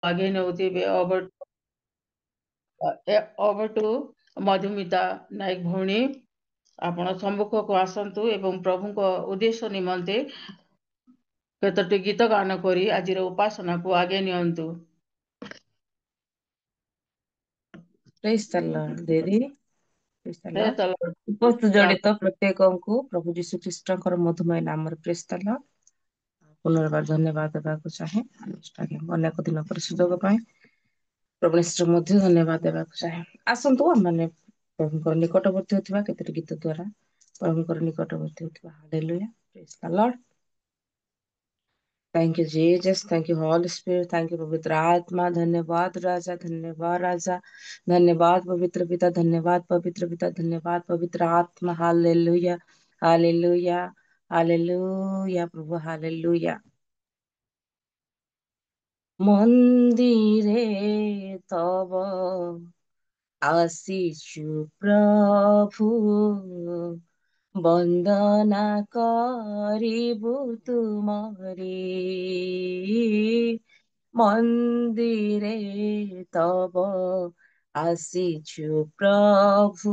ଆଗେଇ ନେଉଥିବେ। over to Madhumita Nayak ଭଉଣୀ, ଆପଣ ସମ୍ମୁଖକୁ ଆସନ୍ତୁ ଏବଂ ପ୍ରଭୁଙ୍କ ଉଦ୍ଦେଶ୍ୟ ନିମନ୍ତେ କେତୋଟି ଗୀତ ଗାନ କରି ଆଜିର ଉପାସନାକୁ ଆଗେଇ ନିଅନ୍ତୁ। ପ୍ରେଜ୍ ଦ ଲର୍ଡ ଦିଦି। ପ୍ରେଜ୍ the lord. Praise the Lord. ଉପସ୍ଥିତ ଜଡ଼ିତ ପ୍ରତ୍ୟେକଙ୍କୁ ପ୍ରଭୁ ଯୀଶୁ ଖ୍ରୀଷ୍ଟଙ୍କର ମଧୁମୟ ନାମରେ ପ୍ରେଜ୍ ଦ ଲର୍ଡ। ପୁନର୍ବାର ଧନ୍ୟବାଦ ଦେବାକୁ ଚାହେଁ ଅନେକ ଦିନ ପରେ ସୁଯୋଗ ପାଇଁ ପ୍ରଭୁ ଯୀଶୁ ମଧ୍ୟ ଧନ୍ୟବାଦ ଦେବାକୁ ଚାହେଁ। ଆସନ୍ତୁ ଆମମାନେ ପ୍ରଭୁଙ୍କର ନିକଟବର୍ତ୍ତୀ ହେଉଥିବା କେତୋଟି ଗୀତ ଦ୍ଵାରା ପ୍ରଭୁଙ୍କର ନିକଟବର୍ତ୍ତୀ ହେଉଥିବା ହାଲେଲୁୟା। ପ୍ରେଜ୍ the Lord. Thank you, Jesus. Thank you, Holy Spirit. Thank you, पवित्र आत्मा। धन्यवाद राजा, धन्यवाद राजा, धन्यवाद पवित्र पिता, धन्यवाद पवित्र पिता, धन्यवाद पवित्र आत्मा। हालेलुया, हालेलुया, हालेलुया प्रभु, हालेलुया। मन्दिरे तब आशिषु प्रभु, बन्दना करिबु तुमरी। मन्दिरे तब आशिषु प्रभु,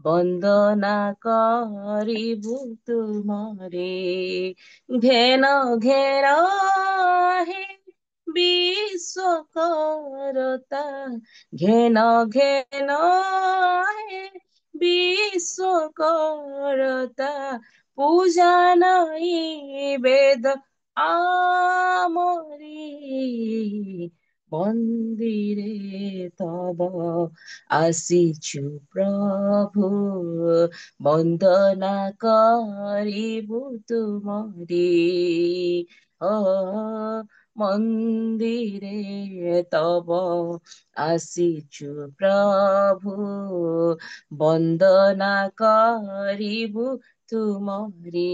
बन्दना करिबु तुमरे। घेन घेन हे विश्वकर्ता, घेन घेन हे विश्वकर्ता, पूजा नैवेद आमरी। मन्दिरे तब आशिषु प्रभु, बन्दना करिबु तुमरी। मन्दिरे तब आशिषु प्रभु, बन्दना करिबु तुमरी।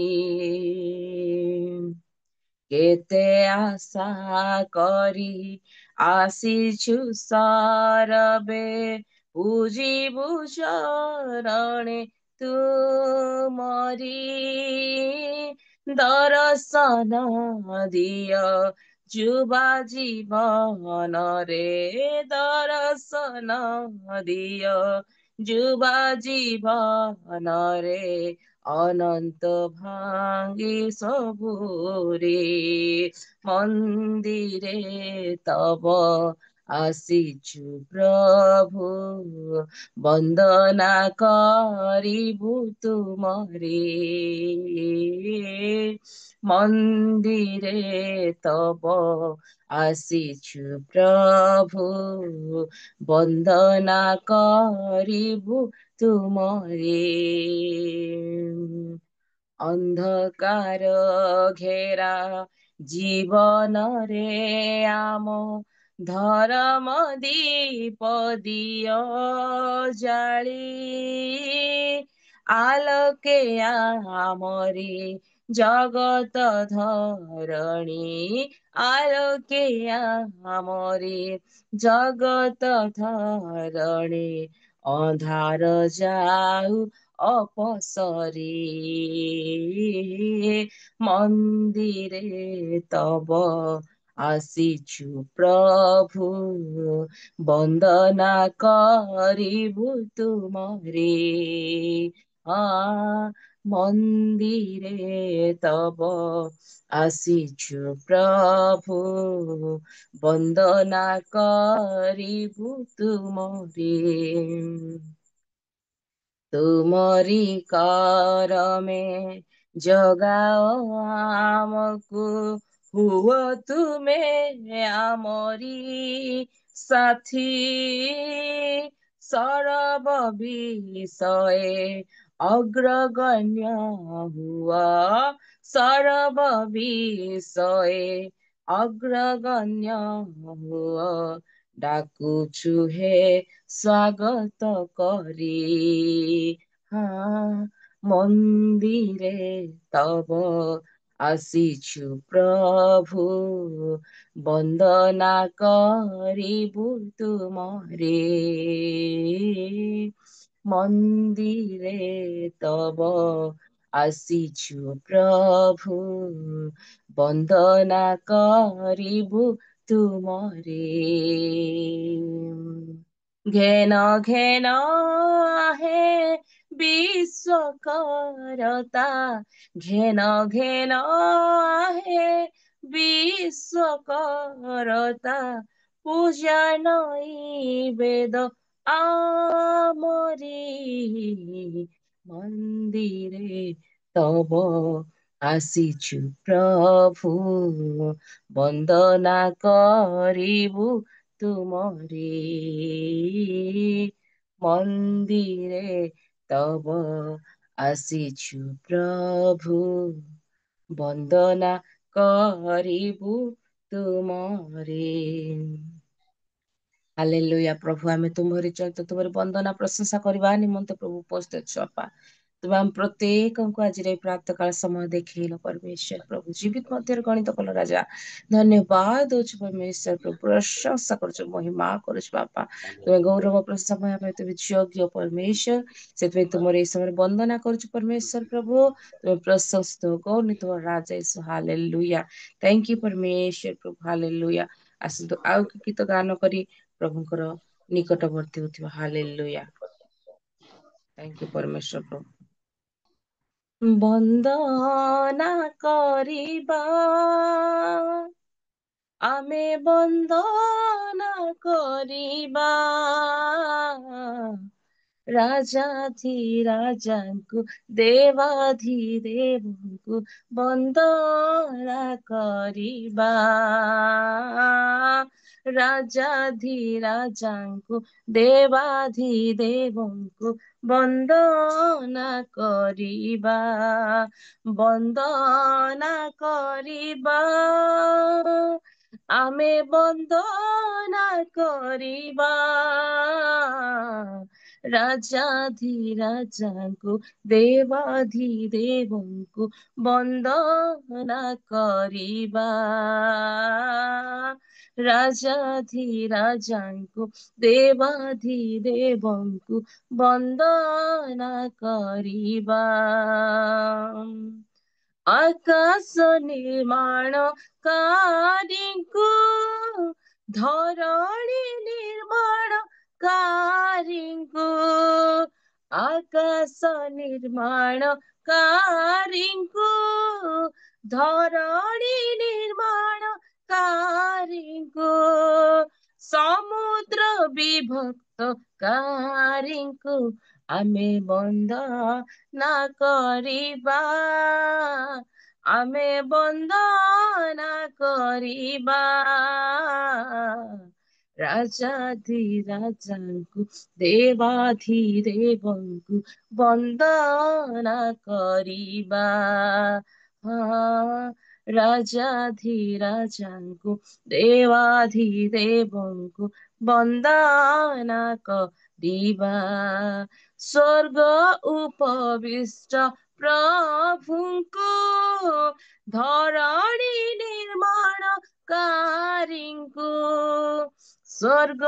केते आशा करी आशिषु सरबे, पूजिबु चरणे तुमरी। दर्शन दिय जुबा जीवन रे, दर्शन दिय जुबा जीवन रे, ଅନନ୍ତ ଭାଙ୍ଗି ସବୁରେ। ମନ୍ଦିରେ ତବ ଆସିଛୁ ପ୍ରଭୁ, ବନ୍ଦନା କରିବୁ ତୁମରେ। ମନ୍ଦିରେ ତବ ଆସିଛୁ ପ୍ରଭୁ, ବନ୍ଦନା କରିବୁ ତୁମରେ। ଅନ୍ଧକାର ଘେରା ଜୀବନରେ ଆମ, ଧରମ ଦୀପ ଦିଅ ଜାଳି। ଆଲୋକେ ଆମରି ଜଗତ ଧରଣୀ, ଆଲୋକେ ଆମରି ଜଗତ ଧରଣୀ। ଅନ୍ଧାର ଯାଉ ଅପସରି, ମନ୍ଦିରେ ତବ ଆସିଛୁ ପ୍ରଭୁ, ବନ୍ଦନା କରିବୁ ତୁମରେ। ମନ୍ଦିରେ ତବ ଆସିଛୁ ପ୍ରଭୁ, ବନ୍ଦନା କରିବୁ ତୁମରେ। ତୁମରି କରମେ ଜଗାଅ ଆମକୁ, ହୁଅ ତୁମେ ଆମରି ସାଥୀ। ସରବ ବିଷয়ে ଅଗ୍ରଗଣ୍ୟ ହୁଅ, ସରବ ବିଷয়ে ଅଗ୍ରଗଣ୍ୟ ହୁଅ। ଡାକୁଛୁ ହେ ସ୍ୱାଗତ କରି, ମନ୍ଦିରେ ତବ ଆସିଛୁ ପ୍ରଭୁ, ବନ୍ଦନା କରିବୁ ତୁମରେ। ମନ୍ଦିରେ ତବ ଆସିଛୁ ପ୍ରଭୁ, ବନ୍ଦନା କରିବୁ ତୁମରେ ଘେନ ଘେନ ଆହେ ବିଶ୍ୱକରତା ଘେନ ଘେନ ଆହେ ବିଶ୍ୱକରତା ପୂଜା ନୈବେଦ ଆମରି ମନ୍ଦିରେ ତବ ଆସିଛୁ ପ୍ରଭୁ ବନ୍ଦନା କରିବୁ ତୁମରେ ମନ୍ଦିରେ ତବ ଆସିଛୁ ପ୍ରଭୁ ବନ୍ଦନା କରିବୁ ତୁମରେ। ହାଲେଲୁୟା ପ୍ରଭୁ ଆମେ ତୁମରି ଚରିତ ତୁମରି ବନ୍ଦନା ପ୍ରଶଂସା କରିବା ନିମନ୍ତେ ପ୍ରଭୁ ଉପସ୍ଥିତ ଅଛୁ ବାପା। ତୁମେ ଆମ ପ୍ରତ୍ୟେକଙ୍କୁ ଆଜିର ଏଇ ପ୍ରାତଃକାଳ ସମୟ ଦେଖେଇଲ ପରମେଶ୍ୱର ପ୍ରଭୁ ଜୀବିତ ମଧ୍ୟରେ ଗଣିତ କଲ ରାଜା ଧନ୍ୟବାଦ ଦଉଛୁ ପରମେଶ୍ୱର ପ୍ରଭୁ ପ୍ରଶଂସା କରୁଛୁ ମହିମା କରୁଛୁ ବାପା ତୁମେ ଗୌରବ ପ୍ରଶଂସା ପାଇବା ପାଇଁ ତୁମେ ଯୋଗ୍ୟ ପରମେଶ୍ୱର ସେଥିପାଇଁ ତୁମର ଏଇ ସମୟରେ ବନ୍ଦନା କରୁଛୁ ପରମେଶ୍ୱର ପ୍ରଭୁ ତୁମେ ପ୍ରଶଂସିତ ଗୌରବ ରାଜା ଈଶୁ ହାଲେଲୁୟା ଥ୍ୟାଙ୍କ ୟୁ ପରମେଶ୍ୱର ପ୍ରଭୁ ହାଲେଲୁୟା। ଆସନ୍ତୁ ଆଉ କି ଗୀତ ଗାନ କରି ପ୍ରଭୁଙ୍କର ନିକଟବର୍ତ୍ତୀ ହେଉଥିବା ହାଲେଲୁୟା ଥ୍ୟାଙ୍କ ୟୁ ପରମେଶ୍ୱର ପ୍ରଭୁ। ବନ୍ଦନା କରିବା ଆମେ ବନ୍ଦନା କରିବା ରାଜାଧିରାଜାଙ୍କୁ ଦେବାଧିଦେବଙ୍କୁ ବନ୍ଦନା କରିବା ରାଜାଧିରାଜାଙ୍କୁ ଦେବାଧିଦେବଙ୍କୁ ବନ୍ଦନା କରିବା ବନ୍ଦନା କରିବା ଆମେ ବନ୍ଦନା କରିବା ରାଜାଧିରାଜାଙ୍କୁ ଦେବାଧିଦେବଙ୍କୁ ବନ୍ଦନା କରିବା ରାଜାଧିରାଜାଙ୍କୁ ଦେବାଧିଦେବଙ୍କୁ ବନ୍ଦନା କରିବା। ଆକାଶ ନିର୍ମାଣକାରୀଙ୍କୁ ଧରଣୀ ନିର୍ମାଣକାରୀଙ୍କୁ ଆକାଶ ନିର୍ମାଣକାରୀଙ୍କୁ ଧରଣୀ ନିର୍ମାଣକାରୀଙ୍କୁ ସମୁଦ୍ର ବିଭକ୍ତକାରୀଙ୍କୁ ଆମେ ବନ୍ଦନା କରିବା ଆମେ ବନ୍ଦନା କରିବା ରାଜାଧିରାଜାଙ୍କୁ ଦେବାଧିଦେବଙ୍କୁ ବନ୍ଦନା କରିବା ରାଜାଧିରାଜାଙ୍କୁ ଦେବାଧିଦେବଙ୍କୁ ବନ୍ଦନା କରିବା ସ୍ୱର୍ଗ ଉପବିଷ୍ଟ ପ୍ରଭୁଙ୍କୁ ଧରଣୀ ନିର୍ମାଣକାରୀଙ୍କୁ ସ୍ୱର୍ଗ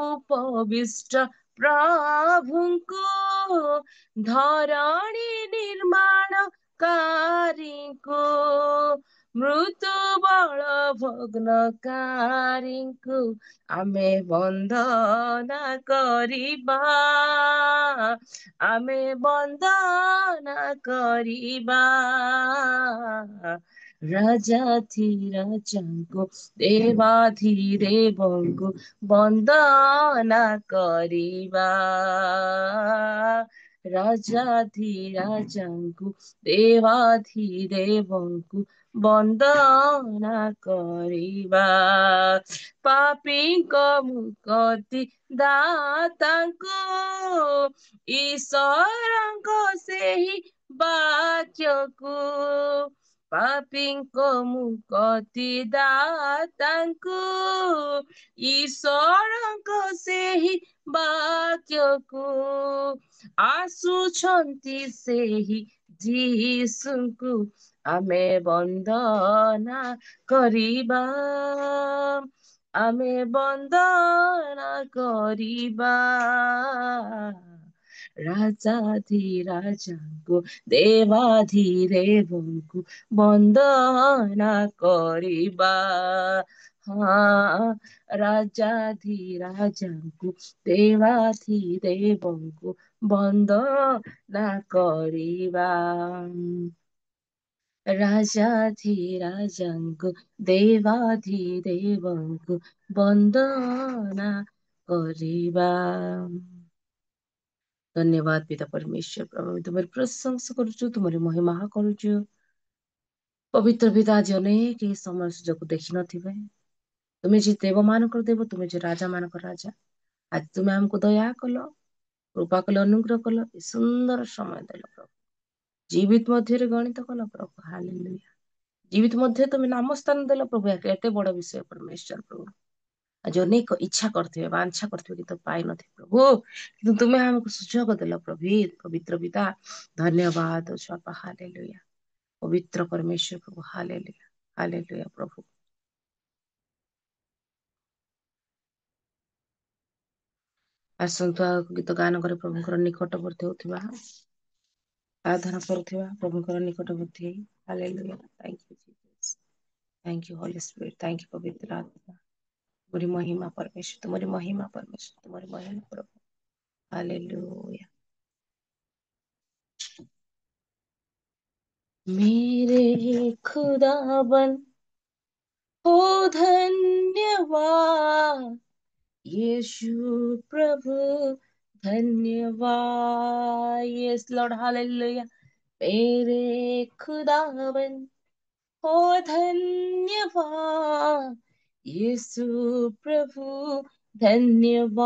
ଉପବିଷ୍ଟ ପ୍ରଭୁଙ୍କୁ ଧରଣୀ ନିର୍ମାଣକାରୀଙ୍କୁ ମୃତ୍ୟୁବଳ ଭଗ୍ନକାରୀଙ୍କୁ ଆମେ ବନ୍ଦନା କରିବା ଆମେ ବନ୍ଦନା କରିବା ରାଜାଧିରାଜାଙ୍କୁ ଦେବାଧିଦେବଙ୍କୁ ବନ୍ଦନା କରିବା ରାଜାଧିରାଜାଙ୍କୁ ଦେବାଧିଦେବଙ୍କୁ ବନ୍ଦନା କରିବା ପାପୀଙ୍କ ମୁକ୍ତି ଦାତାଙ୍କୁ ଈଶ୍ୱରଙ୍କ ସେହି ବାକ୍ୟକୁ ପାପୀଙ୍କ ମୁକ୍ତି ଦାତାଙ୍କୁ ଈଶ୍ୱରଙ୍କ ସେହି ବାକ୍ୟକୁ ଆସୁଛନ୍ତି ସେହି ଯୀଶୁଙ୍କୁ ଆମେ ବନ୍ଦନା କରିବା ଆମେ ବନ୍ଦନା କରିବା ରାଜାଧିରାଜାଙ୍କୁ ଦେବାଧିଦେବଙ୍କୁ ବନ୍ଦନା କରିବା हाँ ରାଜାଧିରାଜଙ୍କୁ ଦେବାଧିଦେବଙ୍କୁ ବନ୍ଦନା କରିବା। ରାଜାଧିରାଜଙ୍କୁ ଦେବାଧିଦେବଙ୍କୁ ବନ୍ଦନା କରିବା। धन्यवाद पिता परमेश्वर प्रभु, आम्ही तुम्हारी प्रशंसा करुଛୁ, तुम्हारी महिमा କରୁଛୁ। ପବିତ୍ର ପିତା, ଆଜି ଅନେକ ଏହି ସମୟ ସୁଯୋଗ ଦେଖିନଥିବେ। ତୁମେ ଯେ ଦେବ ମାନଙ୍କର ଦେବ, ତୁମେ ଯେ ରାଜା ମାନଙ୍କର ରାଜା, ଆଜି ତୁମେ ଆମକୁ ଦୟା କଲ, କୃପା କଲ, ଅନୁଗ୍ରହ କଲ, ଏ ସୁନ୍ଦର ସମୟ ଦେଲ ପ୍ରଭୁ। ଜୀବିତ ମଧ୍ୟରେ ଗଣିତ କଲ ପ୍ରଭୁ। ହାଲେଲୁୟା। ଜୀବିତ ମଧ୍ୟରେ ତୁମେ ନାମ ସ୍ଥାନ ଦେଲ ପ୍ରଭୁ। ଏତେ ବଡ ବିଷୟ ପରମେଶ୍ୱର ପ୍ରଭୁ। ଆଜି ଅନେକ ଇଚ୍ଛା କରିଥିବେ, ବାଞ୍ଛା କରିଥିବେ, କିନ୍ତୁ ପାଇନଥିବେ ପ୍ରଭୁ, କିନ୍ତୁ ତୁମେ ଆମକୁ ସୁଯୋଗ ଦେଲ ପ୍ରଭୁ। ପବିତ୍ର ପିତା, ଧନ୍ୟବାଦ ବାପା। ହାଲେଲୁୟା। ପବିତ୍ର ପରମେଶ୍ୱର ପ୍ରଭୁ। ହାଲେଲୁୟା, ହାଲେଲୁୟା ପ୍ରଭୁ। ଆସନ୍ତୁ ଆଉ ଗୀତ ଗାନ କରି ପ୍ରଭୁଙ୍କର ନିକଟବର୍ତ୍ତୀ ହେଉଥିବା, ଆରାଧନା କରୁଥିବା ପ୍ରଭୁଙ୍କର ନିକଟବର୍ତ୍ତୀ ହେଇ। Hallelujah. Thank you Jesus, thank you Holy Spirit, thank you ପବିତ୍ର ଆତ୍ମା। तुम्हारी महिमा परमेश्वर, तुम्हारी महिमा परमेश्वर, तुम्हारी महिमा प्रभु। हालेलुया। मेरे खुदावन हो धन्यवाद, यीशु प्रभु धन्यवाद। Yes Lord, hallelujah. मेरे खुदावन हो धन्यवाद, यीशु प्रभु धन्यवाद।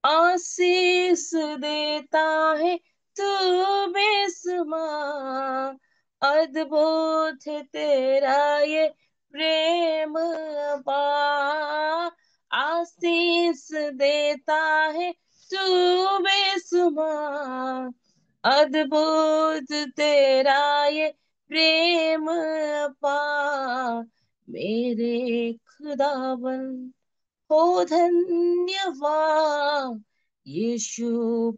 आशीष देता है तू बेसुमार, अद्भुत है तेरा ये प्रेम अपार। आशीष देता है तू बेसुमार, अद्भुत तेरा ये प्रेम अपार। मेरे खुदावन हो धन्यवाद, यीशु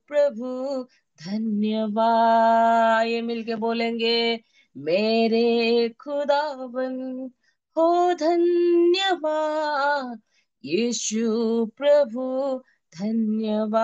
प्रभु धन्यवाद। ये मिलके बोलेंगे, मेरे खुदावन हो धन्यवाद, यीशु प्रभु धन्यवाद।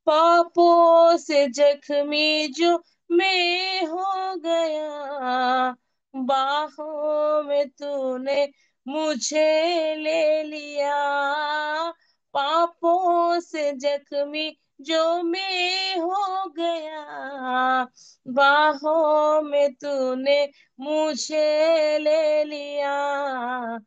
पापों से जख्मी जो मैं हो गया, बाहों में तूने मुझे ले लिया। पापों से जख्मी जो मैं हो गया, बाहों में तूने मुझे ले लिया।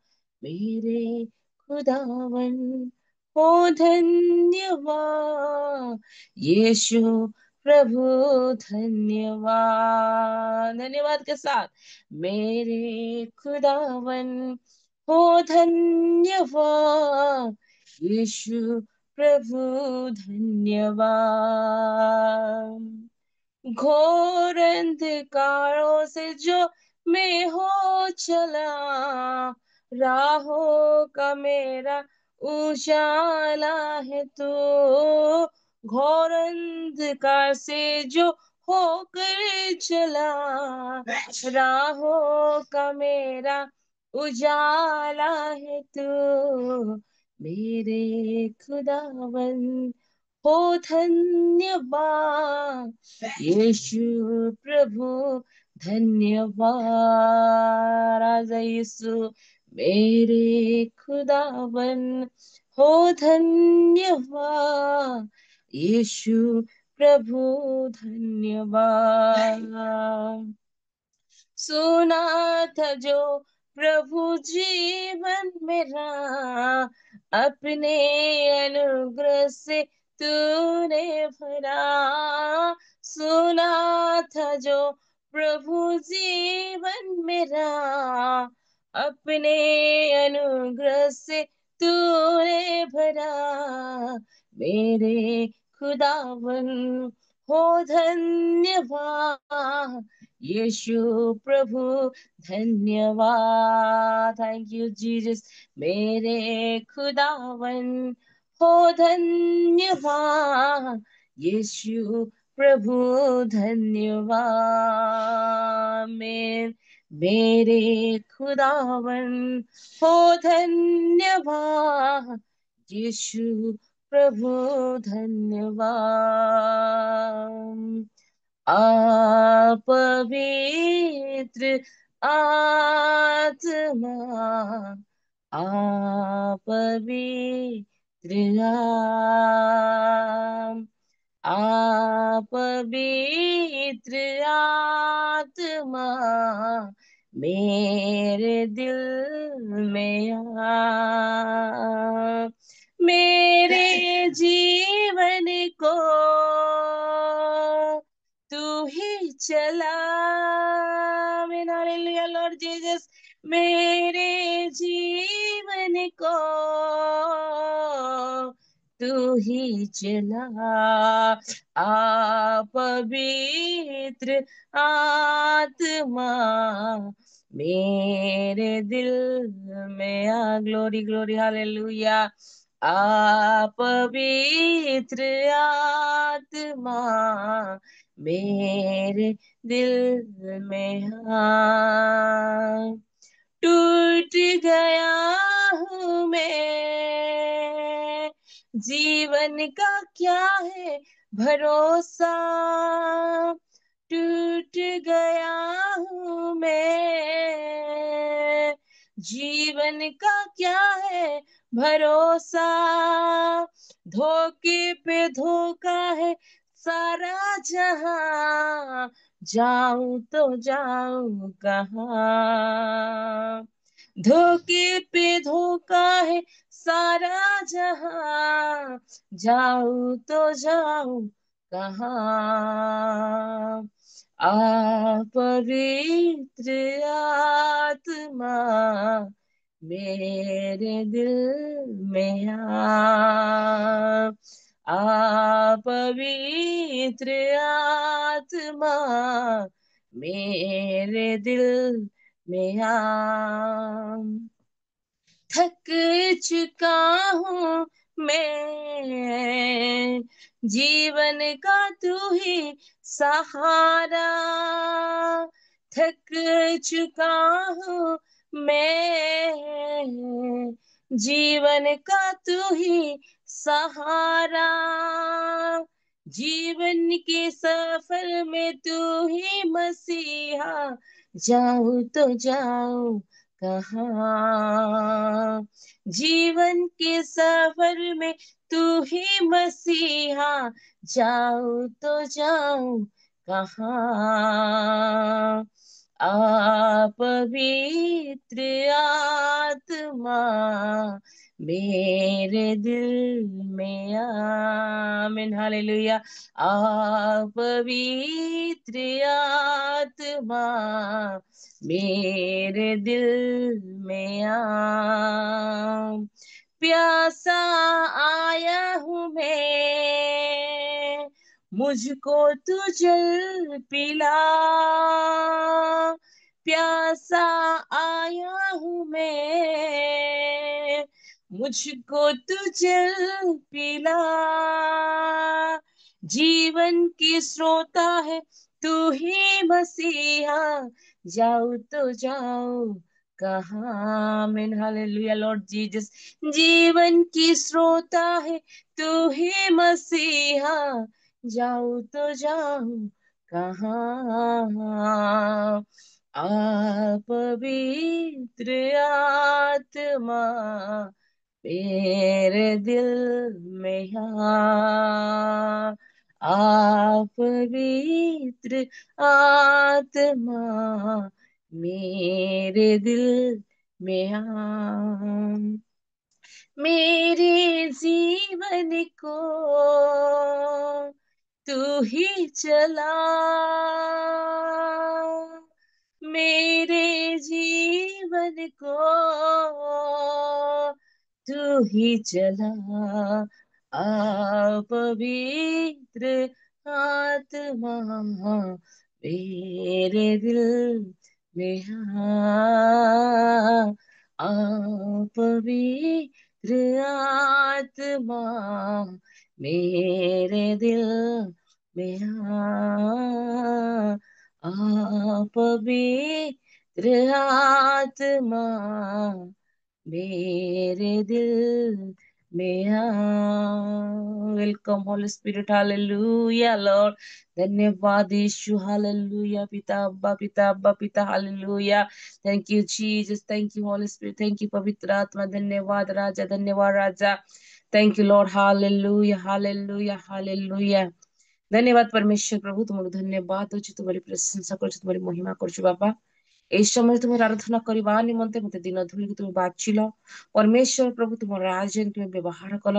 मेरे खुदावन हो धन्यवाद, यीशु प्रभु धन्यवाद। धन्यवाद के साथ, मेरे खुदावन हो धन्यवाद, यीशु प्रभु धन्यवाद। घोर अंधकारों से जो मैं हो चला, राहों का मेरा उजाला है तू। घोर अंधकार से जो होकर चला, राहों का मेरा उजाला है तू। मेरे खुदावन हो धन्यवाद, यीशु प्रभु धन्यवाद। राजा यीशु मेरे खुदावन हो धन्यवाद, यीशु प्रभु धन्यवाद। सुना था जो प्रभु जीवन मेरा, अपने अनुग्रह से तूने भरा। सुना था जो प्रभु जीवन मेरा, अपने अनुग्रह से तूने भरा। मेरे खुदावन हो धन्यवाद, यीशु प्रभु धन्यवाद। थैंक यू जीसस, मेरे खुदावन हो धन्यवाद, यीशु प्रभु धन्यवाद। मेरे खुदावन हो धन्यवाद। यीशु प्रभु धन्यवाद। आप पवित्र आत्मा, आप पवित्र आप पवित्र आत्मा मेरे दिल में आ। मेरे जीवन को तू ही चला। Hallelujah Lord Jesus. मेरे जीवन को तू ही चला। आप पवित्र आत्मा मेरे दिल में आ। Glory glory hallelujah. आप पवित्र आत्मा मेरे दिल में आ। टूट गया हूँ मैं, जीवन का क्या है भरोसा। टूट गया हूँ मैं, जीवन का क्या है भरोसा। धोखे पे धोखा है सारा जहां, जाऊं तो जाऊं कहाँ। धोखे पे धोखा है सारा जहां, जाऊं तो जाऊं कहाँ। आप पवित्र आत्मा मेरे दिल में आ। आप पवित्र आत्मा मेरे दिल में आ। थक चुका हूँ मैं, जीवन का तू ही सहारा। थक चुका हूँ मैं, जीवन का तू ही सहारा। जीवन के सफर में तू ही मसीहा, जाऊं तो जाऊं कहाँ। जीवन के सफर में तू ही मसीहा, जाऊं तो जाऊं कहाँ। आप पवित्र आत्मा मेरे दिल में आमीन हालेलुया। आप पवित्र आत्मा मेरे दिल में आ। प्यासा आया हूँ मैं, मुझको तू जल पिला। प्यासा आया हूँ मैं, मुझको तू जल पिला। जीवन की स्रोता है तू ही मसीहा, जाऊं तो जाऊं कहाँ। आमीन हालेलुया लॉर्ड जीसस। जीवन की स्रोता है तू ही मसीहा, जाऊं तो जाऊं कहाँ। आप पवित्र आत्मा मेरे दिल में यहाँ। आप पवित्र आत्मा मेरे दिल में यहाँ। मेरे जीवन को तू ही चला। मेरे जीवन को तू ही चला। आप पवित्र आत्मा मेरे दिल में आ। आप पवित्र आत्मा मेरे दिल मेरा पवित्र आत्मा मेरे दिल में आ। Welcome holy spirit, hallelujah lord. धन्यवाद यीशु, हालेलुया। पिता अब्बा, पिता अब्बा, पिता, hallelujah. Thank you Jesus, thank you holy spirit, thank you पवित्र आत्मा। धन्यवाद राजा, धन्यवाद राजा। Thank you lord, hallelujah, hallelujah, hallelujah. धन्यवाद परमेश्वर प्रभु, तुमको धन्यवाद होची, तुम्हारी प्रशंसा करछु, तुम्हारी महिमा करछु बाबा। এই সময় তোমার আরাধনা করিবা নিমন্তে মতে দিন ধুলিকে তুমি বাছিল পরমেশ্বর প্রভু, তোমার রাজন তুমি ব্যবহার কল।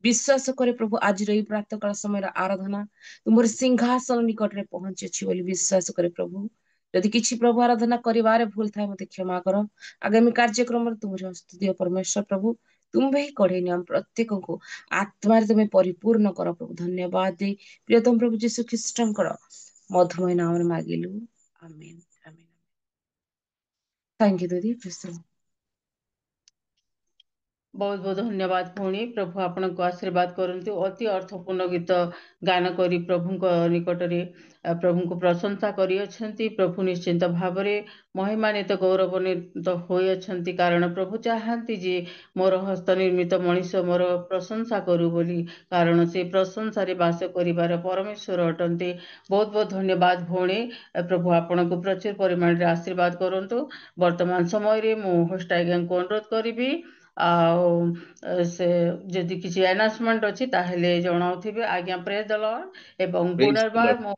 বিশ্বাস করে প্রভু আজর এই প্রাতঃকাଳ ସମୟର ଆରାଧନା ତୁମର ସିଂହାସନ ନିକଟରେ ପହଞ୍ଚିଛି ବୋଲି ବିଶ୍ୱାସ କରେ ପ୍ରଭୁ। ଯଦି କିଛି ପ୍ରଭୁ ଆରାଧନା କରିବାରେ ଭୁଲ ଥାଏ ମତେ କ୍ଷମା କର। ଆଗାମୀ କାର୍ଯ୍ୟକ୍ରମରେ ତୁମର ହସ୍ତ ଦିଅ ପରମେଶ୍ୱର ପ୍ରଭୁ। ତୁମ୍ଭେ ହିଁ କଢେଇ ନିଅ ପ୍ରତ୍ୟେକଙ୍କୁ ଆତ୍ମାରେ ତୁମେ ପରିପୂର୍ଣ୍ଣ କର ପ୍ରଭୁ। ଧନ୍ୟବାଦ ଦେଇ ପ୍ରିୟତମ ପ୍ରଭୁ ଯୀଶୁ ଖ୍ରୀଷ୍ଟଙ୍କର ମଧୁମୟ ନାମରେ ମାଗିଲୁ, ଆମେନ୍, ଆମେନ୍। थैंक यू दीदी। बहुत बहुत धन्यवाद भौणी। प्रभु आपनको आशीर्वाद करंतु। अति अर्थपूर्ण गीत गान करी प्रभुଙ୍କ निकटरे प्रभुଙ୍କୁ प्रशंसा କରିଅଛନ୍ତି। ପ୍ରଭୁ ନିଶ୍ଚିନ୍ତ ଭାବରେ ମହିମାନ୍ୱିତ ଗୌରବାନ୍ୱିତ ହୋଇଅଛନ୍ତି, କାରଣ ପ୍ରଭୁ ଚାହାନ୍ତି ଯେ ମୋର ହସ୍ତ ନିର୍ମିତ ମଣିଷ ମୋର ପ୍ରଶଂସା କରୁ ବୋଲି, କାରଣ ସେ ପ୍ରଶଂସାରେ ବାସ କରିବାର ପରମେଶ୍ୱର ଅଟନ୍ତି। ବହୁତ ବହୁତ ଧନ୍ୟବାଦ ଭଉଣୀ। ପ୍ରଭୁ ଆପଣଙ୍କୁ ପ୍ରଚୁର ପରିମାଣରେ ଆଶୀର୍ବାଦ କରନ୍ତୁ। ବର୍ତ୍ତମାନ ସମୟରେ ମୁଁ ହୋଷ୍ଟ ଆଜ୍ଞାଙ୍କୁ ଅନୁରୋଧ କରିବି ଆଉ ସେ ଯଦି କିଛି ଆନାଉନ୍ସମେଣ୍ଟ ଅଛି ତାହେଲେ ଜଣାଉଥିବେ। ଆଜ୍ଞା ପ୍ରେଜ୍ ଦ ଲର୍ଡ। ଏବଂ Praise the ପୁନର୍ବାର Lord. ମୁଁ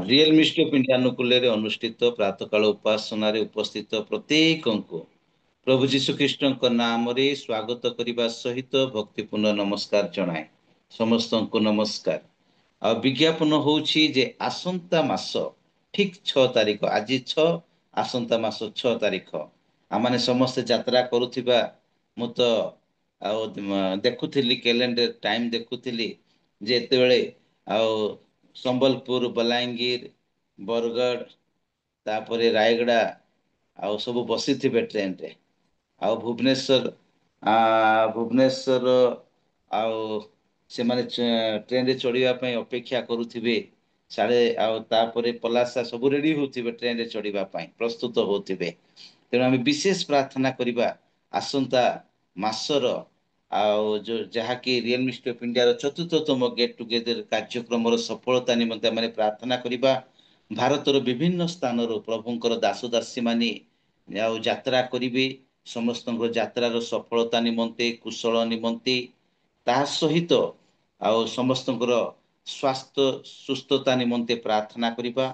ରିଏଲ ମିଷ୍ଟି ଅଫ୍ ଇଣ୍ଡିଆ ଅନୁକୂଳରେ ଅନୁଷ୍ଠିତ ପ୍ରାତଃକାଳ ଉପାସନାରେ ଉପସ୍ଥିତ ପ୍ରତ୍ୟେକଙ୍କୁ ପ୍ରଭୁ ଯୀଶୁ ଖ୍ରୀଷ୍ଟଙ୍କ ନାମରେ ସ୍ୱାଗତ କରିବା ସହିତ ଭକ୍ତିପୂର୍ଣ୍ଣ ନମସ୍କାର ଜଣାଏ। ସମସ୍ତଙ୍କୁ ନମସ୍କାର। ଆଉ ବିଜ୍ଞାପନ ହେଉଛି ଯେ ଆସନ୍ତା ମାସ ଠିକ୍ 6 ତାରିଖ, ଆଜି 6, ଆସନ୍ତା ମାସ 6 ତାରିଖ ଆମମାନେ ସମସ୍ତେ ଯାତ୍ରା କରୁଥିବା, ମୁଁ ତ ଆଉ ଦେଖୁଥିଲି କ୍ୟାଲେଣ୍ଡର ଟାଇମ୍ ଦେଖୁଥିଲି ଯେ ଏତେବେଳେ ଆଉ ସମ୍ବଲପୁର, ବଲାଙ୍ଗୀର, ବରଗଡ଼, ତାପରେ ରାୟଗଡ଼ା ଆଉ ସବୁ ବସିଥିବେ ଟ୍ରେନରେ। ଆଉ ଭୁବନେଶ୍ୱର ଆଉ ସେମାନେ ଟ୍ରେନରେ ଚଢ଼ିବା ପାଇଁ ଅପେକ୍ଷା କରୁଥିବେ ସାଡ଼େ, ଆଉ ତାପରେ ପଲାସା ସବୁ ରେଡ଼ି ହେଉଥିବେ ଟ୍ରେନରେ ଚଢ଼ିବା ପାଇଁ ପ୍ରସ୍ତୁତ ହେଉଥିବେ। ତେଣୁ ଆମେ ବିଶେଷ ପ୍ରାର୍ଥନା କରିବା ଆସନ୍ତା ମାସର ଆଉ ଯାହାକି ରିଏଲ ମିଷ୍ଟି ଅଫ୍ ଇଣ୍ଡିଆର 4ର୍ଥତମ ଗେଟ୍ ଟୁଗେଦର କାର୍ଯ୍ୟକ୍ରମର ସଫଳତା ନିମନ୍ତେ ଆମେ ପ୍ରାର୍ଥନା କରିବା। ଭାରତର ବିଭିନ୍ନ ସ୍ଥାନରୁ ପ୍ରଭୁଙ୍କର ଦାସ ଦାସୀମାନେ ଆଉ ଯାତ୍ରା କରିବେ। ସମସ୍ତଙ୍କ ଯାତ୍ରାର ସଫଳତା ନିମନ୍ତେ, କୁଶଳ ନିମନ୍ତେ, ତାହା ସହିତ ଆଉ ସମସ୍ତଙ୍କର ସ୍ୱାସ୍ଥ୍ୟ ସୁସ୍ଥତା ନିମନ୍ତେ ପ୍ରାର୍ଥନା କରିବା।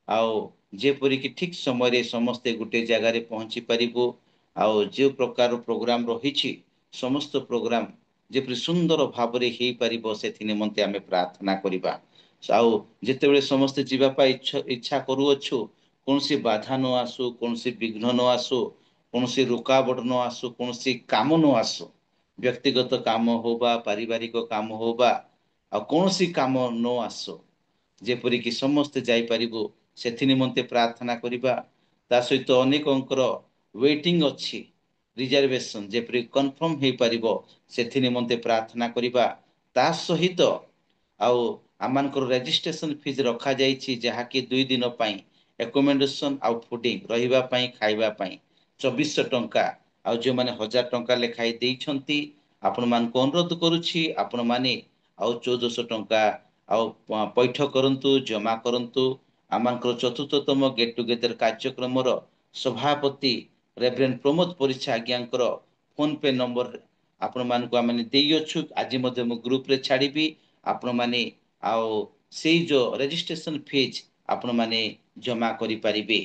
ଆଉ ଯେପରିକି ଠିକ୍ ସମୟରେ ସମସ୍ତେ ଗୋଟେ ଜାଗାରେ ପହଞ୍ଚି ପାରିବୁ। ଆଉ ଯେଉଁ ପ୍ରକାର ପ୍ରୋଗ୍ରାମ ରହିଛି ସମସ୍ତ ପ୍ରୋଗ୍ରାମ ଯେପରି ସୁନ୍ଦର ଭାବରେ ହେଇପାରିବ ସେଥି ନିମନ୍ତେ ଆମେ ପ୍ରାର୍ଥନା କରିବା। ଆଉ ଯେତେବେଳେ ସମସ୍ତେ ଯିବା ପାଇଁ ଇଚ୍ଛା କରୁଅଛୁ, କୌଣସି ବାଧା ନ ଆସୁ, କୌଣସି ବିଘ୍ନ ନ ଆସୁ, କୌଣସି ରୁକାବଟ ନ ଆସୁ, କୌଣସି କାମ ନ ଆସୁ, ବ୍ୟକ୍ତିଗତ କାମ ହଉ ବା ପାରିବାରିକ କାମ ହଉ ବା ଆଉ କୌଣସି କାମ ନ ଆସୁ, ଯେପରିକି ସମସ୍ତେ ଯାଇପାରିବୁ ସେଥି ନିମନ୍ତେ ପ୍ରାର୍ଥନା କରିବା। ତା ସହିତ ଅନେକଙ୍କର ୱେଟିଂ ଅଛି, ରିଜର୍ଭେସନ୍ ଯେପରି କନଫର୍ମ ହେଇପାରିବ ସେଥି ନିମନ୍ତେ ପ୍ରାର୍ଥନା କରିବା। ତା ସହିତ ଆଉ ଆମମାନଙ୍କର ରେଜିଷ୍ଟ୍ରେସନ ଫିଜ୍ ରଖାଯାଇଛି, ଯାହାକି 2 ଦିନ ପାଇଁ ଏକୋମେଣ୍ଡେସନ୍ ଆଉ ଫୁଡିଂ, ରହିବା ପାଇଁ ଖାଇବା ପାଇଁ 2400 ଟଙ୍କା। ଆଉ ଯେଉଁମାନେ 1000 ଟଙ୍କା ଲେଖାଏଁ ଦେଇଛନ୍ତି ଆପଣମାନଙ୍କୁ ଅନୁରୋଧ କରୁଛି ଆପଣମାନେ ଆଉ 1400 ଟଙ୍କା ଆଉ ପୈଠ କରନ୍ତୁ, ଜମା କରନ୍ତୁ। ଆମମାନଙ୍କର 4ର୍ଥତମ ଗେଟ୍ ଟୁଗେଦର କାର୍ଯ୍ୟକ୍ରମର ସଭାପତି ରେଭରେଣ୍ଡ ପ୍ରମୋଦ ପରିଛା ଆଜ୍ଞାଙ୍କର ଫୋନ୍ ପେ ନମ୍ବର ଆପଣମାନଙ୍କୁ ଆମେ ଦେଇଅଛୁ। ଆଜି ମଧ୍ୟ ମୁଁ ଗ୍ରୁପରେ ଛାଡ଼ିବି। ଆପଣମାନେ ଆଉ ସେଇ ଯେଉଁ ରେଜିଷ୍ଟ୍ରେସନ ଫିଜ୍ ଆପଣମାନେ ଜମା କରିପାରିବେ।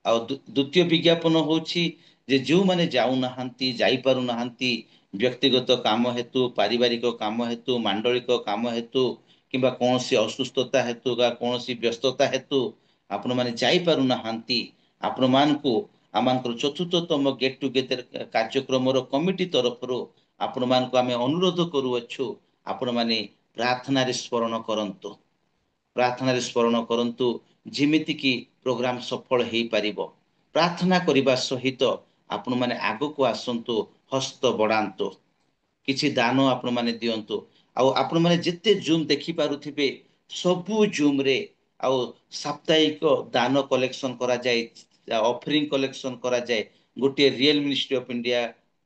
ଆଉ ଦ୍ୱିତୀୟ ବିଜ୍ଞାପନ ହେଉଛି ଯେ ଯେଉଁମାନେ ଯାଉନାହାନ୍ତି, ଯାଇପାରୁନାହାନ୍ତି, ବ୍ୟକ୍ତିଗତ କାମ ହେତୁ, ପାରିବାରିକ କାମ ହେତୁ, ମାଣ୍ଡଳିକ କାମ ହେତୁ କିମ୍ବା କୌଣସି ଅସୁସ୍ଥତା ହେତୁ ବା କୌଣସି ବ୍ୟସ୍ତତା ହେତୁ ଆପଣମାନେ ଯାଇପାରୁନାହାନ୍ତି, ଆପଣମାନଙ୍କୁ ଆମମାନଙ୍କର 4ର୍ଥତମ ଗେଟ୍ ଟୁଗେଦର କାର୍ଯ୍ୟକ୍ରମର କମିଟି ତରଫରୁ ଆପଣମାନଙ୍କୁ ଆମେ ଅନୁରୋଧ କରୁଅଛୁ ଆପଣମାନେ ପ୍ରାର୍ଥନାରେ ସ୍ମରଣ କରନ୍ତୁ, ପ୍ରାର୍ଥନାରେ ସ୍ମରଣ କରନ୍ତୁ, ଯେମିତିକି ପ୍ରୋଗ୍ରାମ ସଫଳ ହେଇପାରିବ। ପ୍ରାର୍ଥନା କରିବା ସହିତ ଆପଣମାନେ ଆଗକୁ ଆସନ୍ତୁ, ହସ୍ତ ବଢ଼ାନ୍ତୁ, କିଛି ଦାନ ଆପଣମାନେ ଦିଅନ୍ତୁ। ଆଉ ଆପଣମାନେ ଯେତେ ଜୁମ୍ ଦେଖିପାରୁଥିବେ ସବୁ ଜୁମ୍ରେ ଆଉ ସାପ୍ତାହିକ ଦାନ କଲେକ୍ସନ କରାଯାଏ, ଅଫରିଂ କଲେକ୍ସନ କରାଯାଏ। ଗୋଟିଏ ରିଏଲ ମିନିଷ୍ଟ୍ରି ଅଫ ଇଣ୍ଡିଆ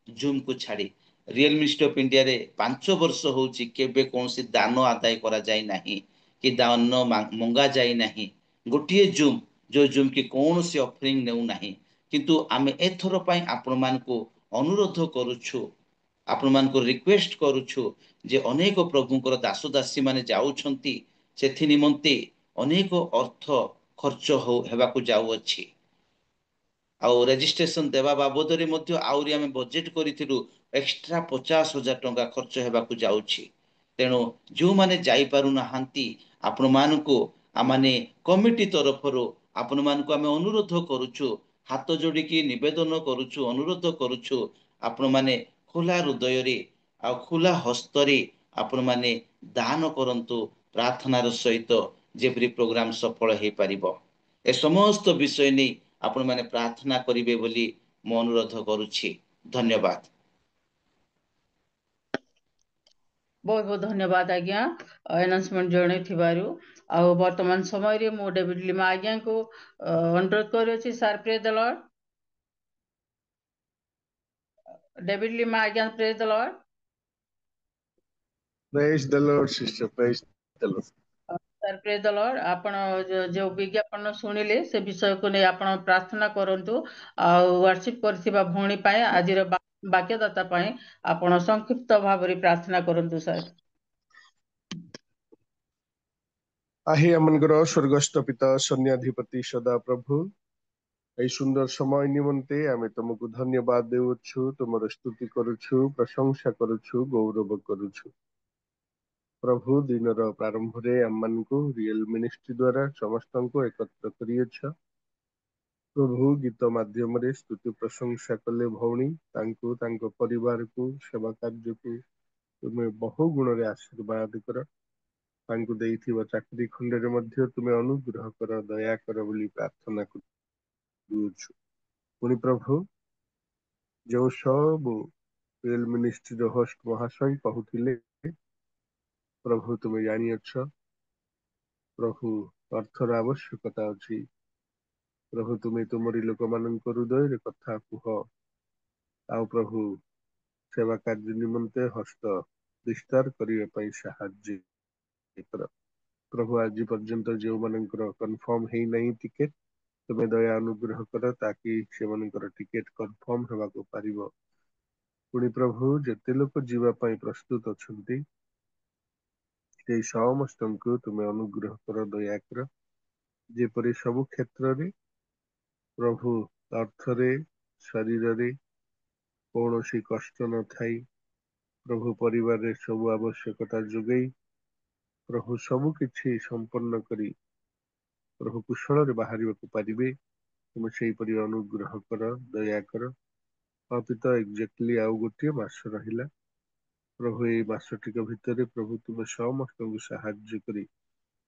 ଜୁମ୍କୁ ଛାଡ଼ି ରିଏଲ ମିନିଷ୍ଟ୍ରି ଅଫ ଇଣ୍ଡିଆରେ 5 ବର୍ଷ ହେଉଛି କେବେ କୌଣସି ଦାନ ଆଦାୟ କରାଯାଇ ନାହିଁ କି ଦାନ ମଙ୍ଗା ଯାଇ ନାହିଁ। ଗୋଟିଏ ଜୁମ୍ ଯୋଉ ଜୁମ୍ କି କୌଣସି ଅଫରିଂ ନେଉନାହିଁ। କିନ୍ତୁ ଆମେ ଏଥର ପାଇଁ ଆପଣମାନଙ୍କୁ ଅନୁରୋଧ କରୁଛୁ, ଆପଣମାନଙ୍କୁ ରିକ୍ୱେଷ୍ଟ କରୁଛୁ ଯେ ଅନେକ ପ୍ରଭୁଙ୍କର ଦାସ ଦାସୀ ମାନେ ଯାଉଛନ୍ତି, ସେଥି ନିମନ୍ତେ ଅନେକ ଅର୍ଥ ଖର୍ଚ୍ଚ ହେବାକୁ ଯାଉଅଛି। ଆଉ ରେଜିଷ୍ଟ୍ରେସନ ଦେବା ବାବଦରେ ମଧ୍ୟ ଆହୁରି ଆମେ ବଜେଟ କରିଥିଲୁ ଏକ୍ସଟ୍ରା 50,000 ଟଙ୍କା ଖର୍ଚ୍ଚ ହେବାକୁ ଯାଉଛି। ତେଣୁ ଯେଉଁମାନେ ଯାଇପାରୁନାହାନ୍ତି ଆପଣମାନଙ୍କୁ ଆମମାନେ କମିଟି ତରଫରୁ ଆପଣମାନଙ୍କୁ ଆମେ ଅନୁରୋଧ କରୁଛୁ, ହାତ ଯୋଡ଼ିକି ନିବେଦନ କରୁଛୁ, ଅନୁରୋଧ କରୁଛୁ, ଆପଣମାନେ ଖୋଲା ହୃଦୟରେ ଆଉ ଖୋଲା ହସ୍ତରେ ଆପଣମାନେ ଦାନ କରନ୍ତୁ ପ୍ରାର୍ଥନାର ସହିତ, ଯେପରି ପ୍ରୋଗ୍ରାମ ସଫଳ ହେଇପାରିବ। ଏ ସମସ୍ତ ବିଷୟ ନେଇ ଆପଣମାନେ ପ୍ରାର୍ଥନା କରିବେ ବୋଲି ମୁଁ ଅନୁରୋଧ କରୁଛି। ଧନ୍ୟବାଦ। बहुत बहुत धन्यवाद आज्ञा अनाउंसमेंट जणैथिबारु। ଆଉ ବର୍ତ୍ତମାନ ସମୟରେ ମୁଁ ଡେଭିଡ ଲିମା ଆଜ୍ଞାଙ୍କୁ ଅନୁରୋଧ କରୁଅଛି। Sir praise the Lord. David Lima ଆଜ୍ଞା praise the lord. Praise the Lord, sister. Praise the Lord. Sir praise the Lord. ଆପଣ ଯୋଉ ବିଜ୍ଞାପନ ଶୁଣିଲେ ସେ ବିଷୟକୁ ନେଇ ଆପଣ ପ୍ରାର୍ଥନା କରନ୍ତୁ। ଆଉ ୱାର୍ସିପ କରିଥିବା ଭଉଣୀ ପାଇଁ ଆଜିର ବାକ୍ୟଦାତା ପାଇଁ ଆପଣ ସଂକ୍ଷିପ୍ତ ଭାବରେ ପ୍ରାର୍ଥନା କରନ୍ତୁ ସାର୍। ଆହେ ଆମଙ୍କର ସ୍ୱର୍ଗସ୍ଥ ପିତା ସୈନ୍ୟାଧିପତି ସଦା ପ୍ରଭୁ, এই সুন্দর সময় নিমন্তে আমি তোমাকে ধন্যবাদ দেউଛୁ, তোমার স্তুতি କରୁଛୁ, প্রশংসা କରୁଛୁ, গৌরব କରୁଛୁ। প্রভু দিনର ପ୍ରାରମ୍ଭରେ ଆମମାନଙ୍କୁ ରିଏଲ ମିନିଷ୍ଟ୍ରି ଦ୍ୱାରା ସମସ୍ତଙ୍କୁ ଏକତ୍ର କରିଅଛ। ପ୍ରଭୁ ଗୀତ ମାଧ୍ୟମରେ ସ୍ତୁତି ପ୍ରଶଂସା କଲେ ଭଉଣୀ, ତାଙ୍କୁ ତାଙ୍କ ପରିବାରକୁ ସେବା କାର୍ଯ୍ୟକୁ ତୁମେ ବହୁ ଗୁଣରେ ଆଶୀର୍ବାଦ କର। ତାଙ୍କୁ ଦେଇଥିବା ଚାକିରି ଖଣ୍ଡରେ ମଧ୍ୟ ତୁମେ ଅନୁଗ୍ରହ କର, ଦୟା କର ବୋଲି ପ୍ରାର୍ଥନା କରୁଛୁ। ପୁଣି ପ୍ରଭୁ ଯେଉଁ ସବୁ ରିଏଲ ମିନିଷ୍ଟ୍ରିର ହୋଷ୍ଟ ମହାଶୟ କହୁଥିଲେ, ପ୍ରଭୁ ତୁମେ ଜାଣିଅଛ ପ୍ରଭୁ ଅର୍ଥର ଆବଶ୍ୟକତା ଅଛି। ପ୍ରଭୁ ତୁମେ ତୁମରି ଲୋକମାନଙ୍କ ହୃଦୟରେ କଥା କୁହ। ଆଉ ପ୍ରଭୁ ସେବା କାର୍ଯ୍ୟ ନିମନ୍ତେ ହସ୍ତ ବିସ୍ତାର କରିବା ପାଇଁ ସାହାଯ୍ୟ କର। ପ୍ରଭୁ ଆଜି ପର୍ଯ୍ୟନ୍ତ ଯେଉଁମାନଙ୍କର କନଫର୍ମ ହେଇନାହିଁ ଟିକେଟ, ତୁମେ ଦୟା ଅନୁଗ୍ରହ କର ତାକି ସେମାନଙ୍କର ଟିକେଟ କନଫର୍ମ ହେବାକୁ ପାରିବ। ପୁଣି ପ୍ରଭୁ ଯେତେ ଲୋକ ଯିବା ପାଇଁ ପ୍ରସ୍ତୁତ ଅଛନ୍ତି, ସେଇ ସମସ୍ତଙ୍କୁ ତୁମେ ଅନୁଗ୍ରହ କର, ଦୟା କର, ଯେପରି ସବୁ କ୍ଷେତ୍ରରେ ପ୍ରଭୁ ଅର୍ଥରେ ଶରୀରରେ କୌଣସି କଷ୍ଟ ନଥାଇ ପ୍ରଭୁ ପରିବାରରେ ସବୁ ଆବଶ୍ୟକତା ଯୋଗାଇ ପ୍ରଭୁ ସବୁ କିଛି ସମ୍ପନ୍ନ କରି ପ୍ରଭୁ କୁଶଳରେ ବାହାରିବାକୁ ପାରିବେ। ତୁମେ ସେହିପରି ଅନୁଗ୍ରହ କର, ଦୟା କର। ଅତୀତ ଏକ୍ଜାକ୍ଟଲି ଆଉ ଗୋଟିଏ ମାସ ରହିଲା। ପ୍ରଭୁ ଏଇ ମାସଟିକ ଭିତରେ ପ୍ରଭୁ ତୁମେ ସମସ୍ତଙ୍କୁ ସାହାଯ୍ୟ କରି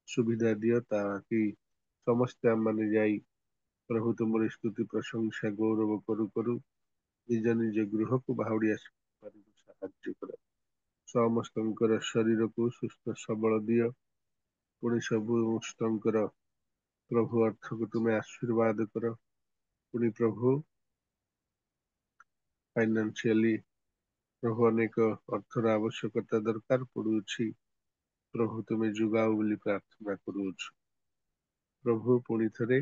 ସୁବିଧା ଦିଅ, ତାକି ସମସ୍ତେ ଆମମାନେ ଯାଇ ପ୍ରଭୁ ତୁମର ସ୍ତୁତି ପ୍ରଶଂସା ଗୌରବ କରୁ କରୁ ନିଜ ନିଜ ଗୃହକୁ ବାହୁଡ଼ି ଆସିପାରିବୁ। ସାହାଯ୍ୟ କର। ସମସ୍ତଙ୍କର ଶରୀରକୁ ସୁସ୍ଥ ସବଳ ଦିଅ। ପୁଣି ସମସ୍ତଙ୍କର ପ୍ରଭୁ ଅର୍ଥକୁ ତୁମେ ଆଶୀର୍ବାଦ କର। ପୁଣି ପ୍ରଭୁ ଫାଇନାନ୍ସିଆଲି ପ୍ରଭୁ ଅନେକ ଅର୍ଥର ଆବଶ୍ୟକତା ଦରକାର ପଡୁଅଛି, ପ୍ରଭୁ ତୁମେ ଯୋଗାଅ ବୋଲି ପ୍ରାର୍ଥନା କରୁଅଛୁ। ପ୍ରଭୁ ପୁଣି ଥରେ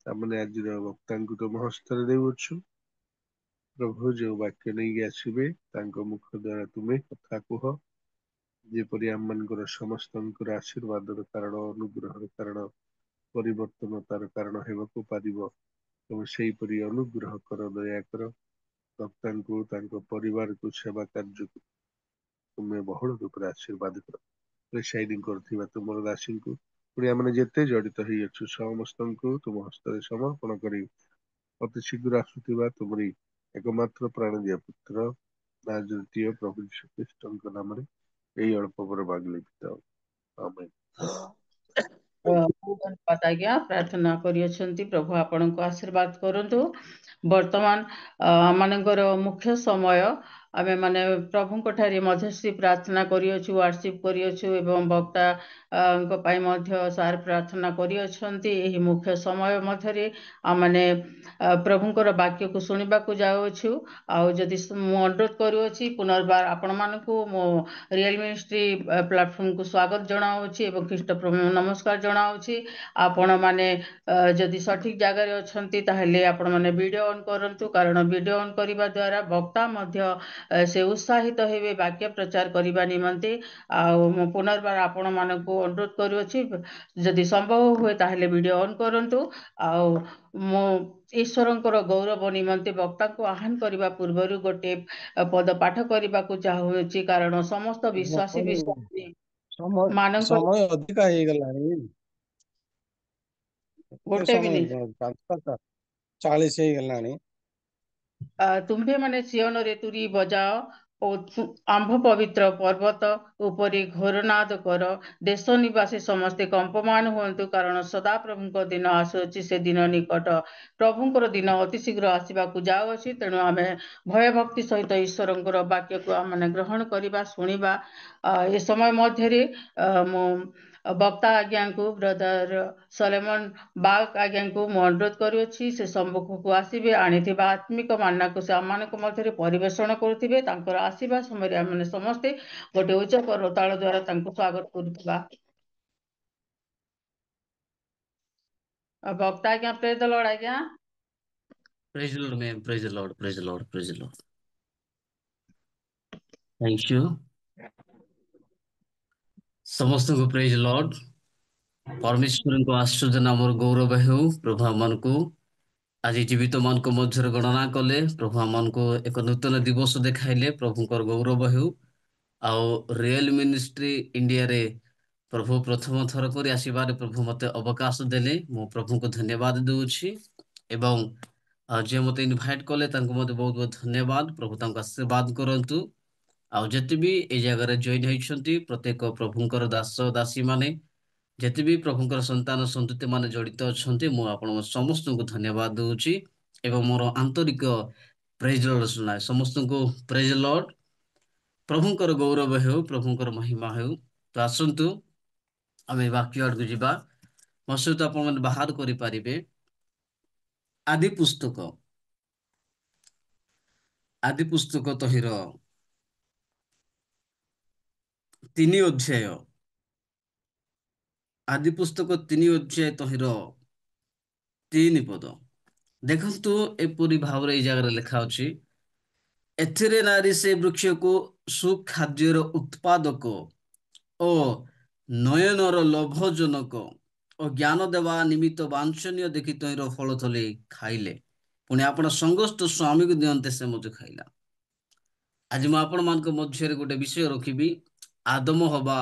ଆମମାନେ ଆଜିର ବକ୍ତାଙ୍କୁ ତୁମ ହସ୍ତରେ ଦେଉଅଛୁ। ପ୍ରଭୁ ଯେଉଁ ବାକ୍ୟ ନେଇକି ଆସିବେ ତାଙ୍କ ମୁଖ ଦ୍ୱାରା ତୁମେ କଥା କୁହ, ଯେପରି ଆମମାନଙ୍କର ସମସ୍ତଙ୍କର ଆଶୀର୍ବାଦର କାରଣ, ଅନୁଗ୍ରହର କାରଣ, ପରିବର୍ତ୍ତନ ତାର କାରଣ ହେବାକୁ ପାରିବ। ତୁମେ ସେହିପରି ଅନୁଗ୍ରହ କର, ଦୟା କର। ବକ୍ତାଙ୍କୁ ତାଙ୍କ ପରିବାରକୁ ସେବା କାର୍ଯ୍ୟକୁ ତୁମେ ବହୁଳ ରୂପରେ ଆଶୀର୍ବାଦ କର। ପ୍ରେସାଇଡିଂ କରୁଥିବା ତୁମର ଦାସୀଙ୍କୁ, ପୁଣି ଆମେ ଯେତେ ଜଡ଼ିତ ହେଇଅଛୁ ସମସ୍ତଙ୍କୁ ତୁମ ହସ୍ତରେ ସମର୍ପଣ କରି ଅତି ଶୀଘ୍ର ଆସୁଥିବା ତୁମରି एकमात्र प्राणदीय पुत्र नाजरीय प्रभु यीशु ख्रीष्टଙ୍କ ନାମରେ ଏହି ଅଳ୍ପ ବର ମାଗିଲି ପିତା, ଆମେନ୍। ଧନ୍ୟବାଦ ଆଜ୍ଞା, ପ୍ରାର୍ଥନା କରିଅଛନ୍ତି। ପ୍ରଭୁ ଆପଣଙ୍କୁ ଆଶୀର୍ବାଦ କରନ୍ତୁ। ବର୍ତ୍ତମାନ ଆମମାନଙ୍କର ମୁଖ୍ୟ ସମୟ आमे माने प्रभुଙ୍କ ठारे मध्यस्थी प्रार्थना करियछु वर्शिप करियछु एवं वक्ता को पाई मध्य सार प्रार्थना करियछन्ति एही मुख्य समय मध्यरे आमने प्रभुଙ୍କର ବାକ୍ୟକୁ ଶୁଣିବାକୁ ଯାଉଛୁ ଆଉ ଯଦି ମୁଁ ଅନୁରୋଧ କରୁଅଛି ପୁନର୍ବାର ଆପଣମାନଙ୍କୁ ମୋ ରିଏଲ ମିନିଷ୍ଟ୍ରି ପ୍ଲାଟଫର୍ମକୁ ସ୍ୱାଗତ ଜଣାଉଛି ଏବଂ ଖ୍ରୀଷ୍ଟ ପ୍ରଭୁ ନମସ୍କାର ଜଣାଉଛି। ଆପଣମାନେ ଯଦି ସଠିକ ଜାଗାରେ ଅଛନ୍ତି ତାହେଲେ ଆପଣମାନେ ଭିଡ଼ିଓ ଅନ୍ କରନ୍ତୁ କାରଣ ଭିଡ଼ିଓ ଅନ୍ କରିବା ଦ୍ୱାରା ବକ୍ତା ମଧ୍ୟ ସେ ଉତ୍ସାହିତ ହେବେ ବାକ୍ୟ ପ୍ରଚାର କରିବା ନିମନ୍ତେ। ଆଉ ମୁଁ ପୁନର୍ବାର ଆପଣମାନଙ୍କୁ ଅନୁରୋଧ କରୁଅଛି ଯଦି ସମ୍ଭବ ହୁଏ ତାହେଲେ ଭିଡ଼ିଓ ଅନ୍ କରନ୍ତୁ। ଆଉ ମୁଁ ଈଶ୍ୱରଙ୍କର ଗୌରବ ନିମନ୍ତେ ବକ୍ତାଙ୍କୁ ଆହ୍ୱାନ କରିବା ପୂର୍ବରୁ ଗୋଟେ ପଦ ପାଠ କରିବାକୁ ଚାହୁଁଛି କାରଣ ସମସ୍ତ ବିଶ୍ୱାସୀ ବିଶ୍ୱାସୀ ସମୟ ମାନଙ୍କ ସମୟ ଅଧିକା ହେଇଗଲାଣି। କେତେ ଗୋଟେ ସମୟ ମିନିଟ 5:40 ହେଇଗଲାଣି। ତୁମ୍ଭେ ମାନେ ସିୟନରେ ତୁରୀ ବଜାଅ ଓ ଆମ୍ଭ ପବିତ୍ର ପର୍ବତ ଉପରେ ଘୋରନାଦ କର। ଦେଶ ନିବାସୀ ସମସ୍ତେ କମ୍ପମାନ ହୁଅନ୍ତୁ କାରଣ ସଦାପ୍ରଭୁଙ୍କ ଦିନ ଆସୁଅଛି ସେ ଦିନ ନିକଟ। ପ୍ରଭୁଙ୍କର ଦିନ ଅତି ଶୀଘ୍ର ଆସିବାକୁ ଯାଉଅଛି ତେଣୁ ଆମେ ଭୟଭକ୍ତି ସହିତ ଈଶ୍ୱରଙ୍କର ବାକ୍ୟକୁ ଆମେ ଗ୍ରହଣ କରିବା ଶୁଣିବା। ଏ ସମୟ ମଧ୍ୟରେ ମୁଁ ବକ୍ତା ଆଜ୍ଞାଙ୍କୁ ବ୍ରଦର ସଲେମନ ବାଗ ଆଜ୍ଞାଙ୍କୁ ମୁଁ ଅନୁରୋଧ କରୁଅଛି ସେ ସମ୍ମୁଖକୁ ଆସିବେ ଆଣିଥିବା ଆତ୍ମିକ ମାନକୁ ସେ ଆମମାନଙ୍କ ମଧ୍ୟରେ ପରିବେଷଣ କରୁଥିବେ। ତାଙ୍କର ଆସିବା ସମୟରେ ଆମେ ସମସ୍ତେ ଗୋଟେ ଉଚ୍ଚ କରତାଳ ଦ୍ୱାରା ତାଙ୍କୁ ସ୍ୱାଗତ କରୁଥିବା। ବକ୍ତା ଆଜ୍ଞା ପ୍ରେଜ ଦ ଲର୍ଡ ଆଜ୍ଞା। Praise the Lord, ma'am. Praise the Lord. Praise the Lord. Praise the Lord. Thank you. ସମସ୍ତଙ୍କୁ ପ୍ରେଜ ଲର୍ଡ। ପରମେଶ୍ୱରଙ୍କ ଆଶ୍ଚର୍ଯ୍ୟ ନାମର ଗୌରବ ହେଉ। ପ୍ରଭୁ ଆମମାନଙ୍କୁ ଆଜି ଜୀବିତ ମାନଙ୍କ ମଧ୍ୟରେ ଗଣନା କଲେ। ପ୍ରଭୁ ଆମମାନଙ୍କୁ ଏକ ନୂତନ ଦିବସ ଦେଖାଇଲେ। ପ୍ରଭୁଙ୍କର ଗୌରବ ହେଉ। ଆଉ ରିଏଲ ମିନିଷ୍ଟ୍ରି ଇଣ୍ଡିଆରେ ପ୍ରଭୁ ପ୍ରଥମ ଥର କରି ଆସିବାରେ ପ୍ରଭୁ ମୋତେ ଅବକାଶ ଦେଲେ। ମୁଁ ପ୍ରଭୁଙ୍କୁ ଧନ୍ୟବାଦ ଦେଉଛି ଏବଂ ଯିଏ ମୋତେ ଇନଭାଇଟ୍ କଲେ ତାଙ୍କୁ ମୋତେ ବହୁତ ବହୁତ ଧନ୍ୟବାଦ। ପ୍ରଭୁ ତାଙ୍କୁ ଆଶୀର୍ବାଦ କରନ୍ତୁ। ଆଉ ଯେତେ ବି ଏଇ ଜାଗାରେ ଜଏନ୍ ହେଇଛନ୍ତି ପ୍ରତ୍ୟେକ ପ୍ରଭୁଙ୍କର ଦାସ ଦାସୀ ମାନେ ଯେତେ ବି ପ୍ରଭୁଙ୍କର ସନ୍ତାନ ସନ୍ତତି ମାନେ ଜଡ଼ିତ ଅଛନ୍ତି ମୁଁ ଆପଣଙ୍କ ସମସ୍ତଙ୍କୁ ଧନ୍ୟବାଦ ଦେଉଛି ଏବଂ ମୋର ଆନ୍ତରିକ ପ୍ରେଜ ଲର୍ଡ ଶୁଣାଏ। ସମସ୍ତଙ୍କୁ ପ୍ରେଜ ଲର୍ଡ। ପ୍ରଭୁଙ୍କର ଗୌରବ ହେଉ, ପ୍ରଭୁଙ୍କର ମହିମା ହେଉ। ତ ଆସନ୍ତୁ ଆମେ ବାକ୍ୟ ଆଡ଼କୁ ଯିବା। ମୋ ସହିତ ଆପଣମାନେ ବାହାର କରିପାରିବେ ଆଦି ପୁସ୍ତକ ତହିର 3 ଅଧ୍ୟାୟ। ଆଦି ପୁସ୍ତକ 3 ଅଧ୍ୟାୟ ତହିର 3 ପଦ ଦେଖନ୍ତୁ। ଏପରି ଭାବରେ ଏଇ ଜାଗାରେ ଲେଖା ଅଛି, ଏଥିରେ ନାରୀ ସେ ବୃକ୍ଷକୁ ସୁଖାଦ୍ୟର ଉତ୍ପାଦକ ଓ ନୟନର ଲୋଭଜନକ ଓ ଜ୍ଞାନ ଦେବା ନିମିତ୍ତ ବାଞ୍ଛନୀୟ ଦେଖି ତହିଁର ଫଳ ତୋଳି ଖାଇଲେ। ପୁଣି ଆପଣ ସଙ୍ଗସ୍ତ ସ୍ୱାମୀକୁ ଦିଅନ୍ତେ ସେ ମଧ୍ୟ ଖାଇଲା। ଆଜି ମୁଁ ଆପଣମାନଙ୍କ ମଧ୍ୟରେ ଗୋଟେ ବିଷୟ ରଖିବି। ଆଦମ ହବା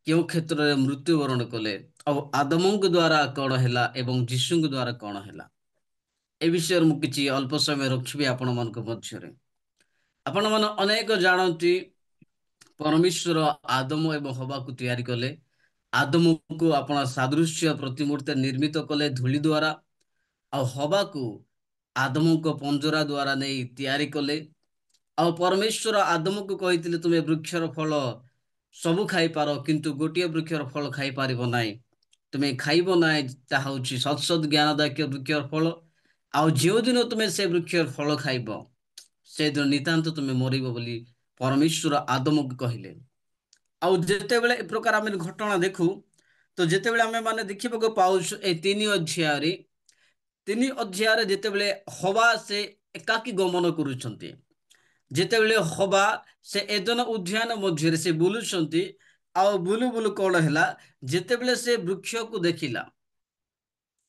କେଉଁ କ୍ଷେତ୍ରରେ ମୃତ୍ୟୁବରଣ କଲେ ଆଉ ଆଦମଙ୍କ ଦ୍ୱାରା କ'ଣ ହେଲା ଏବଂ ଯୀଶୁଙ୍କ ଦ୍ୱାରା କ'ଣ ହେଲା, ଏ ବିଷୟରେ ମୁଁ କିଛି ଅଳ୍ପ ସମୟ ରଖିବି ଆପଣମାନଙ୍କ ମଧ୍ୟରେ। ଆପଣମାନେ ଅନେକ ଜାଣନ୍ତି ପରମେଶ୍ୱର ଆଦମ ଏବଂ ହବାକୁ ତିଆରି କଲେ। ଆଦମକୁ ଆପଣ ସାଦୃଶ୍ୟ ପ୍ରତିମୂର୍ତ୍ତି ନିର୍ମିତ କଲେ ଧୂଳି ଦ୍ୱାରା, ଆଉ ହବାକୁ ଆଦମଙ୍କ ପଞ୍ଜରା ଦ୍ୱାରା ନେଇ ତିଆରି କଲେ। ଆଉ ପରମେଶ୍ୱର ଆଦମକୁ କହିଥିଲେ ତୁମେ ବୃକ୍ଷର ଫଳ ସବୁ ଖାଇପାର କିନ୍ତୁ ଗୋଟିଏ ବୃକ୍ଷର ଫଳ ଖାଇପାରିବ ନାହିଁ। ତୁମେ ଖାଇବ ନାହିଁ, ତାହା ହେଉଛି ସତ୍ସତ୍ ଜ୍ଞାନଦାୟକ ବୃକ୍ଷର ଫଳ। ଆଉ ଯେଉଁଦିନ ତୁମେ ସେ ବୃକ୍ଷର ଫଳ ଖାଇବ ସେଦିନ ନିତାନ୍ତ ତୁମେ ମରିବ ବୋଲି ପରମେଶ୍ୱର ଆଦମକୁ କହିଲେ। ଆଉ ଯେତେବେଳେ ଏ ପ୍ରକାର ଆମେ ଘଟଣା ଦେଖୁ ତ ଯେତେବେଳେ ଆମେ ମାନେ ଦେଖିବାକୁ ପାଉଛୁ ଏ 3 ଅଧ୍ୟାୟରେ ଯେତେବେଳେ ହବା ସେ ଏକାକୀ ଗମନ କରୁଛନ୍ତି, ଯେତେବେଳେ ହବା ସେ ଏଦନ ଉଦ୍ୟାନ ମଧ୍ୟରେ ସେ ବୁଲୁଛନ୍ତି, ଆଉ ବୁଲୁ ବୁଲୁ କ'ଣ ହେଲା, ଯେତେବେଳେ ସେ ବୃକ୍ଷକୁ ଦେଖିଲା,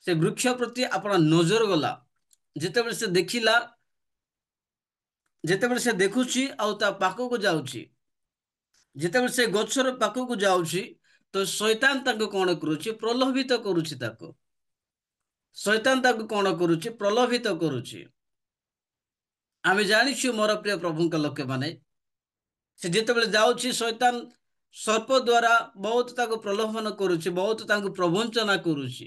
ସେ ବୃକ୍ଷ ପ୍ରତି ଆପଣ ନଜର ଗଲା, ଯେତେବେଳେ ସେ ଦେଖିଲା, ଯେତେବେଳେ ସେ ଦେଖୁଛି ଆଉ ତା ପାଖକୁ ଯାଉଛି, ଯେତେବେଳେ ସେ ଗଛର ପାଖକୁ ଯାଉଛି ତ ଶୈତାନ ତାଙ୍କୁ କ'ଣ କରୁଛି, ପ୍ରଲୋଭିତ କରୁଛି। ତାକୁ ଶୈତାନ ତାକୁ କ'ଣ କରୁଛି, ପ୍ରଲୋଭିତ କରୁଛି। ଆମେ ଜାଣିଛୁ ମୋର ପ୍ରିୟ ପ୍ରଭୁଙ୍କ ଲୋକମାନେ, ସେ ଯେତେବେଳେ ଯାଉଛି ଶୈତାନ ସର୍ପ ଦ୍ୱାରା ବହୁତ ତାକୁ ପ୍ରଲୋଭନ କରୁଛି, ବହୁତ ତାଙ୍କୁ ପ୍ରବଞ୍ଚନା କରୁଛି।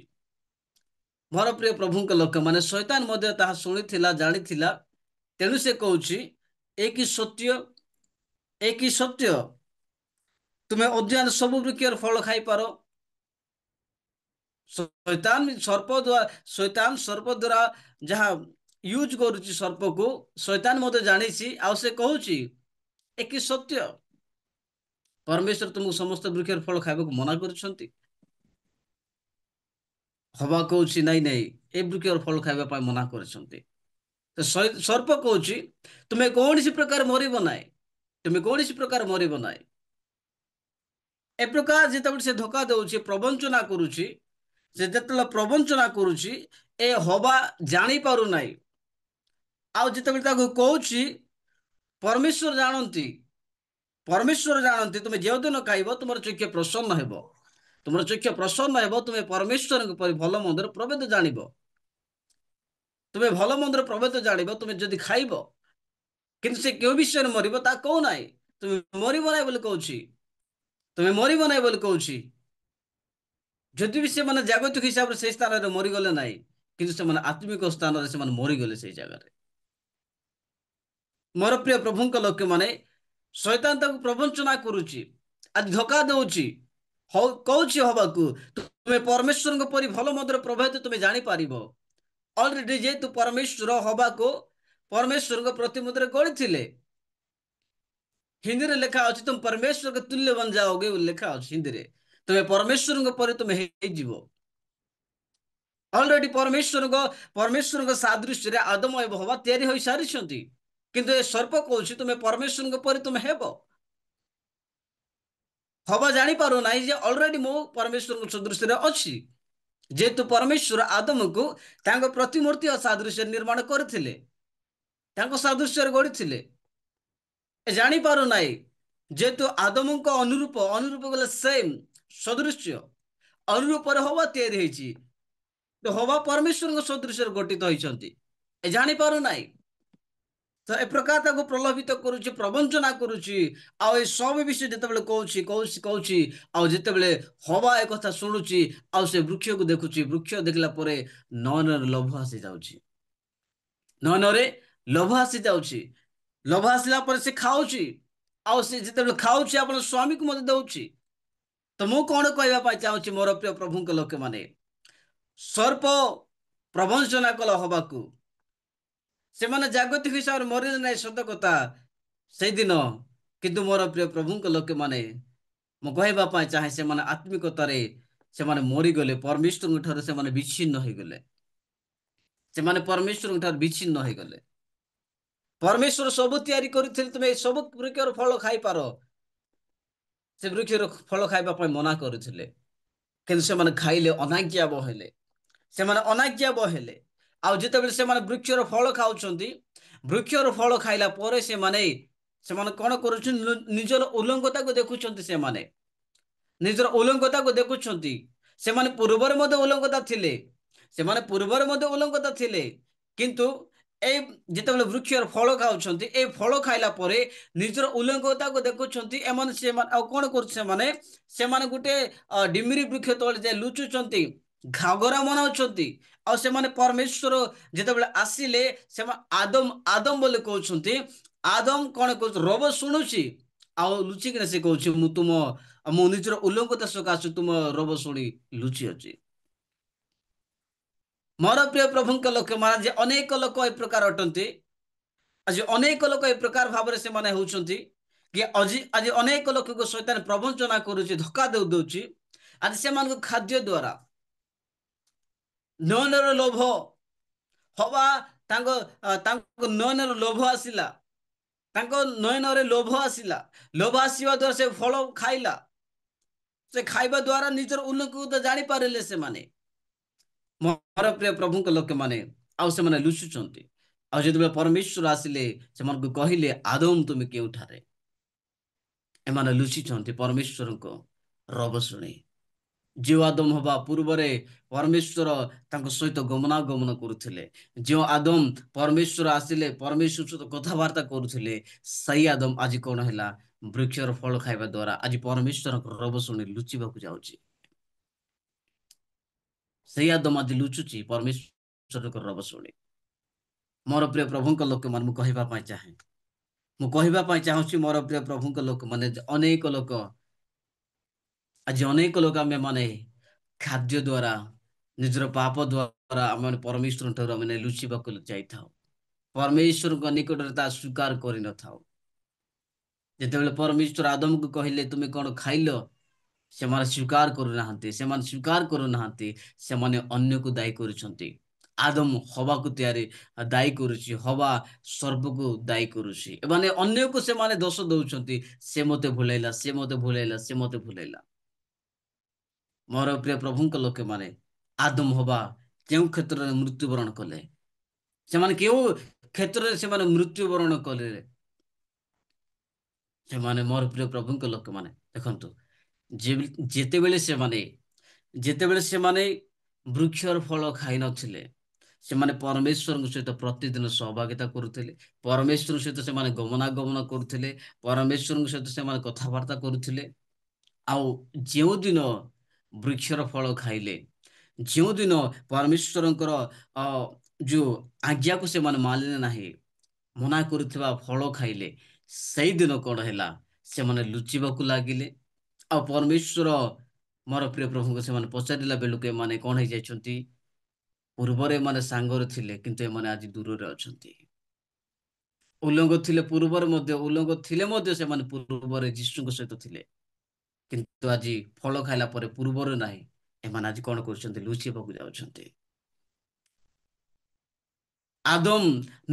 ମୋର ପ୍ରିୟ ପ୍ରଭୁଙ୍କ ଲୋକମାନେ, ଶୈତାନ ମଧ୍ୟ ତାହା ଶୁଣିଥିଲା, ଜାଣିଥିଲା। ତେଣୁ ସେ କହୁଛି একই সত্য, একই সত্য তুমি অধ্যয়ন ସବୁ ବୃକ୍ଷର ଫଳ ଖାଇପାର। ଶୈତାନ ସର୍ପ ଦ୍ୱାରା ଯାହା ୟୁଜ କରୁଛି ସର୍ପକୁ, ଶୈତାନ ମଧ୍ୟ ଜାଣିଛି, ଆଉ ସେ କହୁଛି ଏ କି ସତ୍ୟ, ପରମେଶ୍ୱର ତୁମକୁ ସମସ୍ତ ବୃକ୍ଷର ଫଳ ଖାଇବାକୁ ମନା କରୁଛନ୍ତି। ହବା କହୁଛି ନାଇଁ ନାଇଁ, ଏ ବୃକ୍ଷର ଫଳ ଖାଇବା ପାଇଁ ମନା କରିଛନ୍ତି। ତ ସର୍ପ କହୁଛି ତୁମେ କୌଣସି ପ୍ରକାର ମରିବ ନାହିଁ, ତୁମେ କୌଣସି ପ୍ରକାର ମରିବ ନାହିଁ। ଏ ପ୍ରକାର ଯେତେବେଳେ ସେ ଧୋକା ଦଉଛି, ପ୍ରବଞ୍ଚନା କରୁଛି, ସେ ଯେତେବେଳେ ପ୍ରବଞ୍ଚନା କରୁଛି, ଏ ହବା ଜାଣିପାରୁନାହିଁ। ଆଉ ଯେତେବେଳେ ତାକୁ କହୁଛି ପରମେଶ୍ୱର ଜାଣନ୍ତି, ପରମେଶ୍ୱର ଜାଣନ୍ତି ତୁମେ ଯେଉଁଦିନ ଖାଇବ ତୁମର ଚକ୍ଷୁ ପ୍ରସନ୍ନ ହେବ, ତୁମର ଚକ୍ଷୁ ପ୍ରସନ୍ନ ହେବ, ତୁମେ ପରମେଶ୍ୱରଙ୍କ ପରି ଭଲ ମନ୍ଦର ପ୍ରଭେଦ ଜାଣିବ। ତୁମେ ଭଲ ମନ୍ଦର ପ୍ରଭେଦ ଜାଣିବ ତୁମେ ଯଦି ଖାଇବ। କିନ୍ତୁ ସେ କେଉଁ ବିଷୟରେ ମରିବ ତା କହୁନାହିଁ। ତୁମେ ମରିବ ନାହିଁ ବୋଲି କହୁଛି, ତୁମେ ମରିବ ନାହିଁ ବୋଲି କହୁଛି। ଯଦି ବି ସେମାନେ ଜାଗତିକ ହିସାବରେ ସେଇ ସ୍ଥାନରେ ମରିଗଲେ ନାହିଁ, କିନ୍ତୁ ସେମାନେ ଆତ୍ମିକ ସ୍ଥାନରେ ସେମାନେ ମରିଗଲେ ସେଇ ଜାଗାରେ। ମୋର ପ୍ରିୟ ପ୍ରଭୁଙ୍କ ଲୋକମାନେ, ଶୈତାନ ତାକୁ ପ୍ରବଞ୍ଚନା କରୁଛି, ଆଜି ଧୋକା ଦଉଛି, କହୁଛି ହବାକୁ ତୁମେ ପରମେଶ୍ୱରଙ୍କ ପରି ଭଲ ମନ୍ଦର ପ୍ରଭେଦ ତୁମେ ଜାଣିପାରିବ। ଅଲରେଡି ଯେହେତୁ ପରମେଶ୍ୱର ହବାକୁ ପରମେଶ୍ୱରଙ୍କ ପ୍ରତିମୂର୍ତ୍ତିରେ ଗଢ଼ିଥିଲେ। ହିନ୍ଦୀରେ ଲେଖା ଅଛି ତୁମ ପରମେଶ୍ୱର के तुल्य बन जाओगे ବୋଲି ଲେଖା ଅଛି ହିନ୍ଦୀରେ। ତୁମେ ପରମେଶ୍ୱରଙ୍କ ପରି ତୁମେ ହେଇଯିବ। ଅଲରେଡି ପରମେଶ୍ୱରଙ୍କ ସାଦୃଶ୍ୟରେ ଆଦମ ଏବଂ ହବା ତିଆରି ହୋଇସାରିଛନ୍ତି। କିନ୍ତୁ ଏ ସର୍ପ କହୁଛି ତୁମେ ପରମେଶ୍ୱରଙ୍କ ପରି ତୁମେ ହେବ। ହବା ଜାଣିପାରୁନାହିଁ ଯେ ଅଲରେଡି ମୁଁ ପରମେଶ୍ୱରଙ୍କ ସଦୃଶ୍ୟରେ ଅଛି। ଯେହେତୁ ପରମେଶ୍ୱର ଆଦମକୁ ତାଙ୍କ ପ୍ରତିମୂର୍ତ୍ତି ଓ ସାଦୃଶ୍ୟରେ ନିର୍ମାଣ କରିଥିଲେ, ତାଙ୍କ ସାଦୃଶ୍ୟରେ ଗଢ଼ିଥିଲେ। ଜାଣିପାରୁନାହିଁ ଯେହେତୁ ଆଦମଙ୍କ ଅନୁରୂପ ଗଲେ ସେମ୍ ସଦୃଶ୍ୟ ଅନୁରୂପରେ ହବା ତିଆରି ହେଇଛି, ହବା ପରମେଶ୍ୱରଙ୍କ ସଦୃଶ୍ୟରେ ଗଠିତ ହୋଇଛନ୍ତି। ଜାଣିପାରୁନାହିଁ। ତ ଏ ପ୍ରକାର ତାକୁ ପ୍ରଲୋଭିତ କରୁଛି, ପ୍ରବଞ୍ଚନା କରୁଛି। ଆଉ ଏ ସବୁ ବିଷୟ ଯେତେବେଳେ କହୁଛି ଆଉ ଯେତେବେଳେ ହବା ଏ କଥା ଶୁଣୁଛି, ଆଉ ସେ ବୃକ୍ଷକୁ ଦେଖୁଛି, ବୃକ୍ଷ ଦେଖିଲା ପରେ ନୟନରେ ଲୋଭ ଆସିଯାଉଛି, ନୟନରେ ଲୋଭ ଆସିଯାଉଛି। ଲୋଭ ଆସିଲା ପରେ ସେ ଖାଉଛି, ଆଉ ସେ ଯେତେବେଳେ ଖାଉଛି ଆପଣ ସ୍ୱାମୀକୁ ମଧ୍ୟ ଦଉଛି। ତ ମୁଁ କଣ କହିବା ପାଇଁ ଚାହୁଁଛି ମୋର ପ୍ରିୟ ପ୍ରଭୁଙ୍କ ଲୋକମାନେ, ସର୍ପ ପ୍ରବଞ୍ଚନା କଲ ହବାକୁ, ସେମାନେ ଜାଗତିକ ହିସାବରେ ମରିଲେ ନାହିଁ ସତ କଥା ସେଇଦିନ। କିନ୍ତୁ ମୋର ପ୍ରିୟ ପ୍ରଭୁଙ୍କ ଲୋକମାନେ, ମୁଁ କହିବା ପାଇଁ ଚାହେଁ ସେମାନେ ଆତ୍ମିକତାରେ ସେମାନେ ମରିଗଲେ, ପରମେଶ୍ୱରଙ୍କ ଠାରୁ ସେମାନେ ବିଚ୍ଛିନ୍ନ ହୋଇଗଲେ। ସେମାନେ ପରମେଶ୍ୱରଙ୍କ ଠାରୁ ବିଚ୍ଛିନ୍ନ ହୋଇଗଲେ। ପରମେଶ୍ୱର ସବୁ ତିଆରି କରିଥିଲେ, ତୁମେ ସବୁ ବୃକ୍ଷର ଫଳ ଖାଇପାର, ସେ ବୃକ୍ଷର ଫଳ ଖାଇବା ପାଇଁ ମନା କରୁଥିଲେ। କିନ୍ତୁ ସେମାନେ ଖାଇଲେ, ଅନାଜ୍ଞାବହ ହେଲେ, ସେମାନେ ଅନାଜ୍ଞାବହ ହେଲେ। ଆଉ ଯେତେବେଳେ ସେମାନେ ବୃକ୍ଷର ଫଳ ଖାଉଛନ୍ତି, ବୃକ୍ଷର ଫଳ ଖାଇଲା ପରେ ସେମାନେ କଣ କରୁଛନ୍ତି, ନିଜର ଉଲଙ୍ଗତାକୁ ଦେଖୁଛନ୍ତି। ସେମାନେ ନିଜର ଉଲଙ୍ଗତାକୁ ଦେଖୁଛନ୍ତି। ସେମାନେ ପୂର୍ବରେ ମଧ୍ୟ ଉଲଙ୍ଗତା ଥିଲେ, ସେମାନେ ପୂର୍ବରେ ମଧ୍ୟ ଉଲଙ୍ଗତା ଥିଲେ। କିନ୍ତୁ ଏଇ ଯେତେବେଳେ ବୃକ୍ଷର ଫଳ ଖାଉଛନ୍ତି, ଏଇ ଫଳ ଖାଇଲା ପରେ ନିଜର ଉଲଙ୍ଗତାକୁ ଦେଖୁଛନ୍ତି। ସେମାନେ ଆଉ କଣ କରୁଛନ୍ତି, ସେମାନେ ଗୋଟେ ଡିମିରି ବୃକ୍ଷ ତଳେ ଯାଇ ଲୁଚୁଛନ୍ତି, ଘାଗରା ମନାଉଛନ୍ତି। ଆଉ ସେମାନେ ପରମେଶ୍ୱର ଯେତେବେଳେ ଆସିଲେ, ସେମାନେ ଆଦମ ବୋଲି କହୁଛନ୍ତି। ଆଦମ କଣ କହୁଛି, ରବ ଶୁଣୁଛି, ଆଉ ଲୁଚିକିନା ସେ କହୁଛି ମୁଁ ନିଜର ଉଲଙ୍ଗତା ସକାଶେ ତୁମ ରବ ଶୁଣି ଲୁଚି ଅଛି। ମୋର ପ୍ରିୟ ପ୍ରଭୁଙ୍କ ଲୋକମାନେ, ଯେ ଅନେକ ଲୋକ ଏ ପ୍ରକାର ଅଟନ୍ତି। ଆଜି ଅନେକ ଲୋକ ଏ ପ୍ରକାର ଭାବରେ ସେମାନେ ହେଉଛନ୍ତି କି ଆଜି ଅନେକ ଲୋକଙ୍କୁ ଶୈତାନ ପ୍ରବଞ୍ଚନା କରୁଛି, ଧୋକା ଦଉଛି। ଆଜି ସେମାନଙ୍କ ଖାଦ୍ୟ ଦ୍ୱାରା ନୟନର ଲୋଭ ହବା, ତାଙ୍କ ନୟନର ଲୋଭ ଆସିଲା, ତାଙ୍କ ନୟନରେ ଲୋଭ ଆସିଲା। ଲୋଭ ଆସିବା ଦ୍ୱାରା ସେ ଫଳ ଖାଇଲା। ସେ ଖାଇବା ଦ୍ୱାରା ନିଜର ଉନ୍ନତି ଜାଣିପାରିଲେ ସେମାନେ। ମୋର ପ୍ରିୟ ପ୍ରଭୁଙ୍କ ଲୋକମାନେ, ଆଉ ସେମାନେ ଲୁଚୁଛନ୍ତି। ଆଉ ଯେତେବେଳେ ପରମେଶ୍ୱର ଆସିଲେ, ସେମାନଙ୍କୁ କହିଲେ ଆଦମ ତୁମେ କେଉଁଠାରେ? ଏମାନେ ଲୁଚିଛନ୍ତି ପରମେଶ୍ୱରଙ୍କ ରବ ଶୁଣି। ଯେଉଁ ଆଦମ ହବା ପୂର୍ବରେ ପରମେଶ୍ୱର ତାଙ୍କ ସହିତ ଗମନାଗମନ କରୁଥିଲେ, ଯେଉଁ ଆଦମ ପରମେଶ୍ୱର ଆସିଲେ ପରମେଶ୍ୱର ସହିତ କଥାବାର୍ତ୍ତା କରୁଥିଲେ, ସେଇ ଆଦମ ଆଜି କଣ ହେଲା, ବୃକ୍ଷର ଫଳ ଖାଇବା ଦ୍ୱାରା ଆଜି ପରମେଶ୍ୱରଙ୍କ ରବ ଶୁଣି ଲୁଚିବାକୁ ଯାଉଛି। ସେଇ ଆଦମ ଆଜି ଲୁଚୁଛି ପରମେଶ୍ୱରଙ୍କ ରବ ଶୁଣି। ମୋର ପ୍ରିୟ ପ୍ରଭୁଙ୍କ ଲୋକମାନେ, ମୁଁ କହିବା ପାଇଁ ଚାହେଁ ମୁଁ କହିବା ପାଇଁ ଚାହୁଁଛି ମୋର ପ୍ରିୟ ପ୍ରଭୁଙ୍କ ଲୋକମାନେ, ଅନେକ ଲୋକ ଆଜି ଅନେକ ଲୋକ ଆମେ ମାନେ ଖାଦ୍ୟ ଦ୍ଵାରା ନିଜର ପାପ ଦ୍ଵାରା ଆମେ ପରମେଶ୍ୱର ଠାରୁ ଆମେ ଲୁଚିବାକୁ ଯାଇଥାଉ। ପରମେଶ୍ୱରଙ୍କ ନିକଟରେ ତା ସ୍ୱୀକାର କରିନଥାଉ। ଯେତେବେଳେ ପରମେଶ୍ୱର ଆଦମକୁ କହିଲେ ତୁମେ କଣ ଖାଇଲ, ସେମାନେ ସ୍ୱୀକାର କରୁନାହାନ୍ତି। ସେମାନେ ସ୍ୱୀକାର କରୁନାହାନ୍ତି। ସେମାନେ ଅନ୍ୟକୁ ଦାୟୀ କରୁଛନ୍ତି। ଆଦମ ହବାକୁ ଦାୟୀ କରୁଛି, ହବା ସର୍ବକୁ ଦାୟୀ କରୁଛି। ଏମାନେ ଅନ୍ୟକୁ ସେମାନେ ଦୋଷ ଦଉଛନ୍ତି। ସେ ମତେ ଭୁଲେଇଲା, ସେ ମତେ ଭୁଲେଇଲା, ସେ ମତେ ଭୁଲେଇଲା। ମୋର ପ୍ରିୟ ପ୍ରଭୁଙ୍କ ଲୋକମାନେ, ଆଦମ ହବା କେଉଁ କ୍ଷେତ୍ରରେ ମୃତ୍ୟୁବରଣ କଲେ? ସେମାନେ କେଉଁ କ୍ଷେତ୍ରରେ ସେମାନେ ମୃତ୍ୟୁବରଣ କଲେ? ସେମାନେ ମୋର ପ୍ରିୟ ପ୍ରଭୁଙ୍କ ଲୋକମାନେ ଦେଖନ୍ତୁ, ଯେତେବେଳେ ସେମାନେ ବୃକ୍ଷର ଫଳ ଖାଇନଥିଲେ, ସେମାନେ ପରମେଶ୍ୱରଙ୍କ ସହିତ ପ୍ରତିଦିନ ସହଭାଗିତା କରୁଥିଲେ। ପରମେଶ୍ୱରଙ୍କ ସହିତ ସେମାନେ ଗମନାଗମନ କରୁଥିଲେ। ପରମେଶ୍ୱରଙ୍କ ସହିତ ସେମାନେ କଥାବାର୍ତ୍ତା କରୁଥିଲେ। ଆଉ ଯେଉଁଦିନ ବୃକ୍ଷର ଫଳ ଖାଇଲେ, ଯେଉଁଦିନ ପରମେଶ୍ୱରଙ୍କର ଯୋଉ ଆଜ୍ଞାକୁ ସେମାନେ ମାନିଲେ ନାହିଁ, ମନା କରୁଥିବା ଫଳ ଖାଇଲେ, ସେଇଦିନ କଣ ହେଲା? ସେମାନେ ଲୁଚିବାକୁ ଲାଗିଲେ। ଆଉ ପରମେଶ୍ୱର ମୋର ପ୍ରିୟ ପ୍ରଭୁଙ୍କୁ ସେମାନେ ପଚାରିଲା ବେଳକୁ ଏମାନେ କଣ ହେଇଯାଇଛନ୍ତି? ପୂର୍ବରେ ଏମାନେ ସାଙ୍ଗରେ ଥିଲେ, କିନ୍ତୁ ଏମାନେ ଆଜି ଦୂରରେ ଅଛନ୍ତି। ଉଲ୍ଲଙ୍ଘ ଥିଲେ ପୂର୍ବରେ ମଧ୍ୟ, ଉଲ୍ଲଙ୍ଘ ଥିଲେ ମଧ୍ୟ ସେମାନେ ପୂର୍ବରେ ଯୀଶୁଙ୍କ ସହିତ ଥିଲେ, କିନ୍ତୁ ଆଜି ଫଳ ଖାଇଲା ପରେ ପୂର୍ବରୁ ନାହିଁ। ଏମାନେ ଆଜି କଣ କରୁଛନ୍ତି? ଲୁଚିବାକୁ ଯାଉଛନ୍ତି। ଆଦମ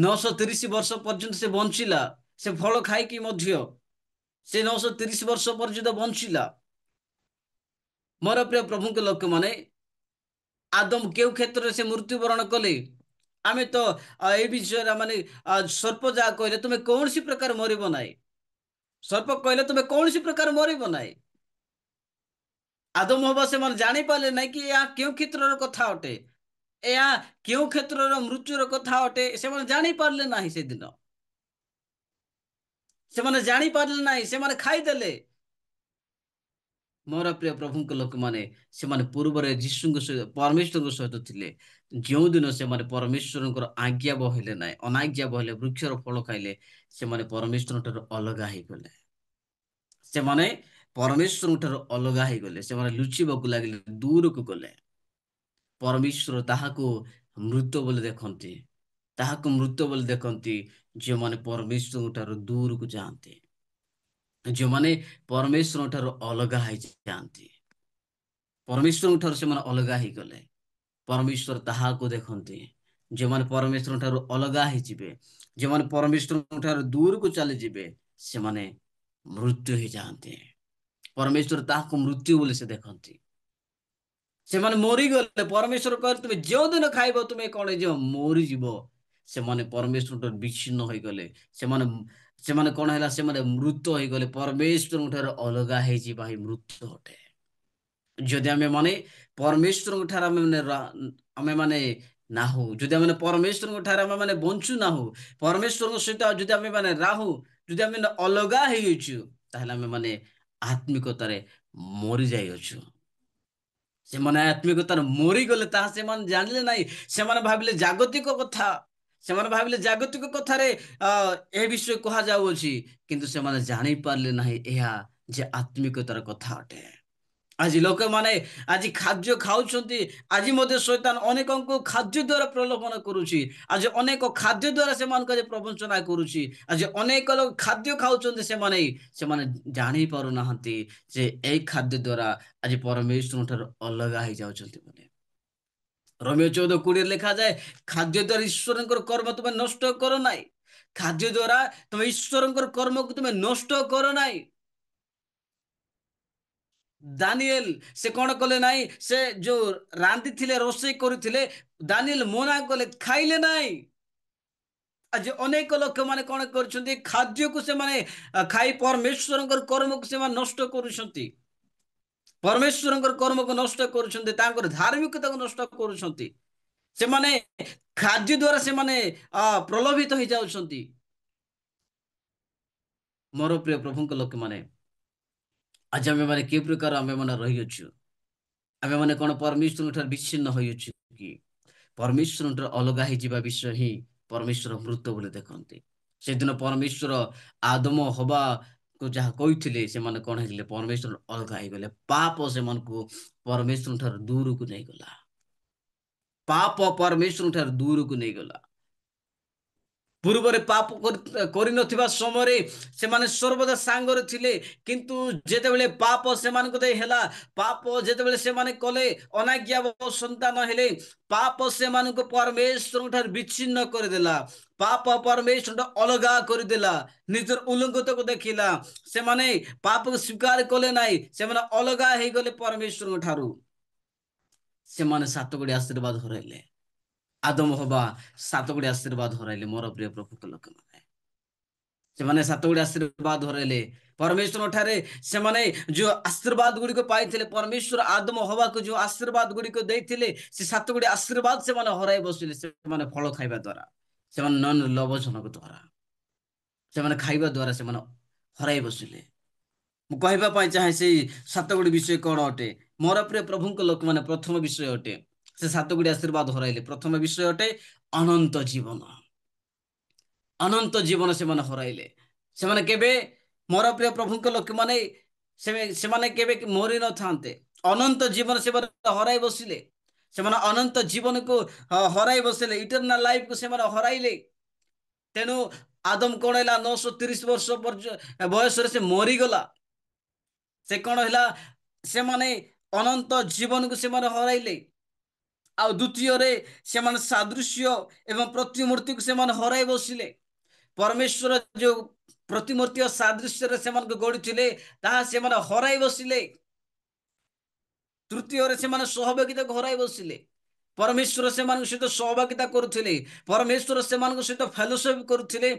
930 ବର୍ଷ ପର୍ଯ୍ୟନ୍ତ ସେ ବଞ୍ଚିଲା। ସେ ଫଳ ଖାଇକି ମଧ୍ୟ ସେ 930 ବର୍ଷ ପର୍ଯ୍ୟନ୍ତ ବଞ୍ଚିଲା। ମୋର ପ୍ରିୟ ପ୍ରଭୁଙ୍କ ଲୋକମାନେ, ଆଦମ କେଉଁ କ୍ଷେତ୍ରରେ ସେ ମୃତ୍ୟୁବରଣ କଲେ? ଆମେ ତ ଏ ବିଷୟରେ ମାନେ ସର୍ପ ଯାହା କହିଲେ ତୁମେ କୌଣସି ପ୍ରକାର ମରିବ ନାହିଁ। ସର୍ପ କହିଲେ ତୁମେ କୌଣସି ପ୍ରକାର ମରିବ ନାହିଁ। ଆଦମ ହବା ସେମାନେ ଜାଣିପାରିଲେ ନାହିଁ କି ଏହା କେଉଁ କ୍ଷେତ୍ରର କଥା ଅଟେ, ଏହା କେଉଁ କ୍ଷେତ୍ରର ମୃତ୍ୟୁର କଥା ଅଟେ। ସେମାନେ ଜାଣିପାରିଲେ ନାହିଁ। ସେଦିନ ସେମାନେ ଜାଣିପାରିଲେ ନାହିଁ। ସେମାନେ ଖାଇଦେଲେ। ମୋର ପ୍ରିୟ ପ୍ରଭୁଙ୍କ ଲୋକମାନେ, ସେମାନେ ପୂର୍ବରେ ଯୀଶୁଙ୍କ ସହିତ, ପରମେଶ୍ୱରଙ୍କ ସହିତ ଥିଲେ। ଯେଉଁଦିନ ସେମାନେ ପରମେଶ୍ୱରଙ୍କର ଆଜ୍ଞା ବହିଲେ ନାହିଁ, ଅନାଜ୍ଞା ବହିଲେ, ବୃକ୍ଷର ଫଳ ଖାଇଲେ, ସେମାନେ ପରମେଶ୍ୱର ଠାରୁ ଅଲଗା ହେଇଗଲେ। ସେମାନେ ପରମେଶ୍ୱରଙ୍କ ଠାରୁ ଅଲଗା ହେଇଗଲେ। ସେମାନେ ଲୁଚିବାକୁ ଲାଗିଲେ, ଦୂରକୁ ଗଲେ। ପରମେଶ୍ୱର ତାହାକୁ ମୃତ ବୋଲି ଦେଖନ୍ତି। ତାହାକୁ ମୃତ ବୋଲି ଦେଖନ୍ତି ଯେଉଁମାନେ ପରମେଶ୍ୱରଙ୍କ ଠାରୁ ଦୂରକୁ ଯାଆନ୍ତି, ଯେଉଁମାନେ ପରମେଶ୍ୱରଙ୍କ ଠାରୁ ଅଲଗା ହେଇଯାଆନ୍ତି। ପରମେଶ୍ୱରଙ୍କ ଠାରୁ ସେମାନେ ଅଲଗା ହେଇଗଲେ। ପରମେଶ୍ୱର ତାହାକୁ ଦେଖନ୍ତି। ଯେଉଁମାନେ ପରମେଶ୍ୱରଙ୍କ ଠାରୁ ଅଲଗା ହେଇଯିବେ, ଯେଉଁମାନେ ପରମେଶ୍ୱରଙ୍କ ଠାରୁ ଦୂରକୁ ଚାଲିଯିବେ, ସେମାନେ ମୃତ୍ୟୁ ହେଇଯାଆନ୍ତି। ପରମେଶ୍ୱର ତାହାକୁ ମୃତ୍ୟୁ ବୋଲି ସେ ଦେଖନ୍ତି। ସେମାନେ ମରିଗଲେ। ପରମେଶ୍ୱର କହିଲେ ତୁମେ ଯେଉଁଦିନ ଖାଇବ ତୁମେ କଣ ହେଇଯିବ? ମରିଯିବ। ସେମାନେ ପରମେଶ୍ୱର ବିଚ୍ଛିନ୍ନ ହୋଇଗଲେ। ସେମାନେ ସେମାନେ କଣ ହେଲା? ସେମାନେ ମୃତ ହେଇଗଲେ। ପରମେଶ୍ୱରଙ୍କ ଠାରୁ ଅଲଗା ହେଇଯିବା ହିଁ ମୃତ୍ୟୁ ଅଟେ। ଯଦି ଆମେ ମାନେ ପରମେଶ୍ୱରଙ୍କ ଠାରୁ ଆମେ ମାନେ ନାହୁଁ, ଯଦି ଆମେ ପରମେଶ୍ୱରଙ୍କ ଠାରୁ ଆମେ ମାନେ ବଞ୍ଚୁ ନାହୁଁ, ପରମେଶ୍ୱରଙ୍କ ସହିତ ଯଦି ଆମେ ମାନେ ରାହୁ, ଯଦି ଆମେ ଅଲଗା ହେଇଯାଇଛୁ, ତାହେଲେ ଆମେ ମାନେ ଆତ୍ମିକତାରେ ମରି ଯାଇଅଛୁ। ସେମାନେ ଆତ୍ମିକତାରେ ମରିଗଲେ, ତାହା ସେମାନେ ଜାଣିଲେ ନାହିଁ। ସେମାନେ ଭାବିଲେ ଜାଗତିକ କଥା। ସେମାନେ ଭାବିଲେ ଜାଗତିକ କଥାରେ ଏ ବିଷୟ କୁହାଯାଉଅଛି, କିନ୍ତୁ ସେମାନେ ଜାଣିପାରିଲେ ନାହିଁ ଏହା ଯେ ଆତ୍ମିକତାର କଥା ଅଟେ। ଆଜି ଲୋକମାନେ ଆଜି ଖାଦ୍ୟ ଖାଉଛନ୍ତି। ଆଜି ମଧ୍ୟ ଶୈତାନ ଅନେକଙ୍କୁ ଖାଦ୍ୟ ଦ୍ୱାରା ପ୍ରଲୋଭନ କରୁଛି। ଆଜି ଅନେକ ଖାଦ୍ୟ ଦ୍ୱାରା ସେମାନଙ୍କୁ ଆଜି ପ୍ରବଞ୍ଚନା କରୁଛି। ଆଜି ଅନେକ ଲୋକ ଖାଦ୍ୟ ଖାଉଛନ୍ତି। ସେମାନେ ଜାଣି ପାରୁନାହାନ୍ତି ଯେ ଏଇ ଖାଦ୍ୟ ଦ୍ୱାରା ଆଜି ପରମେଶ୍ୱରଙ୍କ ଠାରୁ ଅଲଗା ହେଇଯାଉଛନ୍ତି ବୋଲି। ରୋମିଓ 14:20 ଲେଖାଯାଏ, ଖାଦ୍ୟ ଦ୍ୱାରା ଈଶ୍ୱରଙ୍କର କର୍ମ ତୁମେ ନଷ୍ଟ କର ନାହିଁ। ଖାଦ୍ୟ ଦ୍ୱାରା ତୁମେ ଈଶ୍ୱରଙ୍କର କର୍ମକୁ ତୁମେ ନଷ୍ଟ କର ନାହିଁ। ଦାନିଏଲ ସେ କଣ କଲେ ନାହିଁ? ସେ ଯୋଉ ରାନ୍ଧିଥିଲେ, ରୋଷେଇ କରୁଥିଲେ, ଦାନିଏଲ ମନା କଲେ, ଖାଇଲେ ନାହିଁ। ଆଜି ଅନେକ ଲୋକମାନେ କଣ କରୁଛନ୍ତି? ଖାଦ୍ୟକୁ ସେମାନେ ଖାଇ ପରମେଶ୍ୱରଙ୍କର କର୍ମକୁ ସେମାନେ ନଷ୍ଟ କରୁଛନ୍ତି। ପରମେଶ୍ୱରଙ୍କର କର୍ମକୁ ନଷ୍ଟ କରୁଛନ୍ତି। ତାଙ୍କର ଧାର୍ମିକତାକୁ ନଷ୍ଟ କରୁଛନ୍ତି। ସେମାନେ ଖାଦ୍ୟ ଦ୍ୱାରା ସେମାନେ ପ୍ରଲୋଭିତ ହେଇଯାଉଛନ୍ତି। ମୋର ପ୍ରିୟ ପ୍ରଭୁଙ୍କ ଲୋକମାନେ, ଆଜି ଆମେ ମାନେ କି ପ୍ରକାର ଆମେ ମାନେ ରହିଅଛୁ? ଆମେ ମାନେ କଣ ପରମେଶ୍ୱରଙ୍କ ଠାରୁ ବିଚ୍ଛିନ୍ନ ହୋଇଅଛୁ କି? ପରମେଶ୍ୱରଙ୍କ ଠାରୁ ଅଲଗା ହେଇଯିବା ବିଷୟ ହିଁ ପରମେଶ୍ୱର ମୃତ ବୋଲି ଦେଖନ୍ତି। ସେଦିନ ପରମେଶ୍ୱର ଆଦମ ହବାକୁ ଯାହା କହିଥିଲେ ସେମାନେ କଣ ହେଇଥିଲେ? ପରମେଶ୍ୱର ଅଲଗା ହେଇଗଲେ। ପାପ ସେମାନଙ୍କୁ ପରମେଶ୍ୱର ଠାରୁ ଦୂରକୁ ନେଇଗଲା। ପାପ ପରମେଶ୍ୱର ଠାରୁ ଦୂରକୁ ନେଇଗଲା। ପୂର୍ବରେ ପାପ କରିନଥିବା ସମୟରେ ସେମାନେ ସର୍ବଦା ସାଙ୍ଗରେ ଥିଲେ, କିନ୍ତୁ ଯେତେବେଳେ ପାପ ସେମାନଙ୍କୁ ଦେଇ ହେଲା, ପାପ ଯେତେବେଳେ ସେମାନେ କଲେ, ଅନାଜ୍ଞା ସନ୍ତାନ ହେଲେ, ପାପ ସେମାନଙ୍କୁ ପରମେଶ୍ୱରଙ୍କ ଠାରୁ ବିଚ୍ଛିନ୍ନ କରିଦେଲା। ପାପ ପରମେଶ୍ୱର ଅଲଗା କରିଦେଲା। ନିଜର ଉଲ୍ଲଙ୍ଘତାକୁ ଦେଖିଲା, ସେମାନେ ପାପକୁ ସ୍ୱୀକାର କଲେ ନାହିଁ, ସେମାନେ ଅଲଗା ହେଇଗଲେ ପରମେଶ୍ୱରଙ୍କ ଠାରୁ। ସେମାନେ 7 ଗୋଟି ଆଶୀର୍ବାଦ ହରାଇଲେ। ଆଦମ ହବା 7 ଗୋଟି ଆଶୀର୍ବାଦ ହରାଇଲେ। ମୋର ପ୍ରିୟ ପ୍ରଭୁଙ୍କ ଲୋକମାନେ, ସେମାନେ 7 ଗୋଟି ଆଶୀର୍ବାଦ ହରାଇଲେ। ପରମେଶ୍ୱର ଠାରେ ସେମାନେ ଯୋଉ ଆଶୀର୍ବାଦ ଗୁଡିକ ପାଇଥିଲେ, ପରମେଶ୍ୱର ଆଦମ ହବାକୁ ଯୋଉ ଆଶୀର୍ବାଦ ଗୁଡିକ ଦେଇଥିଲେ, ସେ 7 ଗୋଟି ଆଶୀର୍ବାଦ ସେମାନେ ହରାଇ ବସିଲେ। ସେମାନେ ଫଳ ଖାଇବା ଦ୍ଵାରା, ସେମାନେ ଲୋଭଜନକ ଦ୍ଵାରା, ସେମାନେ ଖାଇବା ଦ୍ଵାରା ସେମାନେ ହରାଇ ବସିଲେ। ମୁଁ କହିବା ପାଇଁ ଚାହେଁ ସେଇ 7 ଗୋଟି ବିଷୟ କଣ ଅଟେ? ମୋର ପ୍ରିୟ ପ୍ରଭୁଙ୍କ ଲୋକମାନେ, ପ୍ରଥମ ବିଷୟ ଅଟେ ସେ 7 ଗୋଟି ଆଶୀର୍ବାଦ ହରାଇଲେ। ପ୍ରଥମ ବିଷୟ ଅଟେ ଅନନ୍ତ ଜୀବନ। ଅନନ୍ତ ଜୀବନ ସେମାନେ ହରାଇଲେ। ସେମାନେ କେବେ, ମୋର ପ୍ରିୟ ପ୍ରଭୁଙ୍କ ଲୋକମାନେ, ସେମାନେ କେବେ ମରି ନଥାନ୍ତେ। ଅନନ୍ତ ଜୀବନ ସେମାନେ ହରାଇ ବସିଲେ। ସେମାନେ ଅନନ୍ତ ଜୀବନକୁ ହରାଇ ବସିଲେ। ଇଟର୍ନାଲ ଲାଇଫକୁ ସେମାନେ ହରାଇଲେ। ତେଣୁ ଆଦମ କଣ ହେଲା? 930 ବର୍ଷ ବୟସରେ ସେ ମରିଗଲା। ସେ କଣ ହେଲା? ସେମାନେ ଅନନ୍ତ ଜୀବନକୁ ସେମାନେ ହରାଇଲେ। ଆଉ ଦ୍ୱିତୀୟରେ ସେମାନେ ସାଦୃଶ୍ୟ ଏବଂ ପ୍ରତିମୂର୍ତ୍ତିକୁ ସେମାନେ ହରାଇ ବସିଲେ। ପରମେଶ୍ୱର ଯୋଉ ପ୍ରତିମୂର୍ତ୍ତି ଓ ସାଦୃଶ୍ୟରେ ସେମାନଙ୍କୁ ଗଢିଥିଲେ, ତାହା ସେମାନେ ହରାଇ ବସିଲେ। ତୃତୀୟରେ ସେମାନେ ସହଭାଗିତାକୁ ହରାଇ ବସିଲେ। ପରମେଶ୍ୱର ସେମାନଙ୍କ ସହିତ ସହଭାଗିତା କରୁଥିଲେ, ପରମେଶ୍ୱର ସେମାନଙ୍କ ସହିତ ଫେଲୋସିପ କରୁଥିଲେ,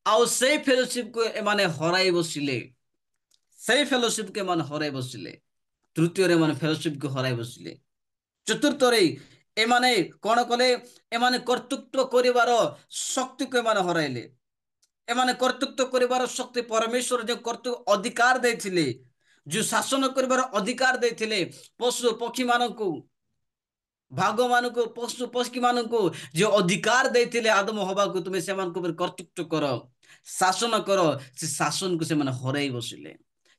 ଆଉ ସେଇ ଫେଲୋସିପକୁ ଏମାନେ ହରାଇ ବସିଲେ। ସେଇ ଫେଲୋସିପକୁ ଏମାନେ ହରାଇ ବସିଲେ। ତୃତୀୟରେ ଏମାନେ ଫେଲୋସିପକୁ ହରାଇ ବସିଲେ। ଚତୁର୍ଥରେ ଏମାନେ କଣ କଲେ? ଏମାନେ କର୍ତ୍ତୃତ୍ୱ କରିବାର ଶକ୍ତିକୁ ଏମାନେ ହରାଇଲେ। ଏମାନେ କର୍ତ୍ତୃତ୍ୱ କରିବାର ଶକ୍ତି, ପରମେଶ୍ୱର ଯୋଉ କର୍ତ୍ତୃତ୍ୱ ଅଧିକାର ଦେଇଥିଲେ, ଯୋଉ ଶାସନ କରିବାର ଅଧିକାର ଦେଇଥିଲେ, ପଶୁ ପକ୍ଷୀ ମାନଙ୍କୁ, ଭାଗ ମାନଙ୍କୁ, ପଶୁ ପକ୍ଷୀ ମାନଙ୍କୁ ଯୋଉ ଅଧିକାର ଦେଇଥିଲେ ଆଦମ ହବାକୁ, ତୁମେ ସେମାନଙ୍କ ଉପରେ କର୍ତ୍ତୃତ୍ୱ କର, ଶାସନ କର, ସେ ଶାସନକୁ ସେମାନେ ହରାଇ ବସିଲେ।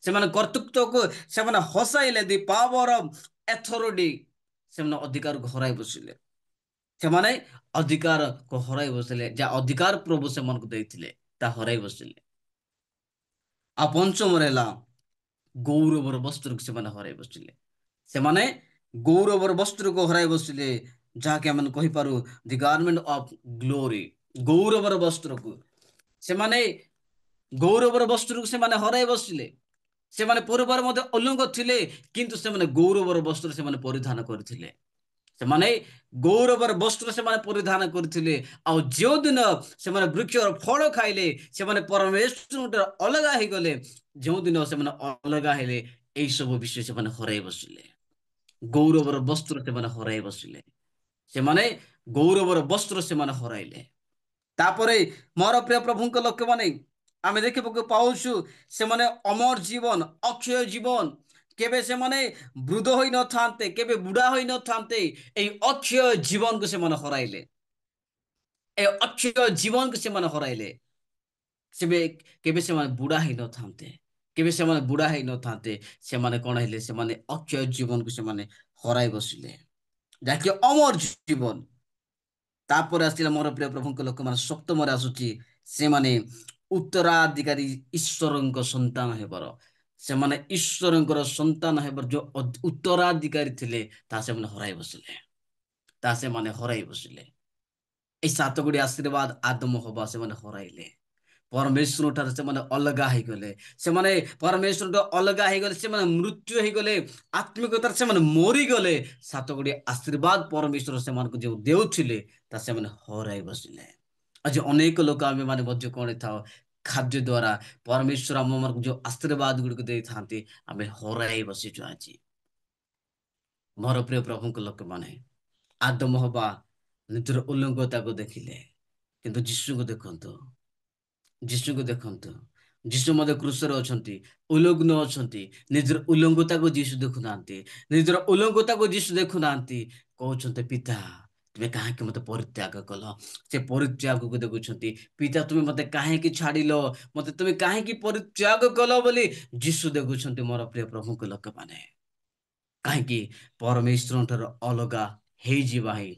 ସେମାନେ କର୍ତ୍ତୃତ୍ୱକୁ ସେମାନେ ହସାଇଲେ। ଦି ପାୱାର ଅଫ ଅଥରିଟି, ସେମାନେ ଅଧିକାରକୁ ହରାଇ ବସିଲେ। ସେମାନେ ଅଧିକାରକୁ ହରାଇ ବସିଲେ। ଯାହା ଅଧିକାର ପ୍ରଭୁ ସେମାନଙ୍କୁ ଦେଇଥିଲେ, ତାହା ହରାଇ ବସିଲେ। ଆଉ ପଞ୍ଚମରେ ହେଲା ଗୌରବର ବସ୍ତ୍ରକୁ ସେମାନେ ହରାଇ ବସିଲେ। ସେମାନେ ଗୌରବର ବସ୍ତ୍ରକୁ ହରାଇ ବସିଲେ, ଯାହାକି ଆମେ କହିପାରୁ ଦି ଗାର୍ମେଣ୍ଟ ଅଫ ଗ୍ଲୋରି। ଗୌରବର ବସ୍ତ୍ରକୁ ସେମାନେ, ଗୌରବର ବସ୍ତ୍ରକୁ ସେମାନେ ହରାଇ ବସିଲେ। ସେମାନେ ପୂର୍ବରୁ ମଧ୍ୟ ଉଲ୍ଲଙ୍ଘ ଥିଲେ, କିନ୍ତୁ ସେମାନେ ଗୌରବର ବସ୍ତ୍ର ସେମାନେ ପରିଧାନ କରିଥିଲେ। ସେମାନେ ଗୌରବର ବସ୍ତ୍ର ସେମାନେ ପରିଧାନ କରିଥିଲେ। ଆଉ ଯେଉଁଦିନ ସେମାନେ ବୃକ୍ଷର ଫଳ ଖାଇଲେ, ସେମାନେ ପରମେଶ୍ୱର ଅଲଗା ହେଇଗଲେ। ଯେଉଁଦିନ ସେମାନେ ଅଲଗା ହେଲେ, ଏଇ ସବୁ ବିଷୟ ସେମାନେ ହରାଇ ବସିଲେ। ଗୌରବର ବସ୍ତ୍ର ସେମାନେ ହରାଇ ବସିଲେ। ସେମାନେ ଗୌରବର ବସ୍ତ୍ର ସେମାନେ ହରାଇଲେ। ତାପରେ ମୋର ପ୍ରିୟ ପ୍ରଭୁଙ୍କ ଲୋକମାନେ, ଆମେ ଦେଖିବାକୁ ପାଉଛୁ ସେମାନେ ଅମର ଜୀବନ, ଅକ୍ଷୟ ଜୀବନ, କେବେ ସେମାନେ ବୃଦ୍ଧ ହୋଇନଥାନ୍ତେ, କେବେ ବୁଢା ହୋଇନଥାନ୍ତେ, ଏଇ ଅକ୍ଷୟ ଜୀବନକୁ ସେମାନେ ହରାଇଲେ। ଏ ଅକ୍ଷୟ ଜୀବନକୁ ସେମାନେ ହରାଇଲେ। କେବେ ସେମାନେ ବୁଢା ହେଇନଥାନ୍ତେ, କେବେ ସେମାନେ ବୁଢା ହେଇନଥାନ୍ତେ। ସେମାନେ କଣ ହେଲେ? ସେମାନେ ଅକ୍ଷୟ ଜୀବନକୁ ସେମାନେ ହରାଇ ବସିଲେ, ଯାହାକି ଅମର ଜୀବନ। ତାପରେ ଆସିଲା ମୋର ପ୍ରିୟ ପ୍ରଭୁଙ୍କ ଲୋକମାନେ, ସପ୍ତମରେ ଆସୁଛି ସେମାନେ ଉତ୍ତରାଧିକାରୀ, ଈଶ୍ୱରଙ୍କ ସନ୍ତାନ ହେବାର। ସେମାନେ ଈଶ୍ୱରଙ୍କର ସନ୍ତାନ ହେବାର ଯୋଉ ଉତ୍ତରାଧିକାରୀ ଥିଲେ, ତାହା ସେମାନେ ହରାଇ ବସିଲେ। ତାହା ସେମାନେ ହରାଇ ବସିଲେ। ଏଇ 7 ଗୋଟି ଆଶୀର୍ବାଦ ଆଦମ ହବା ସେମାନେ ହରାଇଲେ। ପରମେଶ୍ୱର ଠାରୁ ସେମାନେ ଅଲଗା ହେଇଗଲେ। ସେମାନେ ପରମେଶ୍ୱର ଅଲଗା ହେଇଗଲେ। ସେମାନେ ମୃତ୍ୟୁ ହେଇଗଲେ। ଆତ୍ମିକତାରେ ସେମାନେ ମରିଗଲେ। 7 ଗୋଟି ଆଶୀର୍ବାଦ ପରମେଶ୍ୱର ସେମାନଙ୍କୁ ଯୋଉ ଦେଉଥିଲେ, ତା ସେମାନେ ହରାଇ ବସିଲେ। ଆଜି ଅନେକ ଲୋକ ଆମେ ମାନେ ମଧ୍ୟ କଣ ଥାଉ, ଖାଦ୍ୟ ଦ୍ଵାରା ପରମେଶ୍ୱର ଆମମାନଙ୍କୁ ଯୋଉ ଆଶୀର୍ବାଦ ଗୁଡିକ ଦେଇଥାନ୍ତି, ଆମେ ହରାଇ ବସିଛୁ ଆଜି। ମୋର ପ୍ରିୟ ପ୍ରଭୁଙ୍କ ଲୋକମାନେ, ଆଦମ ହବା ନିଜର ଉଲ୍ଲଙ୍ଘତାକୁ ଦେଖିଲେ, କିନ୍ତୁ ଯୀଶୁଙ୍କୁ ଦେଖନ୍ତୁ। ଯୀଶୁଙ୍କୁ ଦେଖନ୍ତୁ। ଯୀଶୁ ମଧ୍ୟ କ୍ରୁଶରେ ଅଛନ୍ତି, ଉଲଗ୍ନ ଅଛନ୍ତି। ନିଜର ଉଲ୍ଲଙ୍ଘତାକୁ ଯୀଶୁ ଦେଖୁନାହାନ୍ତି। ନିଜର ଉଲ୍ଲଙ୍ଘତାକୁ ଯୀଶୁ ଦେଖୁନାହାନ୍ତି। କହୁଛନ୍ତି ପିତା ତୁମେ କାହିଁକି ମତେ ପରିତ୍ୟାଗ କଲ? ସେ ପରିତ୍ୟାଗକୁ ଦେଖୁଛନ୍ତି। ପିତା ତୁମେ ମତେ କାହିଁକି ଛାଡ଼ିଲ, ମତେ ତୁମେ କାହିଁକି ପରିତ୍ୟାଗ କଲ ବୋଲି ଯୀଶୁ ଦେଖୁଛନ୍ତି। ମୋର ପ୍ରିୟ ପ୍ରଭୁଙ୍କ ଲୋକମାନେ, କାହିଁକି ପରମେଶ୍ୱରଙ୍କ ଠାରୁ ଅଲଗା ହେଇଯିବା ହିଁ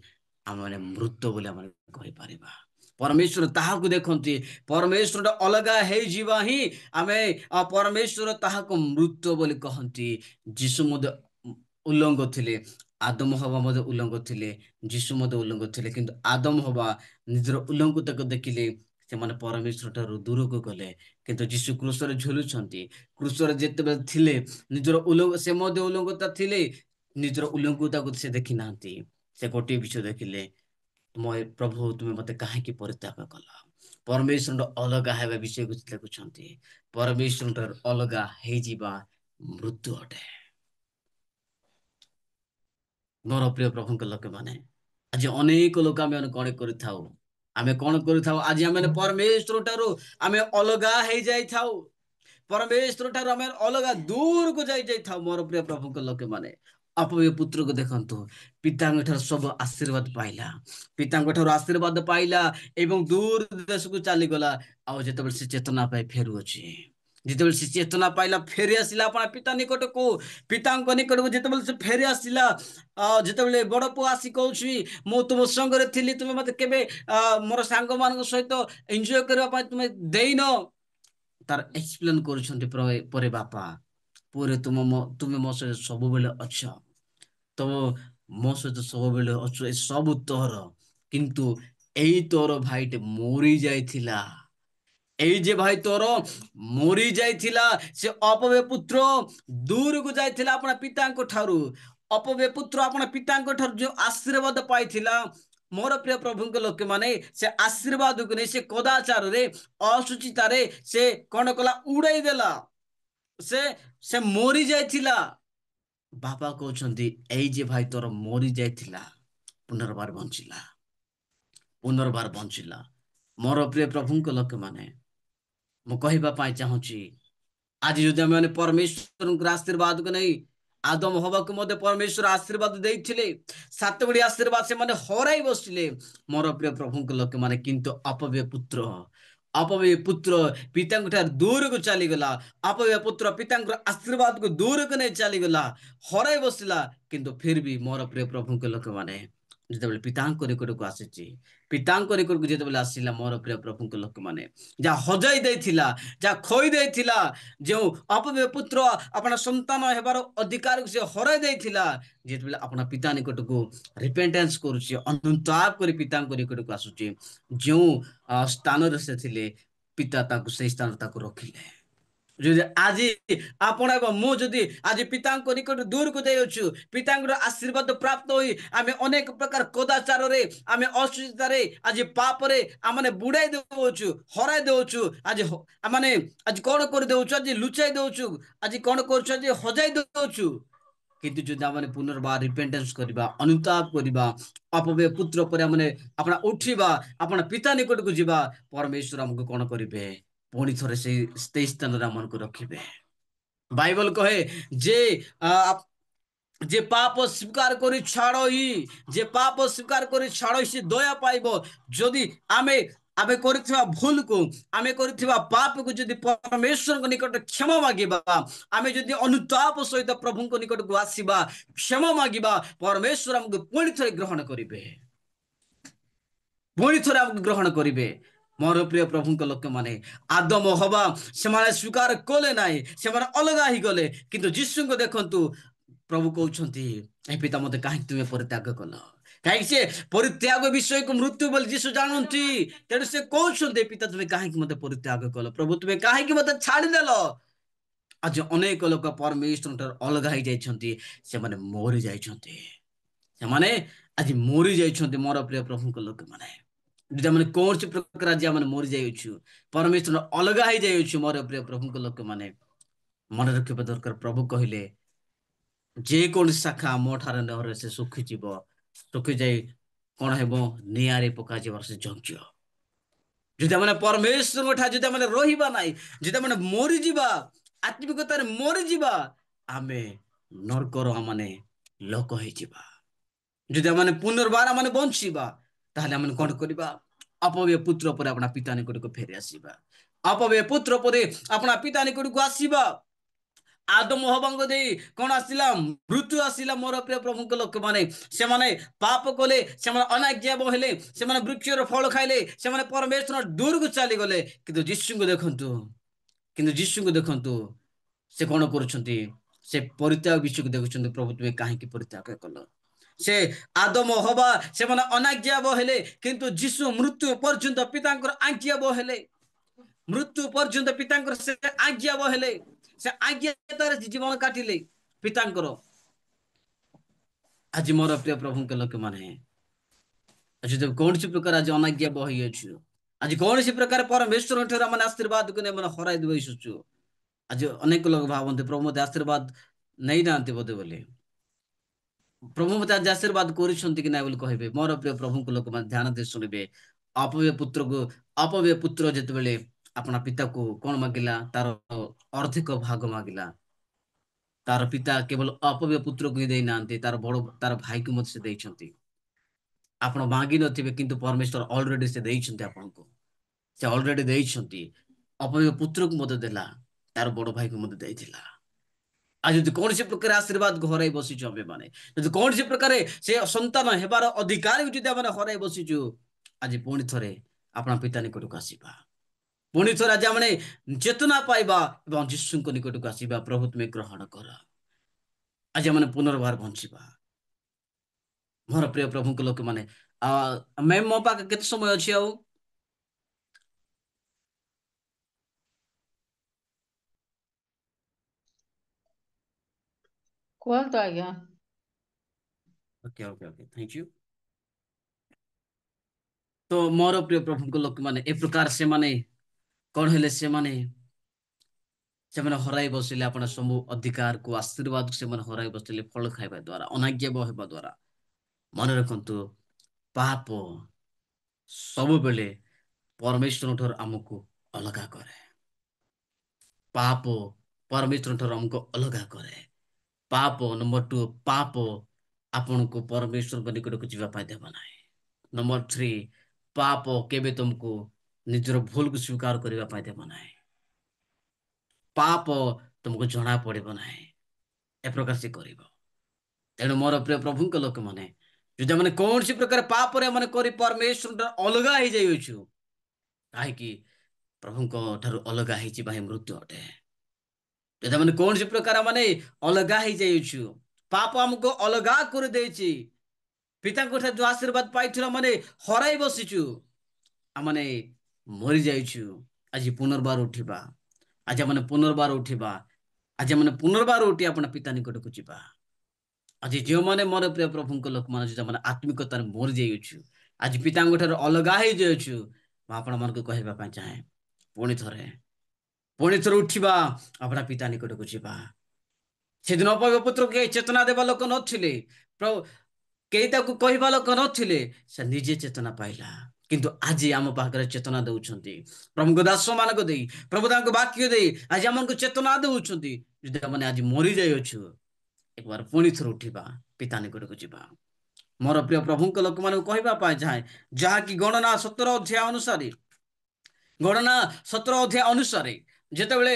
ଆମେ ମୃତ ବୋଲି ଆମେ କହିପାରିବା। ପରମେଶ୍ୱର ତାହାକୁ ଦେଖନ୍ତି। ପରମେଶ୍ୱର ଅଲଗା ହେଇଯିବା ହିଁ ଆମେ ପରମେଶ୍ୱର ତାହାକୁ ମୃତ ବୋଲି କହନ୍ତି। ଯୀଶୁ ମଧ୍ୟ ଉଲ୍ଲଙ୍ଘ ଥିଲେ, ଆଦମ ହବା ମଧ୍ୟ ଉଲ୍ଲଙ୍ଘ ଥିଲେ, ଯୀଶୁ ମଧ୍ୟ ଉଲ୍ଲଙ୍ଘ ଥିଲେ। କିନ୍ତୁ ଆଦମ ହବା ନିଜର ଉଲ୍ଲଙ୍ଘତାକୁ ଦେଖିଲେ ସେମାନେ ପରମେଶ୍ୱର ଠାରୁ ଦୂରକୁ ଗଲେ। କିନ୍ତୁ ଯୀଶୁ କ୍ରୁଶରେ ଝୁଲୁଛନ୍ତି। କ୍ରୁଶରେ ଯେତେବେଳେ ଥିଲେ ନିଜର ସେ ମଧ୍ୟ ଉଲ୍ଲଙ୍ଘତା ଥିଲେ, ନିଜର ଉଲ୍ଲଙ୍ଘତାକୁ ସେ ଦେଖି ନାହାନ୍ତି। ସେ ଗୋଟିଏ ବିଷୟ ଦେଖିଲେ, ପ୍ରଭୁ ତୁମେ ମତେ କାହିଁକି ପରିତ୍ୟାଗ କଲ? ପରମେଶ୍ୱର ଅଲଗା ହେବା ବିଷୟକୁ ଦେଖୁଛନ୍ତି। ପରମେଶ୍ୱର ଅଲଗା ହେଇଯିବା ମୃତ୍ୟୁ ଅଟେ। ମୋର ପ୍ରିୟ ପ୍ରଭୁଙ୍କ ଲୋକମାନେ, ଆଜି ଅନେକ ଲୋକ ଆମେ କଣ କରିଥାଉ? ଆମେ କଣ କରିଥାଉ? ଆଜି ଆମେ ପରମେଶ୍ୱର ଠାରୁ ଆମେ ଅଲଗା ହେଇଯାଇଥାଉ। ପରମେଶ୍ୱର ଠାରୁ ଆମେ ଅଲଗା ଦୂରକୁ ଯାଇଥାଉ। ମୋର ପ୍ରିୟ ପ୍ରଭୁଙ୍କ ଲୋକମାନେ, ଅପବ୍ୟ ପୁତ୍ରକୁ ଦେଖନ୍ତୁ। ପିତାଙ୍କ ଠାରୁ ସବୁ ଆଶୀର୍ବାଦ ପାଇଲା, ପିତାଙ୍କ ଠାରୁ ଆଶୀର୍ବାଦ ପାଇଲା ଏବଂ ଦୂର ଦେଶକୁ ଚାଲିଗଲା। ଆଉ ଯେତେବେଳେ ସେ ଚେତନା ପାଇ ଫେରୁଅଛି, ଯେତେବେଳେ ସେ ଚେତନା ପାଇଲା ଫେରି ଆସିଲା ଆପଣ ପିତା ନିକଟକୁ, ପିତାଙ୍କ ନିକଟକୁ ଯେତେବେଳେ ସେ ଫେରି ଆସିଲା, ଯେତେବେଳେ ବଡ ପୁଅ ଆସି କହୁଛି ମୁଁ ତୁମ ସଙ୍ଗରେ ଥିଲି, ତୁମେ ମତେ କେବେ ମୋର ସାଙ୍ଗମାନଙ୍କ ସହିତ ଏନ୍ଜୟ କରିବା ପାଇଁ ତୁମେ ଦେଇନ, ତାର ଏକ୍ସପ୍ଲେନ କରୁଛନ୍ତି ପରେ ବାପା ପୁରେ ତୁମେ ମୋ ସହିତ ସବୁବେଳେ ଅଛ, ତ ମୋ ସହିତ ସବୁବେଳେ ଅଛ, ଏ ସବୁ ତୋର। କିନ୍ତୁ ଏଇ ତୋର ଭାଇଟେ ମରି ଯାଇଥିଲା, ଏଇ ଯେ ଭାଇ ତୋର ମରି ଯାଇଥିଲା, ସେ ଅପବ୍ୟ ପୁତ୍ର ଦୂରକୁ ଯାଇଥିଲା ଆପଣ ପିତାଙ୍କ ଠାରୁ। ଅପବ୍ୟ ପୁତ୍ର ଆପଣ ପିତାଙ୍କ ଠାରୁ ଯୋଉ ଆଶୀର୍ବାଦ ପାଇଥିଲା, ମୋର ପ୍ରିୟ ପ୍ରଭୁଙ୍କ ଲୋକମାନେ, ସେ ଆଶୀର୍ବାଦକୁ ନେଇ ସେ କଦାଚାରରେ ଅସୁଚିତାରେ ସେ କଣ କଲା? ଉଡେଇ ଦେଲା। ସେ ମରି ଯାଇଥିଲା। ବାପା କହୁଛନ୍ତି ଏଇ ଯେ ଭାଇ ତୋର ମରି ଯାଇଥିଲା ପୁନର୍ବାର ବଞ୍ଚିଲା, ପୁନର୍ବାର ବଞ୍ଚିଲା। ମୋର ପ୍ରିୟ ପ୍ରଭୁଙ୍କ ଲୋକମାନେ, ମୁଁ କହିବା ପାଇଁ ଚାହୁଁଛି, ଆଜି ଯଦି ଆମେ ପରମେଶ୍ୱରଙ୍କର ଆଶୀର୍ବାଦକୁ ନେଇ, ଆଦମ ହବାକୁ ମଧ୍ୟ ପରମେଶ୍ୱର ଆଶୀର୍ବାଦ ଦେଇଥିଲେ, 7 ଗୁଡ଼ିଏ ଆଶୀର୍ବାଦ ସେମାନେ ହରାଇ ବସିଲେ। ମୋର ପ୍ରିୟ ପ୍ରଭୁଙ୍କ ଲୋକମାନେ, କିନ୍ତୁ ଅପବ୍ୟ ପୁତ୍ର ପିତାଙ୍କ ଠାରୁ ଦୂରକୁ ଚାଲିଗଲା। ଅପବ୍ୟ ପୁତ୍ର ପିତାଙ୍କର ଆଶୀର୍ବାଦକୁ ଦୂରକୁ ନେଇ ଚାଲିଗଲା, ହରାଇ ବସିଲା। କିନ୍ତୁ ଫିର ବି ମୋର ପ୍ରିୟ ପ୍ରଭୁଙ୍କ ଲୋକମାନେ, ଯେତେବେଳେ ପିତାଙ୍କ ନିକଟକୁ ଆସିଛି, ପିତାଙ୍କ ନିକଟକୁ ଯେତେବେଳେ ଆସିଲା, ମୋର ପ୍ରିୟ ପ୍ରଭୁଙ୍କ ଲୋକମାନେ, ଯାହା ହଜାଇ ଦେଇଥିଲା, ଯାହା ଖୋଇ ଦେଇଥିଲା, ଯେଉଁ ଅପବ୍ୟ ପୁତ୍ର ଆପଣ ସନ୍ତାନ ହେବାର ଅଧିକାରକୁ ସେ ହରାଇ ଦେଇଥିଲା, ଯେତେବେଳେ ଆପଣ ପିତା ନିକଟକୁ ରିପେଣ୍ଟାନ୍ସ କରୁଛି, ଅନୁତାପ କରି ପିତାଙ୍କ ନିକଟକୁ ଆସୁଛି, ଯେଉଁ ସ୍ଥାନରେ ସେ ଥିଲେ, ପିତା ତାକୁ ସେଇ ସ୍ଥାନରେ ତାକୁ ରଖିଲେ। ଯଦି ଆଜି ଆପଣ ଏବଂ ମୁଁ ଯଦି ଆଜି ପିତାଙ୍କ ନିକଟ ଦୂରକୁ ଯାଇଅଛୁ, ପିତାଙ୍କର ଆଶୀର୍ବାଦ ପ୍ରାପ୍ତ ହୋଇ ଆମେ ଅନେକ ପ୍ରକାର କଦାଚାରରେ, ଆମେ ଅସୁସ୍ଥତାରେ, ଆଜି ପାପରେ ଆମେ ବୁଡାଇ ଦେଉଛୁ, ହରାଇ ଦେଉଛୁ, ଆଜି କଣ କରିଦେଉଛୁ? ଆଜି ଲୁଚାଇ ଦେଉଛୁ, ଆଜି କଣ କରୁଛୁ? ଆଜି ହଜାଇ ଦେଉଛୁ। କିନ୍ତୁ ଯଦି ଆମେ ପୁନର୍ବାର ରିପେଣ୍ଟାନ୍ସ କରିବା, ଅନୁତାପ କରିବା, ଅପବ୍ୟ ପୁତ୍ର ପରେ ଆପଣ ଉଠିବା, ଆପଣ ପିତା ନିକଟକୁ ଯିବା, ପରମେଶ୍ୱର ଆମକୁ କଣ କରିବେ? ପୁଣି ଥରେ ସେଇ ସ୍ଥାନରେ ଆମକୁ ରଖିବେ। ବାଇବଲ କହେ ଯେ ପାପ ସ୍ୱୀକାର କରି ଛାଡ଼ଇ, ଯେ ପାପ ସ୍ୱୀକାର କରି ଛାଡ଼ଇ, ସେ ଦୟା ପାଇବ। ଯଦି ଆମେ କରିଥିବା ଭୁଲକୁ, ଆମେ କରିଥିବା ପାପକୁ ଯଦି ପରମେଶ୍ୱରଙ୍କ ନିକଟରେ କ୍ଷମା ମାଗିବା, ଆମେ ଯଦି ଅନୁତାପ ସହିତ ପ୍ରଭୁଙ୍କ ନିକଟକୁ ଆସିବା, କ୍ଷମା ମାଗିବା, ପରମେଶ୍ୱର ଆମକୁ ପୁଣି ଥରେ ଗ୍ରହଣ କରିବେ, ପୁଣି ଥରେ ଆମକୁ ଗ୍ରହଣ କରିବେ। ମୋର ପ୍ରିୟ ପ୍ରଭୁଙ୍କ ଲୋକମାନେ, ଆଦମ ହବା ସେମାନେ ସ୍ୱୀକାର କଲେ ନାହିଁ, ସେମାନେ ଅଲଗା ହେଇଗଲେ। କିନ୍ତୁ ଯୀଶୁଙ୍କୁ ଦେଖନ୍ତୁ, ପ୍ରଭୁ କହୁଛନ୍ତି ଏ ପିତା ମତେ କାହିଁକି ତୁମେ ପରିତ୍ୟାଗ କଲ? କାହିଁକି ସେ ପରିତ୍ୟାଗ ବିଷୟକୁ ମୃତ୍ୟୁ ବୋଲି ଯୀଶୁ ଜାଣନ୍ତି। ତେଣୁ ସେ କହୁଛନ୍ତି ପିତା ତୁମେ କାହିଁକି ମତେ ପରିତ୍ୟାଗ କଲ? ପ୍ରଭୁ ତୁମେ କାହିଁକି ମତେ ଛାଡ଼ିଦେଲ? ଆଜି ଅନେକ ଲୋକ ପରମେଶ୍ୱର ଠାରୁ ଅଲଗା ହେଇଯାଇଛନ୍ତି, ସେମାନେ ମରି ଯାଇଛନ୍ତି, ସେମାନେ ଆଜି ମରି ଯାଇଛନ୍ତି। ମୋର ପ୍ରିୟ ପ୍ରଭୁଙ୍କ ଲୋକମାନେ, ଯଦି ଆମେ କୌଣସି ପ୍ରକାର ଆଜି ଆମେ ମରି ଯାଇଛୁ, ପରମେଶ୍ୱର ଅଲଗା ହେଇଯାଇଛୁ, ମୋର ପ୍ରିୟ ପ୍ରଭୁଙ୍କ ଲୋକମାନେ, ମନେ ରଖିବା ଦରକାର। ପ୍ରଭୁ କହିଲେ ଯେକୌଣସି ଶାଖା ମୋ ଠାରେ ନ ରହେ ସେ ଶୁଖିଯିବ, ଶୁଖିଯାଇ କଣ ହେବ? ନିଆଁରେ ପକାଯିବାର ସେ ଯୋଗ୍ୟ। ଯଦି ଆମେ ପରମେଶ୍ୱରଙ୍କ ଠାରେ ଯଦି ଆମେ ରହିବା ନାହିଁ, ଯଦି ଆମେ ମରିଯିବା, ଆତ୍ମିକତାରେ ମରିଯିବା, ଆମେ ନର୍କର ଲୋକ ହେଇଯିବା। ଯଦି ଆମେ ପୁନର୍ବାର ଆମେ ବଞ୍ଚିବା ତାହେଲେ ଆମେ କଣ କରିବା? ଅପବ୍ୟୟ ପୁତ୍ର ପରେ ଆପଣ ପିତା ନିକଟକୁ ଫେରି ଆସିବା। ଅପବ୍ୟୟ ପୁତ୍ର ପରେ ଆପଣ ପିତା ନିକଟକୁ ଆସିବା। ଆଦମ ହବାଙ୍କ ଦେଇ କଣ ଆସିଲା? ମୃତ୍ୟୁ ଆସିଲା। ମୋର ପ୍ରିୟ ପ୍ରଭୁଙ୍କ ଲୋକମାନେ, ସେମାନେ ପାପ କଲେ, ସେମାନେ ଅନାଜ୍ଞା ହେଲେ, ସେମାନେ ବୃକ୍ଷର ଫଳ ଖାଇଲେ, ସେମାନେ ପରମେଶ୍ୱର ଦୂରକୁ ଚାଲିଗଲେ। କିନ୍ତୁ ଯୀଶୁଙ୍କୁ ଦେଖନ୍ତୁ ସେ କଣ କରୁଛନ୍ତି? ସେ ପରିତ୍ୟାଗ ବିଷୟକୁ ଦେଖୁଛନ୍ତି। ପ୍ରଭୁ ତୁମେ କାହିଁକି ପରିତ୍ୟାଗ କଲ? ସେ ଆଦମ ହବା ସେମାନେ ଅନାଜ୍ଞା ହେଲେ, କିନ୍ତୁ ଯୀଶୁ ମୃତ୍ୟୁ ପର୍ଯ୍ୟନ୍ତ ପିତାଙ୍କର ଆଜ୍ଞା ହେଲେ। ମୃତ୍ୟୁ ପର୍ଯ୍ୟନ୍ତ ପିତାଙ୍କର ସେ ଆଜ୍ଞା ହେଲେ, ସେ ଆଜ୍ଞାରେ ଜୀବନ କାଟିଲେ ପିତାଙ୍କର। ଆଜି ମୋର ପ୍ରିୟ ପ୍ରଭୁଙ୍କ ଲୋକମାନେ, ଆଜି କୌଣସି ପ୍ରକାର ଆଜି ଅନାଜ୍ଞା ହେଇଅଛୁ, ଆଜି କୌଣସି ପ୍ରକାର ପରମେଶ୍ୱର ଠାରୁ ଆମେ ଆଶୀର୍ବାଦକୁ ନେଇ ମାନେ ହରାଇ ବସୁଛୁ। ଆଜି ଅନେକ ଲୋକ ଭାବନ୍ତି ପ୍ରଭୁ ମତେ ଆଶୀର୍ବାଦ ନେଇନାହାନ୍ତି ବୋଧେ ବୋଲି। ପ୍ରଭୁ ମତେ ଆଜି ଆଶୀର୍ବାଦ କରିଛନ୍ତି କି ନାଇଁ ବୋଲି କହିବେ। ମୋର ପ୍ରିୟ ପ୍ରଭୁଙ୍କ ଲୋକମାନେ ଧ୍ୟାନ ଦେଇ ଶୁଣିବେ। ଅପବ୍ୟୟ ପୁତ୍ର ଯେତେବେଳେ ଆପଣା ପିତାକୁ କଣ ମାଗିଲା? ତାର ଅର୍ଦ୍ଧିକ ଭାଗ ମାଗିଲା। ତାର ପିତା କେବଳ ଅପବ୍ୟୟ ପୁତ୍ରକୁ ହିଁ ଦେଇନାହାନ୍ତି, ତାର ଭାଇକୁ ମଧ୍ୟ ସେ ଦେଇଛନ୍ତି। ଆପଣ ମାଗି ନଥିବେ, କିନ୍ତୁ ପରମେଶ୍ୱର ଅଲରେଡି ସେ ଦେଇଛନ୍ତି ଆପଣଙ୍କୁ। ସେ ଅଲରେଡି ଦେଇଛନ୍ତି। ଅପବ୍ୟୟ ପୁତ୍ରକୁ ମଧ୍ୟ ଦେଲା, ତାର ବଡ ଭାଇକୁ ମଧ୍ୟ ଦେଇଥିଲା। ଆଜି ଯଦି କୌଣସି ପ୍ରକାର ଆଶୀର୍ବାଦ ହରାଇ ବସିଛୁ ଆମେ ମାନେ, ଯଦି କୌଣସି ପ୍ରକାର ସେ ସନ୍ତାନ ହେବାର ଅଧିକାର ଯଦି ଆମେ ହରାଇ ବସିଛୁ, ଆଜି ପୁଣି ଥରେ ଆପଣ ପିତା ନିକଟକୁ ଆସିବା। ପୁଣି ଥରେ ଆଜି ଆମେ ଚେତନା ପାଇବା ଏବଂ ଯୀଶୁଙ୍କ ନିକଟକୁ ଆସିବା। ପ୍ରଭୁ ତୁମେ ଗ୍ରହଣ କର। ଆଜି ଆମେ ପୁନର୍ବାର ବଞ୍ଚିବା। ମୋର ପ୍ରିୟ ପ୍ରଭୁଙ୍କ ଲୋକମାନେ, ମ୍ୟାମ୍ ମୋ ପାଖରେ କେତେ ସମୟ ଅଛି ଆଉ? କୁହନ୍ତୁ ଆଜ୍ଞା। Okay, thank you. ତ ମୋର ପ୍ରିୟ ପ୍ରଭୁଙ୍କ ଲୋକମାନେ, ଏ ପ୍ରକାର ସେମାନେ କଣ ହେଲେ? ସେମାନେ ହରାଇ ବସିଲେ ଆପଣ ସବୁ ଅଧିକାରକୁ, ଆଶୀର୍ବାଦକୁ ସେମାନେ ହରାଇ ବସିଲେ ଫଳ ଖାଇବା ଦ୍ୱାରା, ଅନାଜ୍ଞା ହେବା ଦ୍ୱାରା। ମନେ ରଖନ୍ତୁ, ପାପ ସବୁବେଳେ ପରମେଶ୍ୱର ଠାରୁ ଆମକୁ ଅଲଗା କରେ। ପାପ ପରମେଶ୍ୱର ଠାରୁ ଆମକୁ ଅଲଗା କରେ। ପାପ ନମ୍ବର 2, ପାପ ଆପଣଙ୍କୁ ପରମେଶ୍ୱରଙ୍କ ନିକଟକୁ ଯିବା ପାଇଁ ଦେବ ନାହିଁ। ନମ୍ବର 3, ପାପ କେବେ ତୁମକୁ ନିଜର ଭୁଲକୁ ସ୍ୱୀକାର କରିବା ପାଇଁ ଦେବ ନାହିଁ। ପାପ ତୁମକୁ ଜଣା ପଡିବ ନାହିଁ, ଏ ପ୍ରକାର ସେ କରିବ। ତେଣୁ ମୋର ପ୍ରିୟ ପ୍ରଭୁଙ୍କ ଲୋକମାନେ, ଯଦି ଆମେ କୌଣସି ପ୍ରକାର ପାପରେ ଆମେ କରି ପରମେଶ୍ୱର ଅଲଗା ହେଇଯାଇଅଛୁ, କାହିଁକି? ପ୍ରଭୁଙ୍କ ଠାରୁ ଅଲଗା ହେଇଯିବା ହିଁ ମୃତ୍ୟୁ ଅଟେ। ଯଦି ଆମେ କୌଣସି ପ୍ରକାର ମାନେ ଅଲଗା ହେଇଯାଇଛୁ, ପାପ ଆମକୁ ଅଲଗା କରିଦେଇଛି, ପିତାଙ୍କ ଠାରୁ ଯୋଉ ଆଶୀର୍ବାଦ ପାଇଥିଲା ମାନେ ହରାଇ ବସିଛୁ, ଆମେ ମରି ଯାଇଛୁ। ଆଜି ପୁନର୍ବାର ଉଠିବା। ଆଜି ଆମେ ପୁନର୍ବାର ଉଠିବା। ଆଜି ଆମେ ପୁନର୍ବାର ଉଠି ଆପଣ ପିତା ନିକଟକୁ ଯିବା। ଆଜି ଯେଉଁମାନେ ମୋର ପ୍ରିୟ ପ୍ରଭୁଙ୍କ ଲୋକମାନେ, ଯେଉଁମାନେ ଆତ୍ମିକତାରେ ମରି ଯାଇଅଛୁ, ଆଜି ପିତାଙ୍କ ଠାରୁ ଅଲଗା ହେଇଯାଇଛୁ, ମୁଁ ଆପଣମାନଙ୍କୁ କହିବା ପାଇଁ ଚାହେଁ, ପୁଣି ଥରେ ଉଠିବା, ଆପଣ ପିତା ନିକଟକୁ ଯିବା। ସେଦିନ ଅପବ୍ୟୟ ପୁତ୍ରକୁ କେହି ଚେତନା ଦେବା ଲୋକ ନଥିଲେ, କେହି ତାକୁ କହିବା ଲୋକ ନଥିଲେ, ସେ ନିଜେ ଚେତନା ପାଇଲା। କିନ୍ତୁ ଆଜି ଆମ ପାଖରେ ଚେତନା ଦେଉଛନ୍ତି ପ୍ରଭୁଙ୍କ ଦାସ ମାନଙ୍କୁ ଦେଇ, ପ୍ରଭୁ ତାଙ୍କ ବାକ୍ୟ ଦେଇ ଆଜି ଆମକୁ ଚେତନା ଦେଉଛନ୍ତି। ଯଦି ଆମେ ଆଜି ମରି ଯାଇଅଛୁ, একবার ପୁଣି ଥରେ ଉଠିବା, ପିତା ନିକଟକୁ ଯିବା। ମୋର ପ୍ରିୟ ପ୍ରଭୁଙ୍କ ଲୋକମାନଙ୍କୁ କହିବା ପାଇଁ ଚାହେଁ, ଯାହାକି ଗଣନା 17 ଅନୁସାରେ ଯେତେବେଳେ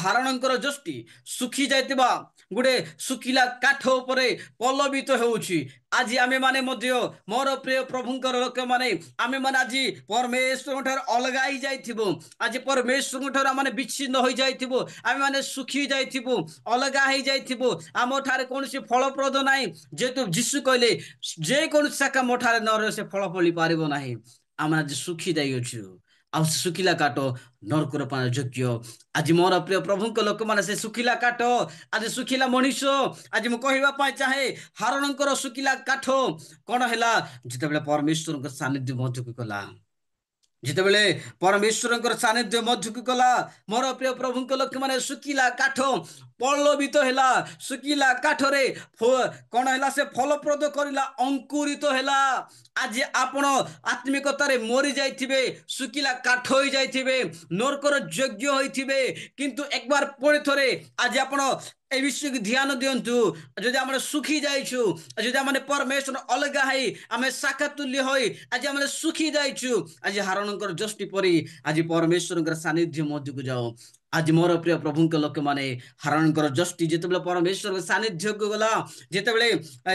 ହାରଣଙ୍କର ଯଷ୍ଟି ଶୁଖି ଯାଇଥିବା ଗୋଟେ ଶୁଖିଲା କାଠ ଉପରେ ପଲ୍ଲବିତ ହେଉଛି, ଆଜି ଆମେ ମାନେ ମଧ୍ୟ, ମୋର ପ୍ରିୟ ପ୍ରଭୁଙ୍କର ଲୋକମାନେ, ଆମେ ମାନେ ଆଜି ପରମେଶ୍ୱରଙ୍କ ଠାରୁ ଅଲଗା ହେଇଯାଇଥିବୁ। ଆଜି ପରମେଶ୍ୱରଙ୍କ ଠାରୁ ଆମେ ବିଚ୍ଛିନ୍ନ ହୋଇଯାଇଥିବୁ। ଆମେ ମାନେ ଶୁଖି ଯାଇଥିବୁ, ଅଲଗା ହେଇଯାଇଥିବୁ। ଆମ ଠାରେ କୌଣସି ଫଳପ୍ରଦ ନାହିଁ, ଯେହେତୁ ଯୀଶୁ କହିଲେ ଯେକୌଣସି ଶାଖା ମୋ ଠାରେ ନ ରହେ ସେ ଫଳ ଫଳି ପାରିବ ନାହିଁ। ଆମେ ଆଜି ଶୁଖି ଯାଇଅଛୁ, ଆଉ ଶୁଖିଲା କାଠ ନରକର ପାଇଁ ଯୋଗ୍ୟ। ଆଜି ମୋର ପ୍ରିୟ ପ୍ରଭୁଙ୍କ ଲୋକମାନେ, ସେ ଶୁଖିଲା କାଠ, ଆଜି ଶୁଖିଲା ମଣିଷ, ଆଜି ମୁଁ କହିବା ପାଇଁ ଚାହେଁ, ହାରଣଙ୍କର ଶୁଖିଲା କାଠ କଣ ହେଲା? ଯେତେବେଳେ ପରମେଶ୍ୱରଙ୍କ ସାନ୍ନିଧ୍ୟ ମଧ୍ୟକୁ ଗଲା, ଯେତେବେଳେ ପରମେଶ୍ୱରଙ୍କର ସାନ୍ନିଧ୍ୟ ମଧ୍ୟକୁ ଗଲା, ମୋର ପ୍ରିୟ ପ୍ରଭୁଙ୍କ ଲୋକମାନେ, ଶୁଖିଲା କାଠ ପଲ୍ଲବିତ ହେଲା। ଶୁଖିଲା କାଠରେ କଣ ହେଲା? ସେ ଫଳପ୍ରଦ କରିଲା, ଅଙ୍କୁରିତ ହେଲା। ଆଜି ଆପଣ ଆତ୍ମିକତାରେ ମରି ଯାଇଥିବେ, ଶୁଖିଲା କାଠ ହୋଇଯାଇଥିବେ, ନରକର ଯୋଗ୍ୟ ହୋଇଥିବେ, କିନ୍ତୁ একবার ପୁଣି ଥରେ ଆଜି ଆପଣ এই বিষয়କୁ ଧ୍ୟାନ ଦିଅନ୍ତୁ। ଯଦି ଆମେ ଶୁଖି ଯାଇଛୁ, ଯଦି ଆମେ ପରମେଶ୍ୱର ଅଲଗା ହେଇ ଆମେ ଶାଖା ତୁଲ୍ୟ ହୋଇ ଆଜି ଆମେ ଶୁଖି ଯାଇଛୁ, ଆଜି ହାରଣଙ୍କର ଯଷ୍ଟି ପରି ଆଜି ପରମେଶ୍ୱରଙ୍କର ସାନ୍ନିଧ୍ୟ ମଧ୍ୟକୁ ଯାଉ। ଆଜି ମୋର ପ୍ରିୟ ପ୍ରଭୁଙ୍କ ଲୋକମାନେ, ହାରଣଙ୍କର ଯଷ୍ଟି ଯେତେବେଳେ ପରମେଶ୍ୱରଙ୍କ ସାନ୍ନିଧ୍ୟକୁ ଗଲା, ଯେତେବେଳେ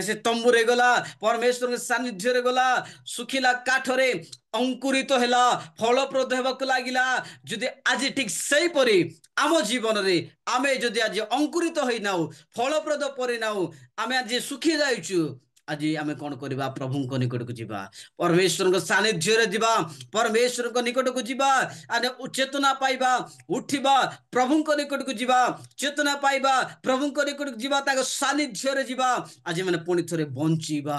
ସେ ତମ୍ବୁରେ ଗଲା, ପରମେଶ୍ୱରଙ୍କ ସାନ୍ନିଧ୍ୟରେ ଗଲା, ଶୁଖିଲା କାଠରେ ଅଙ୍କୁରିତ ହେଲା, ଫଳପ୍ରଦ ହେବାକୁ ଲାଗିଲା। ଯଦି ଆଜି ଠିକ ସେଇପରି ଆମ ଜୀବନରେ ଆମେ ଯଦି ଆଜି ଅଙ୍କୁରିତ ହେଇନାଉ, ଫଳପ୍ରଦ ପରିନାଉ, ଆମେ ଆଜି ଶୁଖି ଯାଇଛୁ, ଆଜି ଆମେ କଣ କରିବା? ପ୍ରଭୁଙ୍କ ନିକଟକୁ ଯିବା, ପରମେଶ୍ୱରଙ୍କ ସାନ୍ନିଧ୍ୟରେ ଯିବା, ପରମେଶ୍ୱରଙ୍କ ନିକଟକୁ ଯିବା, ଚେତନା ପାଇବା, ଉଠିବା, ପ୍ରଭୁଙ୍କ ନିକଟକୁ ଯିବା, ଚେତନା ପାଇବା, ପ୍ରଭୁଙ୍କ ନିକଟକୁ ଯିବା, ତାଙ୍କ ସାନ୍ନିଧ୍ୟରେ ଯିବା। ଆଜି ମାନେ ପୁଣି ଥରେ ବଞ୍ଚିବା,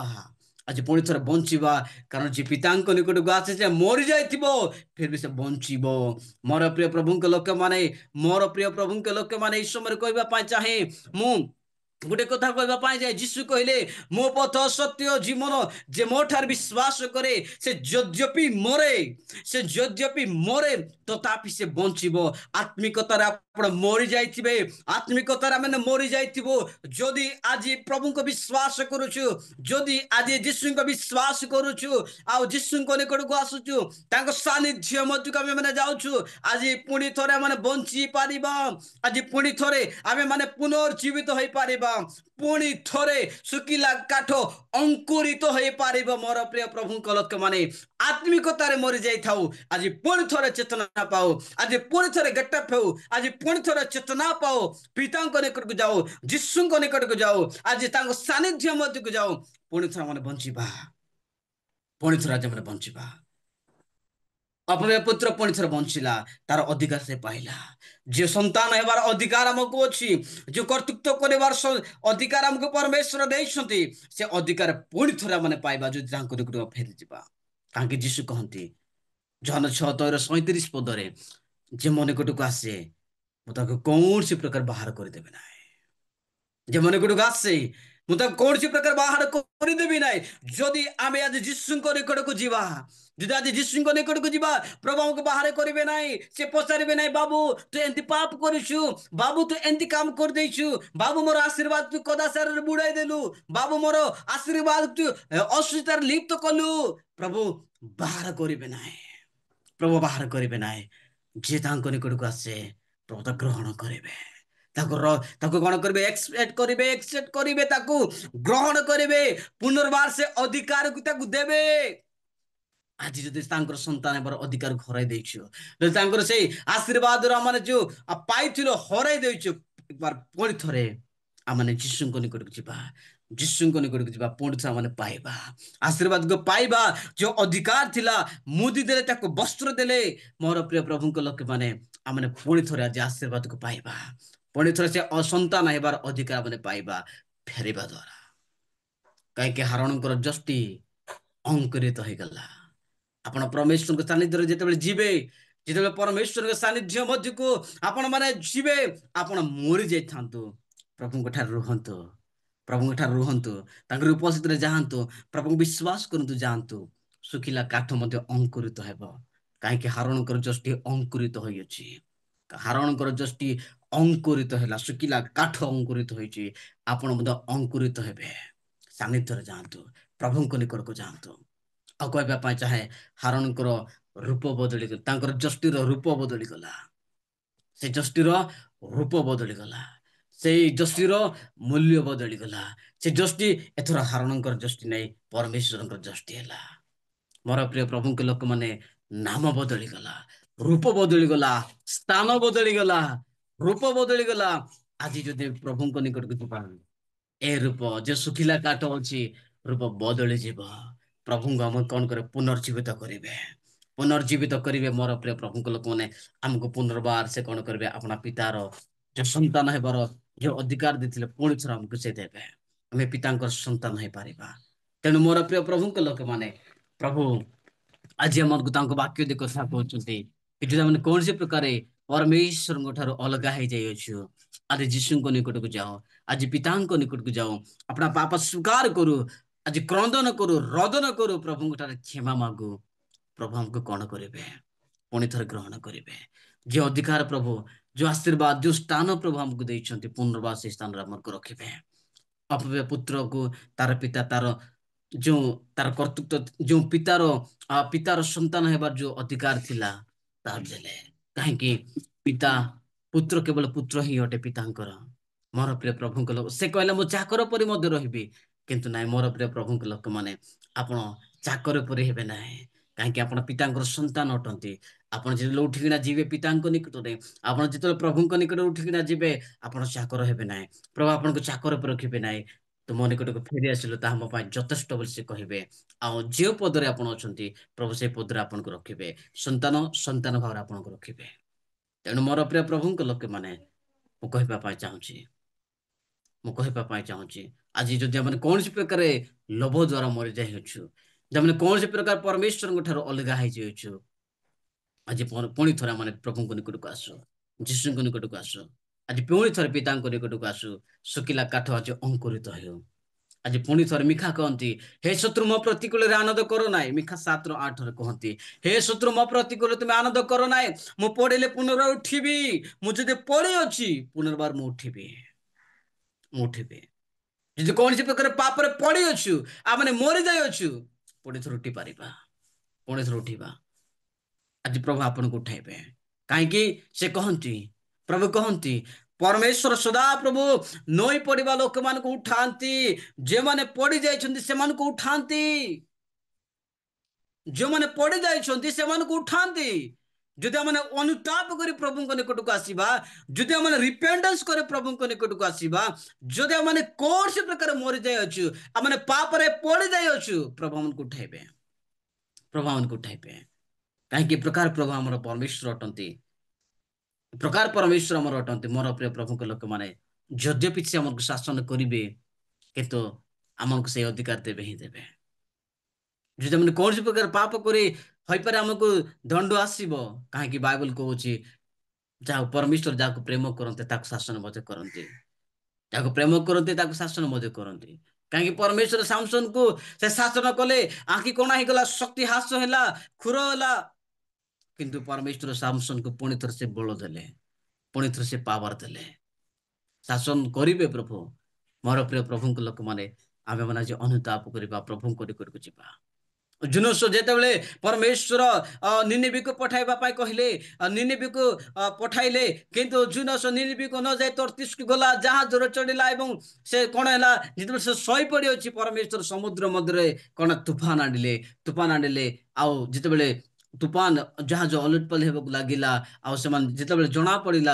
ଆଜି ପୁଣି ଥରେ ବଞ୍ଚିବା। କାରଣ ଯେ ପିତାଙ୍କ ନିକଟକୁ ଆସେ ସେ ମରି ଯାଇଥିବ, ଫିର ବି ସେ ବଞ୍ଚିବ। ମୋର ପ୍ରିୟ ପ୍ରଭୁଙ୍କ ଲୋକମାନେ, ମୋର ପ୍ରିୟ ପ୍ରଭୁଙ୍କ ଲୋକମାନେ, ଏଇ ସମୟରେ କହିବା ପାଇଁ ଚାହେଁ, ମୁଁ ଗୋଟେ କଥା କହିବା ପାଇଁ ଯାଏ, ଯୀଶୁ କହିଲେ, ମୋ ପଥ ସତ୍ୟ ଜୀବନ, ଯେ ମୋ ଠାରେ ବିଶ୍ୱାସ କରେ ସେ ଯଦ୍ୟପି ମରେ ତଥାପି ସେ ବଞ୍ଚିବ। ଆତ୍ମିକତାରେ ଆପଣ ମରି ଯାଇଥିବେ, ଆତ୍ମିକତାରେ ଆମେ ମରି ଯାଇଥିବୁ। ଯଦି ଆଜି ପ୍ରଭୁଙ୍କ ବିଶ୍ୱାସ କରୁଛୁ, ଯଦି ଆଜି ଯୀଶୁଙ୍କ ବିଶ୍ୱାସ କରୁଛୁ, ଆଉ ଯୀଶୁଙ୍କ ନିକଟକୁ ଆସୁଛୁ, ତାଙ୍କ ସାନ୍ନିଧ୍ୟ ମଧ୍ୟକୁ ଆମେ ମାନେ ଯାଉଛୁ, ଆଜି ପୁଣି ଥରେ ଆମେ ବଞ୍ଚି ପାରିବା। ଆଜି ପୁଣି ଥରେ ଆମେ ମାନେ ପୁନର୍ଜୀବିତ ହେଇପାରିବା, ପୁଣି ଥରେ ଶୁଖିଲା କାଠ ଅଙ୍କୁରିତ ହେଇପାରିବ। ମୋର ପ୍ରିୟ ପ୍ରଭୁଙ୍କ ଲୋକମାନେ, ଆତ୍ମିକତାରେ ମରି ଯାଇଥାଉ, ଆଜି ପୁଣି ଥରେ ଚେତନା ପାଉ, ଆଜି ପୁଣି ଥରେ ଗେଟଅପ୍ ହେଉ, ଆଜି ପୁଣି ଥରେ ଚେତନା ପାଉ, ପିତାଙ୍କ ନିକଟକୁ ଯାଉ, ଯୀଶୁଙ୍କ ନିକଟକୁ ଯାଉ, ଆଜି ତାଙ୍କ ସାନ୍ନିଧ୍ୟ ମଧ୍ୟକୁ ଯାଉ, ପୁଣି ଥରେ ମାନେ ବଞ୍ଚିବା, ପୁଣି ଥରେ ଆଜି ମାନେ ବଞ୍ଚିବା। ଅପମୟ ପୁତ୍ର ପୁଣି ଥରେ ବଞ୍ଚିଲା, ତାର ଅଧିକାର ସେ ପାଇଲା। ଯେ ସନ୍ତାନ ହେବାର ଅଧିକାର ଆମକୁ ଅଛି, ଯେ କର୍ତ୍ତୃତ୍ୱ କରିବାର ଅଧିକାର ଆମକୁ ପରମେଶ୍ୱର ଦେଇଛନ୍ତି, ସେ ଅଧିକାର ପୁଣି ଥରେ ମାନେ ପାଇବା ଯଦି ତାଙ୍କ ନିକଟକୁ ଫେରିଯିବା। କାହିଁକି ଯୀଶୁ କହନ୍ତି ଜହନ 6:37 ଯେ ମୋ ନିକଟକୁ ଆସେ ମୁଁ ତାକୁ କୌଣସି ପ୍ରକାର ବାହାର କରିଦେବି ନାହିଁ। ଯେ ମୋ ନିକଟକୁ ଆସେ ମୁଁ ତାକୁ କୌଣସି ପ୍ରକାର ବାହାର କରିଦେବି ନାହିଁ। ଯଦି ଆମେ ଆଜି ଯୀଶୁଙ୍କ ନିକଟକୁ ଯିବା, ଯଦି ଆଜି ଯୀଶୁଙ୍କ ନିକଟକୁ ଯିବା, ପ୍ରଭୁ ଆମକୁ ବାହାର କରିବେ ନାହିଁ। ସେ ପଚାରିବେ ନାହିଁ, ବାବୁ ତୁ ଏମିତି ପାପ କରିଛୁ, ବାବୁ ତୁ ଏମିତି କାମ କରିଦେଇଛୁ, ବାବୁ ମୋର ଆଶୀର୍ବାଦ ତୁ କଦାଚାରରେ ବୁଡାଇ ଦେଲୁ, ବାବୁ ମୋର ଆଶୀର୍ବାଦ ତୁ ଅଶୁଦ୍ଧତାରେ ଲିପ୍ତ କଲୁ। ପ୍ରଭୁ ବାହାର କରିବେ ନାହିଁ, ପ୍ରଭୁ ବାହାର କରିବେ ନାହିଁ। ଯିଏ ତାଙ୍କ ନିକଟକୁ ଆସେ ପ୍ରଭୁ ତାକୁ ଗ୍ରହଣ କରିବେ, ତାକୁ କଣ କରିବେ? ଏକ୍ସପେକ୍ଟ କରିବେ, ତାକୁ ଗ୍ରହଣ କରିବେ, ପୁନର୍ବାର ସେ ଅଧିକାରକୁ ତାକୁ ଦେବେ। ଆଜି ଯଦି ତାଙ୍କର ସନ୍ତାନ ହେବାର ଅଧିକାର ହରାଇ ଦେଇଛୁ, ଯଦି ତାଙ୍କର ସେଇ ଆଶୀର୍ବାଦର ମାନେ ଯୋଉ ପାଇଥିଲୁ ହରାଇ ଦେଇଛୁ, ପୁଣି ଥରେ ଆମେ ଯୀଶୁଙ୍କ ନିକଟକୁ ଯିବା, ଯୀଶୁଙ୍କ ନିକଟକୁ ଯିବା, ପୁଣି ଥରେ ଆମେ ପାଇବା ଆଶୀର୍ବାଦକୁ ପାଇବା। ଯୋଉ ଅଧିକାର ଥିଲା, ମୁଦି ଦେଲେ, ତାକୁ ବସ୍ତ୍ର ଦେଲେ, ମୋର ପ୍ରିୟ ପ୍ରଭୁଙ୍କ ଲୋକମାନେ, ଆମେ ପୁଣି ଥରେ ଆଜି ଆଶୀର୍ବାଦକୁ ପାଇବା, ପୁଣି ଥରେ ସେ ଅସନ୍ତାନ ହେବାର ଅଧିକାର ଆମେ ପାଇବା ଫେରିବା ଦ୍ୱାରା। କାହିଁକି ହାରଣଙ୍କର ଯଷ୍ଟି ଅଙ୍କୁରିତ ହେଇଗଲା। ଆପଣ ପରମେଶ୍ୱରଙ୍କ ସାନ୍ନିଧ୍ୟରେ ଯେତେବେଳେ ଯିବେ, ଯେତେବେଳେ ପରମେଶ୍ୱରଙ୍କ ସାନ୍ନିଧ୍ୟ ମଧ୍ୟକୁ ଆପଣ ମାନେ ଯିବେ, ଆପଣ ମରି ଯାଇଥାନ୍ତୁ, ପ୍ରଭୁଙ୍କ ଠାରେ ରୁହନ୍ତୁ, ପ୍ରଭୁଙ୍କ ଠାରେ ରୁହନ୍ତୁ, ତାଙ୍କର ଉପସ୍ଥିତିରେ ଯାଆନ୍ତୁ, ପ୍ରଭୁଙ୍କୁ ବିଶ୍ୱାସ କରନ୍ତୁ, ଯାଆନ୍ତୁ। ଶୁଖିଲା କାଠ ମଧ୍ୟ ଅଙ୍କୁରିତ ହେବ। କାହିଁକି ହାରଣଙ୍କର ଯଷ୍ଟି ଅଙ୍କୁରିତ ହୋଇଅଛି, ହାରଣଙ୍କର ଯଷ୍ଟି ଅଙ୍କୁରିତ ହେଲା, ଶୁଖିଲା କାଠ ଅଙ୍କୁରିତ ହୋଇଛି। ଆପଣ ମଧ୍ୟ ଅଙ୍କୁରିତ ହେବେ। ସାନ୍ନିଧ୍ୟରେ ଯାଆନ୍ତୁ, ପ୍ରଭୁଙ୍କ ନିକଟକୁ ଯାଆନ୍ତୁ। ଆଉ କହିବା ପାଇଁ ଚାହେଁ, ହାରଣଙ୍କର ରୂପ ବଦଳିଗଲା, ତାଙ୍କର ଯଷ୍ଟିର ରୂପ ବଦଳିଗଲା, ସେ ଯଷ୍ଟିର ରୂପ ବଦଳିଗଲା, ସେଇ ଯଷ୍ଟିର ମୂଲ୍ୟ ବଦଳିଗଲା। ସେ ଯଷ୍ଟି ଏଥର ହାରଣଙ୍କର ଯଷ୍ଟି ନାହିଁ, ପରମେଶ୍ୱରଙ୍କର ଯଷ୍ଟି ହେଲା। ମୋର ପ୍ରିୟ ପ୍ରଭୁଙ୍କ ଲୋକମାନେ, ନାମ ବଦଳିଗଲା, ରୂପ ବଦଳିଗଲା, ସ୍ଥାନ ବଦଳିଗଲା, ରୂପ ବଦଳିଗଲା। ଆଜି ଯଦି ପ୍ରଭୁଙ୍କ ନିକଟକୁ ଯିବା, ଏ ରୂପ ଯେ ଶୁଖିଲା କାଠ ଅଛି, ରୂପ ବଦଳିଯିବ। ପ୍ରଭୁଙ୍କୁ ଆମ କଣ କରିବେ? ପୁନର୍ଜୀବିତ କରିବେ, ପୁନର୍ଜୀବିତ କରିବେ। ମୋର ପ୍ରିୟ ପ୍ରଭୁଙ୍କ ଲୋକମାନେ, ଆମକୁ ପୁନର୍ବାର ସେ କଣ କରିବେ? ଆପଣା ପିତାର ଯୋଉ ସନ୍ତାନ ହେବାର ଯୋଉ ଅଧିକାର ଦେଇଥିଲେ, ପୁଣି ଥରେ ଆମକୁ ସେ ଦେବେ। ଆମେ ପିତାଙ୍କର ସନ୍ତାନ ହେଇପାରିବା। ତେଣୁ ମୋର ପ୍ରିୟ ପ୍ରଭୁଙ୍କ ଲୋକମାନେ, ପ୍ରଭୁ ଆଜି ଆମକୁ ତାଙ୍କ ବାକ୍ୟ ଦେଇ କଥା କହୁଛନ୍ତି କି ଯଦି ଆମେ କୌଣସି ପ୍ରକାର ପରମେଶ୍ୱରଙ୍କ ଠାରୁ ଅଲଗା ହେଇଯାଇଅଛୁ, ଆଜି ଯୀଶୁଙ୍କ ନିକଟକୁ ଯାଅ, ଆଜି ପିତାଙ୍କ ନିକଟକୁ ଯାଅ, ଆପଣା ପାପ ସ୍ୱୀକାର କରୁ, ଆଜି କ୍ରନ୍ଦନ କରୁ, ରୋଦନ କରୁ, ପ୍ରଭୁଙ୍କ ଠାରେ କ୍ଷମା ମାଗୁ। ପ୍ରଭୁ ଆମକୁ କଣ କରିବେ? ପୁଣି ଥରେ ଗ୍ରହଣ କରିବେ। ଯେ ଅଧିକାର ପ୍ରଭୁ, ଯୋଉ ଆଶୀର୍ବାଦ, ଯୋଉ ସ୍ଥାନ ପ୍ରଭୁ ଆମକୁ ଦେଇଛନ୍ତି, ପୁନର୍ବାର ସେଇ ସ୍ଥାନରେ ଆମକୁ ରଖିବେ। ଅପବ୍ୟ ପୁତ୍ରକୁ ତାର ପିତା ତାର ଯୋଉ ତାର କର୍ତ୍ତୃତ୍ୱ, ଯୋଉ ପିତାର ସନ୍ତାନ ହେବାର ଯୋଉ ଅଧିକାର ଥିଲା ତାହା ଦେଲେ। କାହିଁକି? ପିତା ପୁତ୍ର କେବଳ ପୁତ୍ର ହିଁ ଅଟେ ପିତାଙ୍କର। ମୋର ପ୍ରିୟ ପ୍ରଭୁଙ୍କ ଲୋକ, ସେ କହିଲେ ମୁଁ ଚାକର ପରି ମଧ୍ୟ ରହିବି, କିନ୍ତୁ ନାଇଁ ମୋର ପ୍ରିୟ ପ୍ରଭୁଙ୍କ ଲୋକମାନେ, ଆପଣ ଚାକର ପରି ହେବେ ନାହିଁ। କାହିଁକି? ଆପଣ ପିତାଙ୍କର ସନ୍ତାନ ଅଟନ୍ତି। ଆପଣ ଯେତେବେଳେ ଉଠିକିନା ଯିବେ ପିତାଙ୍କ ନିକଟରେ, ଆପଣ ଯେତେବେଳେ ପ୍ରଭୁଙ୍କ ନିକଟରେ ଉଠିକିନା ଯିବେ, ଆପଣ ଚାକର ହେବେ ନାହିଁ। ପ୍ରଭୁ ଆପଣଙ୍କୁ ଚାକର ଉପରେ ରଖିବେ ନାହିଁ। ତୁମ ନିକଟକୁ ଫେରି ଆସିଲେ ତାହା ମୋ ପାଇଁ ଯଥେଷ୍ଟ ବୋଲି ସେ କହିବେ। ଆଉ ଯେଉଁ ପଦରେ ଆପଣ ଅଛନ୍ତି ପ୍ରଭୁ ସେଇ ପଦରେ ଆପଣଙ୍କୁ ରଖିବେ। ସନ୍ତାନ ଭାବରେ ଆପଣଙ୍କୁ ରଖିବେ। ତେଣୁ ମୋର ପ୍ରିୟ ପ୍ରଭୁଙ୍କ ଲୋକମାନେ, ମୁଁ କହିବା ପାଇଁ ଚାହୁଁଛି, ଆଜି ଯଦି ଆମେ କୌଣସି ପ୍ରକାର ଲୋଭ ଦ୍ଵାରା ମରିଯାଇଅଛୁ, ଯେମାନେ କୌଣସି ପ୍ରକାର ପରମେଶ୍ୱରଙ୍କ ଠାରୁ ଅଲଗା ହେଇଯାଇଛୁ, ଆଜି ପୁଣି ଥରେ ଆମେ ପ୍ରଭୁଙ୍କ ନିକଟକୁ ଆସୁ, ଯୀଶୁଙ୍କ ନିକଟକୁ ଆସୁ। ଆଜି ପୁଣି ଥରେ ପିତାଙ୍କ ନିକଟକୁ ଆସୁ। ଶୁଖିଲା କାଠ ଆଜି ଅଙ୍କୁରିତ ହେଉ। ଆଜି ପୁଣି ଥରେ ମିଖା କହନ୍ତି, ହେ ଶତ୍ରୁ ମୋ ପ୍ରତିକୂଳରେ ଆନନ୍ଦ କର ନାହିଁ। ମିଖା 7:8 କହନ୍ତି, ହେ ଶତ୍ରୁ ମୋ ପ୍ରତିକୂଳରେ ତୁମେ ଆନନ୍ଦ କର ନାହିଁ। ମୁଁ ପଡ଼ିଲେ ପୁନର୍ବାର ଉଠିବି। ମୁଁ ଯଦି ପଡ଼ି ଅଛି ପୁନର୍ବାର ମୁଁ ଉଠିବି। ଯଦି କୌଣସି ପ୍ରକାର ପାପରେ ପଡ଼ିଅଛୁ, ଆମେ ମରିଯାଇଅଛୁ, ପୁଣି ଥରେ ଉଠି ପାରିବା, ପୁଣି ଥରେ ଉଠିବା। ଆଜି ପ୍ରଭୁ ଆପଣଙ୍କୁ ଉଠାଇବେ। କାହିଁକି? ସେ କହନ୍ତି, ପ୍ରଭୁ କହନ୍ତି, ପରମେଶ୍ୱର ସଦା ପ୍ରଭୁ ନଈ ପଡ଼ିବା ଲୋକମାନଙ୍କୁ ଉଠାନ୍ତି, ଯେଉଁମାନେ ପଡ଼ି ଯାଇଛନ୍ତି ସେମାନଙ୍କୁ ଉଠାନ୍ତି। ଯେଉଁମାନେ ପଡ଼ି ଯାଇଛନ୍ତି ସେମାନଙ୍କୁ ଉଠାନ୍ତି। ଯଦି ଆମେ ଅନୁତାପ କରି ପ୍ରଭୁଙ୍କ ନିକଟକୁ ଆସିବା, ଯଦି ଆମେ ରିପେଣ୍ଟାନ୍ସ କରି ପ୍ରଭୁଙ୍କ ନିକଟକୁ ଆସିବା, ଯଦି ଆମେ କୌଣସି ପ୍ରକାର ମରିଯାଇଅଛୁ, ଆମେ ପାପରେ ପଡ଼ି ଯାଇଅଛୁ, ପ୍ରଭୁ ଆମକୁ ଉଠାଇବେ। କାହିଁକି? ପ୍ରକାର ପ୍ରଭୁ ଆମର ପରମେଶ୍ୱର ଅଟନ୍ତି। ମୋର ପ୍ରିୟ ପ୍ରଭୁଙ୍କ ଲୋକମାନେ, ଯଦ୍ୟପି ସେ ଆମକୁ ଶାସନ କରିବେ, କିନ୍ତୁ ଆମକୁ ସେଇ ଅଧିକାର ଦେବେ ହିଁ ଦେବେ। ଯଦି ଆମେ କୌଣସି ପ୍ରକାର ପାପ କରି ହୋଇପାରେ ଆମକୁ ଦଣ୍ଡ ଆସିବ। କାହିଁକି? ବାଇବଲ କହୁଛି, ଯାହାକୁ ପରମେଶ୍ୱର ଯାହାକୁ ପ୍ରେମ କରନ୍ତି ତାକୁ ଶାସନ ମଧ୍ୟ କରନ୍ତି। ଯାହାକୁ ପ୍ରେମ କରନ୍ତି ତାକୁ ଶାସନ ମଧ୍ୟ କରନ୍ତି। କାହିଁକି? ପରମେଶ୍ୱର ସାମସନକୁ ସେ ଶାସନ କଲେ, ଆଖି କଣା ହେଇଗଲା, ଶକ୍ତି ହ୍ରାସ ହେଲା, ଖୁର ହେଲା, କିନ୍ତୁ ପରମେଶ୍ୱର ସାମସନକୁ ପୁଣି ଥରେ ସେ ବଳ ଦେଲେ, ପୁଣି ଥରେ ସେ ପାୱାର ଦେଲେ। ଶାସନ କରିବେ ପ୍ରଭୁ। ମୋର ପ୍ରିୟ ପ୍ରଭୁଙ୍କ ଲୋକମାନେ, ଆମେ ମାନେ ଆଜି ଅନୁତାପ କରିବା, ପ୍ରଭୁଙ୍କ ନିକଟକୁ ଯିବା। ଜୁନୋସ ଯେତେବେଳେ ପରମେଶ୍ୱର ନିନିବିକୁ ପଠାଇବା ପାଇଁ କହିଲେ, ନିନିବିକୁ ପଠାଇଲେ, କିନ୍ତୁ ଜୁନୋସ ନିନିବିକୁ ନ ଯାଇ ତର୍ଷୀସକୁ ଗଲା, ଜାହାଜରେ ଚଢ଼ିଲା, ଏବଂ ସେ କଣ ହେଲା, ଯେତେବେଳେ ସେ ଶୋଇପଡ଼ିଅଛି, ପରମେଶ୍ୱର ସମୁଦ୍ର ମଧ୍ୟରେ କଣ ତୁଫାନ ଆଣିଲେ। ଆଉ ଯେତେବେଳେ ତୁଫାନ ଜାହାଜ ଓଲଟପାଲଟ ହେବାକୁ ଲାଗିଲା, ଆଉ ସେମାନେ ଯେତେବେଳେ ଜଣା ପଡ଼ିଲା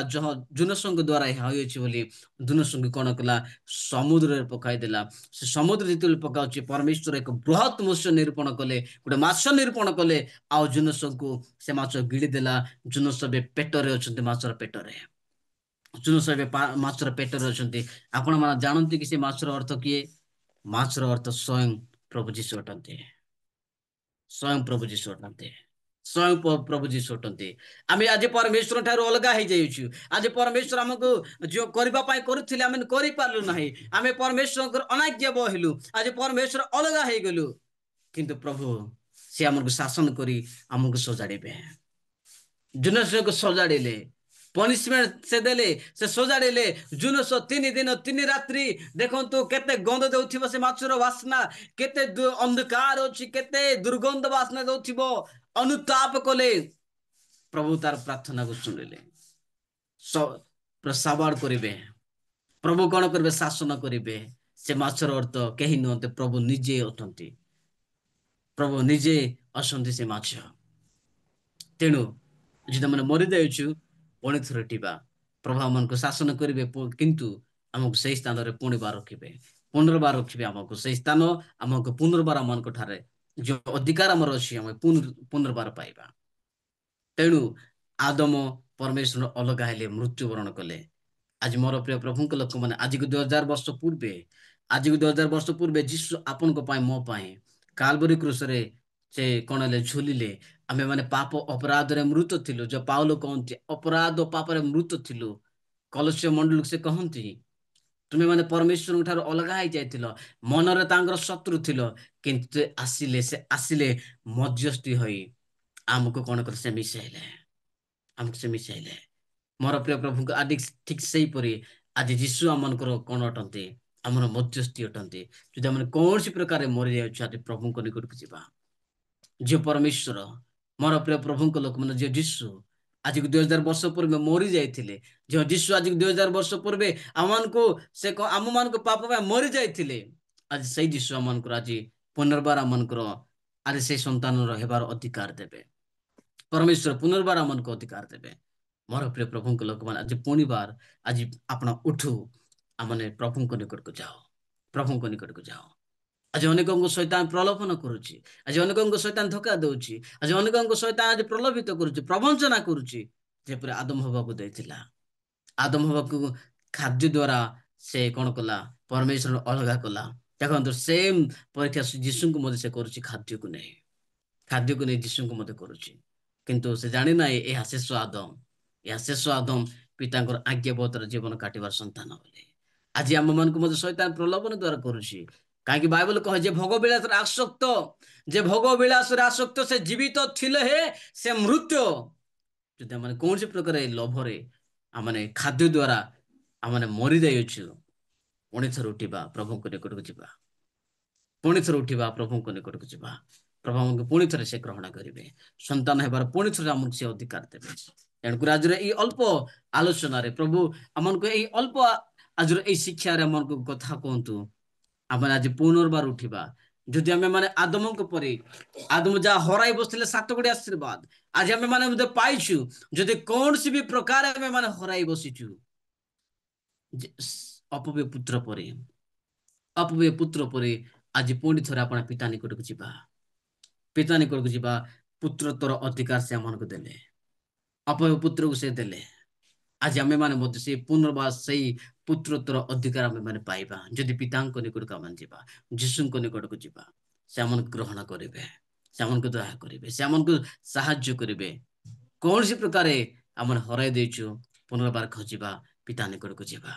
ଜୁନୋସଙ୍କ ଦ୍ୱାରା ଏହା ହୋଇଅଛି ବୋଲି, ଜୁନୋସଙ୍କୁ କଣ କଲା, ସମୁଦ୍ରରେ ପକାଇଦେଲା। ସେ ସମୁଦ୍ର ଯେତେବେଳେ ପକାଉଛି, ପରମେଶ୍ୱର ଏକ ବୃହତ ମତ୍ସ୍ୟ ନିରୂପଣ କଲେ, ଗୋଟେ ମାଛ ନିରୂପଣ କଲେ, ଆଉ ଜୁନୋସଙ୍କୁ ସେ ମାଛ ଗିଳିଦେଲା। ଜୁନୋସ ଏବେ ପେଟରେ ଅଛନ୍ତି, ମାଛର ପେଟରେ। ଜୁନୋସ ଏବେ ମାଛର ପେଟରେ ଅଛନ୍ତି। ଆପଣ ମାନେ ଜାଣନ୍ତି କି ସେ ମାଛର ଅର୍ଥ କିଏ? ମାଛର ଅର୍ଥ ସ୍ୱୟଂ ପ୍ରଭୁ ଯୀଶୁ ଅଟନ୍ତି। ଆମେ ଆଜି ପରମେଶ୍ୱର ଠାରୁ ଅଲଗା ହେଇଯାଇଛୁ। ଆଜି ପରମେଶ୍ୱର ଆମକୁ ଯୋଉ କରିବା ପାଇଁ କରୁଥିଲେ ଆମେ କରିପାରିଲୁ ନାହିଁ। ଆମେ ପରମେଶ୍ୱରଙ୍କର ଅନାଜ୍ଞା ବହିଲୁ। ଆଜି ପରମେଶ୍ୱର ଅଲଗା ହେଇଗଲୁ। କିନ୍ତୁ ପ୍ରଭୁ ସେ ଆମକୁ ଶାସନ କରି ଆମକୁ ସଜାଡ଼ିବେ। ଜୁନୋସକୁ ସଜାଡ଼ିଲେ, ପନିଶମେଣ୍ଟ ସେ ଦେଲେ, ସେ ସଜାଡ଼ିଲେ। ଜୁନୋସ 3 ଦିନ 3 ରାତ୍ରି, ଦେଖନ୍ତୁ କେତେ ଗନ୍ଧ ଦେଉଥିବ ସେ ମାଛର ବାସ୍ନା, କେତେ ଅନ୍ଧକାର ଅଛି, କେତେ ଦୁର୍ଗନ୍ଧ ବାସ୍ନା ଦେଉଥିବ। ଅନୁତାପ କଲେ, ପ୍ରଭୁ ତାର ପ୍ରାର୍ଥନାକୁ ଶୁଣିଲେ। ସାବାଡ଼ କରିବେ, ପ୍ରଭୁ କଣ କରିବେ? ଶାସନ କରିବେ। ସେ ମାଛର ଅର୍ଥ କେହି ନୁହନ୍ତି, ପ୍ରଭୁ ନିଜେ ଅଟନ୍ତି। ପ୍ରଭୁ ନିଜେ ଅଛନ୍ତି ସେ ମାଛ। ତେଣୁ ଯଦି ଆମେ ମରିଯାଇଛୁ, ପୁଣି ଥରେ ଉଠିବା। ପ୍ରଭୁ ଆମକୁ ଶାସନ କରିବେ, କିନ୍ତୁ ଆମକୁ ସେଇ ସ୍ଥାନରେ ପୁନର୍ବାର ରଖିବେ। ଆମକୁ ସେଇ ସ୍ଥାନ, ଆମକୁ ପୁନର୍ବାର ଆମଙ୍କ ଠାରେ ଯୋଉ ଅଧିକାର ଆମର ଅଛି, ଆମେ ପୁନର୍ବାର ପାଇବା। ତେଣୁ ଆଦମ ପରମେଶ୍ୱର ଅଲଗା ହେଲେ, ମୃତ୍ୟୁବରଣ କଲେ। ଆଜି ମୋର ପ୍ରିୟ ପ୍ରଭୁଙ୍କ ଲୋକମାନେ, ଆଜିକୁ 2000 ବର୍ଷ ପୂର୍ବେ ଯୀଶୁ ଆପଣଙ୍କ ପାଇଁ, ମୋ ପାଇଁ କାଲବରୀ କ୍ରୁଶରେ ସେ କଣ ହେଲେ? ଝୁଲିଲେ। ଆମେ ମାନେ ପାପ ଅପରାଧରେ ମୃତ ଥିଲୁ। ଯୋଉ ପାଉଲ କହନ୍ତି, ଅପରାଧ ପାପରେ ମୃତ ଥିଲୁ। କଲୋସ୍ୟ ମଣ୍ଡଳକୁ ସେ କହନ୍ତି, ତୁମେ ମାନେ ପରମେଶ୍ୱରଙ୍କ ଠାରୁ ଅଲଗା ହେଇଯାଇଥିଲ, ମନରେ ତାଙ୍କର ଶତ୍ରୁ ଥିଲ, କିନ୍ତୁ ସେ ଆସିଲେ ମଧ୍ୟସ୍ଥି ହୋଇ ଆମକୁ କଣ କରି ସେ ମିଶାଇଲେ, ଆମକୁ ସେ ମିଶାଇଲେ। ମୋର ପ୍ରିୟ ପ୍ରଭୁଙ୍କ ଆଜି ଠିକ ସେଇପରି ଆଜି ଯୀଶୁ ଆମମାନଙ୍କର କଣ ଅଟନ୍ତି, ଆମର ମଧ୍ୟସ୍ଥି ଅଟନ୍ତି। ଯଦି ଆମେ କୌଣସି ପ୍ରକାରେ ମରିଯାଉଛୁ, ଆଜି ପ୍ରଭୁଙ୍କ ନିକଟକୁ ଯିବା। ଯିଏ ପରମେଶ୍ୱର, ମୋର ପ୍ରିୟ ପ୍ରଭୁଙ୍କ ଲୋକମାନେ, ଯିଏ ଯୀଶୁ ଆଜିକୁ 2000 ବର୍ଷ ପୂର୍ବେ ମରି ଯାଇଥିଲେ, ଯେଉଁ ଯୀଶୁ ଆଜିକୁ 2000 ବର୍ଷ ପୂର୍ବେ ଆମମାନଙ୍କୁ ସେ ଆମମାନଙ୍କ ପାପ ପାଇଁ ମରି ଯାଇଥିଲେ, ଆଜି ସେଇ ଯୀଶୁ ଆମମାନଙ୍କର ଆଜି ପୁନର୍ବାର ଆମମାନଙ୍କର ଆଜି ସେଇ ସନ୍ତାନର ହେବାର ଅଧିକାର ଦେବେ। ପରମେଶ୍ୱର ପୁନର୍ବାର ଆମମାନଙ୍କୁ ଅଧିକାର ଦେବେ। ମୋର ପ୍ରିୟ ପ୍ରଭୁଙ୍କ ଲୋକମାନେ, ଆଜି ପୁଣିବାର ଆଜି ଆପଣ ଉଠୁ, ଆମମାନେ ପ୍ରଭୁଙ୍କ ନିକଟକୁ ଯାଅ, ପ୍ରଭୁଙ୍କ ନିକଟକୁ ଯାଅ। ଆଜି ଅନେକଙ୍କ ଶୈତାନ ପ୍ରଲୋଭନ କରୁଛି, ଆଜି ଅନେକଙ୍କ ଶୈତାନ ଧୋକା ଦଉଛି, ଆଜି ଅନେକଙ୍କ ଶୈତାନ ଆଜି ପ୍ରଲୋଭିତ କରୁଛି, ପ୍ରବଞ୍ଚନା କରୁଛି, ଯେପରି ଆଦମ ହବାକୁ ଦେଇଥିଲା। ଆଦମ ହବାକୁ ଖାଦ୍ୟ ଦ୍ଵାରା ସେ କଣ କଲା, ପରମେଶ୍ୱର ଅଲଗା କଲା। ଦେଖନ୍ତୁ ସେମ୍ ପରୀକ୍ଷା ଯୀଶୁଙ୍କୁ ମଧ୍ୟ ସେ କରୁଛି, ଖାଦ୍ୟକୁ ନେଇ, ଖାଦ୍ୟକୁ ନେଇ ଯୀଶୁଙ୍କୁ ମଧ୍ୟ କରୁଛି। କିନ୍ତୁ ସେ ଜାଣିନାହିଁ ଏହା ଶେଷ ଆଦମ, ଏହା ଶେଷ ଆଦମ ପିତାଙ୍କର ଆଜ୍ଞାବହତାର ଜୀବନ କାଟିବାର ସନ୍ତାନ ବୋଲି। ଆଜି ଆମମାନଙ୍କୁ ମଧ୍ୟ ଶୈତାନ ପ୍ରଲୋଭନ ଦ୍ଵାରା କରୁଛି। କାହିଁକି ବାଇବଲ କହେ ଯେ ଭୋଗ ବିଳାସରେ ଆସକ୍ତ, ଯେ ଭୋଗ ବିଳାସରେ ଆସକ୍ତ ସେ ଜୀବିତ ଥିଲେ ହେ ସେ ମୃତ୍ୟୁ। ଯଦି ଆମେ କୌଣସି ପ୍ରକାର ଲୋଭରେ ଆମେ ଖାଦ୍ୟ ଦ୍ଵାରା ଆମେ ମରିଯାଇଛୁ, ପୁଣି ଥରେ ଉଠିବା, ପ୍ରଭୁଙ୍କ ନିକଟକୁ ଯିବା, ପୁଣି ଥରେ ଉଠିବା, ପ୍ରଭୁଙ୍କ ନିକଟକୁ ଯିବା। ପ୍ରଭୁ ଆମକୁ ପୁଣି ଥରେ ସେ ଗ୍ରହଣ କରିବେ, ସନ୍ତାନ ହେବାର ପୁଣି ଥରେ ଆମକୁ ସେ ଅଧିକାର ଦେବେ। ତେଣୁକରି ଆଜିର ଏଇ ଅଳ୍ପ ଆଲୋଚନାରେ ପ୍ରଭୁ ଆମକୁ ଏଇ ଅଳ୍ପ ଆଜିର ଏଇ ଶିକ୍ଷାରେ ଆମକୁ କଥା କୁହନ୍ତୁ, ଆମେ ଆଜି ପୁନର୍ବାର ଉଠିବା। ଯଦି ଆମେ ମାନେ ଆଦମଙ୍କ ପରି, ଆଦମ ଯାହା ହରାଇ ବସିଥିଲେ 7 ଗୋଟି ଆଶୀର୍ବାଦ, ଆଜି ଆମେ ମାନେ ମଧ୍ୟ ପାଇଛୁ। ଯଦି କୌଣସି ବି ପ୍ରକାର ଆମେ ମାନେ ହରାଇ ବସିଛୁ, ଅପବ୍ୟ ପୁତ୍ର ପରି, ଅପବ୍ୟ ପୁତ୍ର ପରି ଆଜି ପୁଣି ଥରେ ଆପଣ ପିତା ନିକଟକୁ ଯିବା, ପିତା ନିକଟକୁ ଯିବା। ପୁତ୍ରତ୍ୱର ଅଧିକାର ସେ ଆମମାନଙ୍କୁ ଦେଲେ, ଅପବ୍ୟ ପୁତ୍ରକୁ ସେ ଦେଲେ। ଆଜି ଆମେ ମାନେ ମଧ୍ୟ ସେଇ ପୁନର୍ବାର ସେଇ ପୁତ୍ରତ୍ୱର ଅଧିକାର ଆମେ ମାନେ ପାଇବା। ଯଦି ପିତାଙ୍କ ନିକଟକୁ ଆମେ ଯିବା, ଯୀଶୁଙ୍କ ନିକଟକୁ ଯିବା, ସେ ଆମକୁ ଗ୍ରହଣ କରିବେ, ସେ ଆମକୁ ଦୟା କରିବେ, ସେ ଆମକୁ ସାହାଯ୍ୟ କରିବେ। କୌଣସି ପ୍ରକାରେ ଆମେ ହରାଇ ଦେଇଛୁ, ପୁନର୍ବାର ଖୋଜିବା, ପିତା ନିକଟକୁ ଯିବା।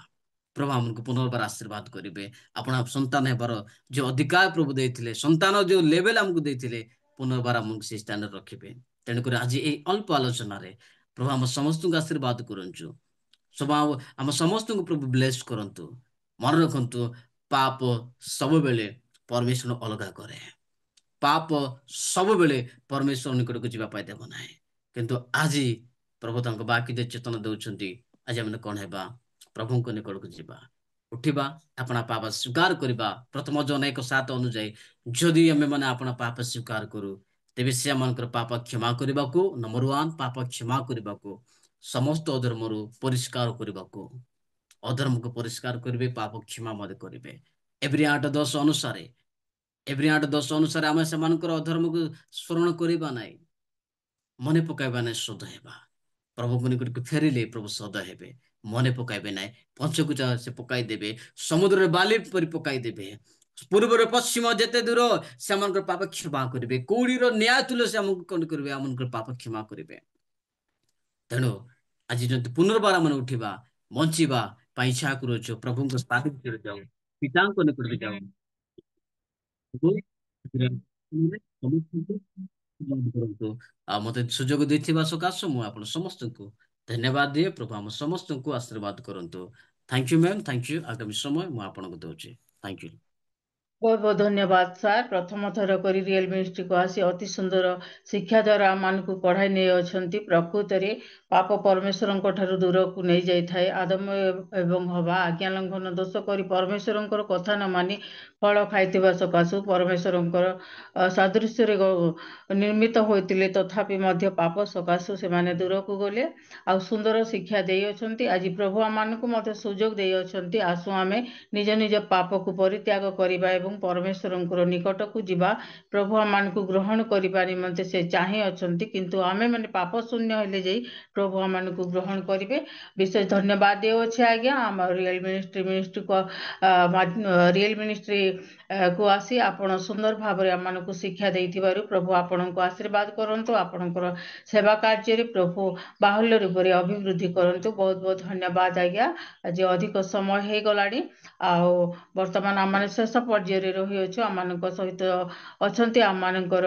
ପ୍ରଭୁ ଆମକୁ ପୁନର୍ବାର ଆଶୀର୍ବାଦ କରିବେ। ଆପଣ ସନ୍ତାନ ହେବାର ଯୋଉ ଅଧିକାର ପ୍ରଭୁ ଦେଇଥିଲେ, ସନ୍ତାନ ଯୋଉ ଲେଭେଲ ଆମକୁ ଦେଇଥିଲେ, ପୁନର୍ବାର ଆମକୁ ସେଇ ସ୍ଥାନରେ ରଖିବେ। ତେଣୁକରି ଆଜି ଏଇ ଅଳ୍ପ ଆଲୋଚନାରେ ପ୍ରଭୁ ଆମ ସମସ୍ତଙ୍କୁ ଆଶୀର୍ବାଦ କରନ୍ତୁ, ଆମ ସମସ୍ତଙ୍କୁ ପ୍ରଭୁ ବ୍ଲେସ କରନ୍ତୁ। ମନେ ରଖନ୍ତୁ, ପାପ ସବୁବେଳେ ପରମେଶ୍ୱର ଅଲଗା କରେ, ପାପ ସବୁବେଳେ ପରମେଶ୍ୱର ନିକଟକୁ ଯିବା ପାଇଁ ଦେବ ନାହିଁ। କିନ୍ତୁ ଆଜି ପ୍ରଭୁ ତାଙ୍କ ବାକ୍ୟରେ ଚେତନା ଦେଉଛନ୍ତି, ଆଜି ଆମେ କଣ ହେବା, ପ୍ରଭୁଙ୍କ ନିକଟକୁ ଯିବା, ଉଠିବା, ଆପଣା ପାପ ସ୍ୱୀକାର କରିବା। ପ୍ରଥମ ଜନ 1:7 ଅନୁଯାୟୀ ଯଦି ଆମେ ମାନେ ଆପଣା ପାପ ସ୍ୱୀକାର କରୁ, ତେବେ ସେ ଆମମାନଙ୍କର ପାପ କ୍ଷମା କରିବାକୁ, ନମ୍ବର 1 ପାପ କ୍ଷମା କରିବାକୁ, ସମସ୍ତ ଅଧର୍ମରୁ ପରିଷ୍କାର କରିବାକୁ, ଅଧର୍ମକୁ ପରିଷ୍କାର କରିବେ, ପାପ କ୍ଷମା ମଧ୍ୟ କରିବେ। ଏବ୍ରୀ 8:10 ଅନୁସାରେ, ଏବ୍ରୀ 8:10 ଅନୁସାରେ ଆମେ ସେମାନଙ୍କର ଅଧର୍ମକୁ ସ୍ମରଣ କରିବା ନାହିଁ, ମନେ ପକାଇବା ନାହିଁ, ଶୋଧ ହେବା। ପ୍ରଭୁଙ୍କ ନିକଟକୁ ଫେରିଲେ ପ୍ରଭୁ ସଦା ହେବେ, ମନେ ପକାଇବେ ନାହିଁ। ପଞ୍ଚକୁଚା ସେ ପକାଇଦେବେ, ସମୁଦ୍ରରେ ବାଲି ପରି ପକାଇଦେବେ। ପୂର୍ବରୁ ପଶ୍ଚିମ ଯେତେ ଦୂର ସେମାନଙ୍କର ପାପ କ୍ଷମା କରିବେ। କଉଡ଼ିର ନ୍ୟାୟ ତୁଲ୍ୟ ସେ ଆମକୁ କଣ କରିବେ, ଆମଙ୍କର ପାପ କ୍ଷମା କରିବେ। ତେଣୁ ଆଜି ଯଦି ପୁନର୍ବାର ଆମେ ଉଠିବା, ବଞ୍ଚିବା ପାଇଁ ଇଚ୍ଛା କରୁଛୁ, ପ୍ରଭୁଙ୍କ ସ୍ଥାନରେ ଯାଉ, ପିତାଙ୍କ ନିକଟକୁ ଯାଉ। ଆଉ ମତେ ସୁଯୋଗ ଦେଇଥିବା ସକାଶେ ମୁଁ ଆପଣ ସମସ୍ତଙ୍କୁ ଧନ୍ୟବାଦ ଦିଏ। ପ୍ରଭୁ ଆମ ସମସ୍ତଙ୍କୁ ଆଶୀର୍ବାଦ କରନ୍ତୁ। Thank you ma'am, thank you. ଆଗାମୀ ସମୟ ମୁଁ ଆପଣଙ୍କୁ ଦଉଛି। Thank you. बहुत बहुत धन्यवाद ସାର୍। ପ୍ରଥମ ଥର କରି ରିଏଲ ମିନିଷ୍ଟ୍ରିକୁ ଆସି ଅତି ସୁନ୍ଦର ଶିକ୍ଷା ଦ୍ୱାରା ଆମମାନଙ୍କୁ ପଢ଼ାଇ ନେଇ ଅଛନ୍ତି। ପ୍ରକୃତରେ ପାପ ପରମେଶ୍ୱରଙ୍କ ଠାରୁ ଦୂରକୁ ନେଇଯାଇଥାଏ। ଆଦମ ଏବଂ ହବା ଆଜ୍ଞା ଲଙ୍ଘନ ଦୋଷ କରି ପରମେଶ୍ୱରଙ୍କର କଥା ନ ମାନି ଫଳ ଖାଇଥିବା ସକାଶୁ ପରମେଶ୍ୱରଙ୍କର ସାଦୃଶ୍ୟରେ ନିର୍ମିତ ହୋଇଥିଲେ, ତଥାପି ମଧ୍ୟ ପାପ ସକାଶୁ ସେମାନେ ଦୂରକୁ ଗଲେ। ଆଉ ସୁନ୍ଦର ଶିକ୍ଷା ଦେଇଅଛନ୍ତି। ଆଜି ପ୍ରଭୁ ଆମମାନଙ୍କୁ ମଧ୍ୟ ସୁଯୋଗ ଦେଇଅଛନ୍ତି, ଆସୁ ଆମେ ନିଜ ନିଜ ପାପକୁ ପରିତ୍ୟାଗ କରିବା ଏବଂ ପରମେଶ୍ୱରଙ୍କର ନିକଟକୁ ଯିବା। ପ୍ରଭୁ ଆମମାନଙ୍କୁ ଗ୍ରହଣ କରିବା ନିମନ୍ତେ ସେ ଚାହିଁ ଅଛନ୍ତି, କିନ୍ତୁ ଆମେମାନେ ପାପ ଶୂନ୍ୟ ହେଲେ ଯାଇ ପ୍ରଭୁ ଆମମାନଙ୍କୁ ଗ୍ରହଣ କରିବେ। ବିଶେଷ ଧନ୍ୟବାଦ ଦେଉଅଛି ଆଜ୍ଞା, ଆମ ରିଏଲ ମିନିଷ୍ଟ୍ରି କୁ ଆସି ଆପଣ ସୁନ୍ଦର ଭାବରେ ଆମମାନଙ୍କୁ ଶିକ୍ଷା ଦେଇଥିବାରୁ ପ୍ରଭୁ ଆପଣଙ୍କୁ ଆଶୀର୍ବାଦ କରନ୍ତୁ। ଆପଣଙ୍କର ସେବା କାର୍ଯ୍ୟରେ ପ୍ରଭୁ ବାହୁଲ୍ୟ ରୂପରେ ଅଭିବୃଦ୍ଧି କରନ୍ତୁ। ବହୁତ ବହୁତ ଧନ୍ୟବାଦ ଆଜ୍ଞା। ଆଜି ଅଧିକ ସମୟ ହେଇଗଲାଣି, ଆଉ ବର୍ତ୍ତମାନ ଆମମାନେ ଶେଷ ପର୍ଯ୍ୟାୟରେ ରହିଅଛୁ। ଆମମାନଙ୍କ ସହିତ ଅଛନ୍ତି ଆମମାନଙ୍କର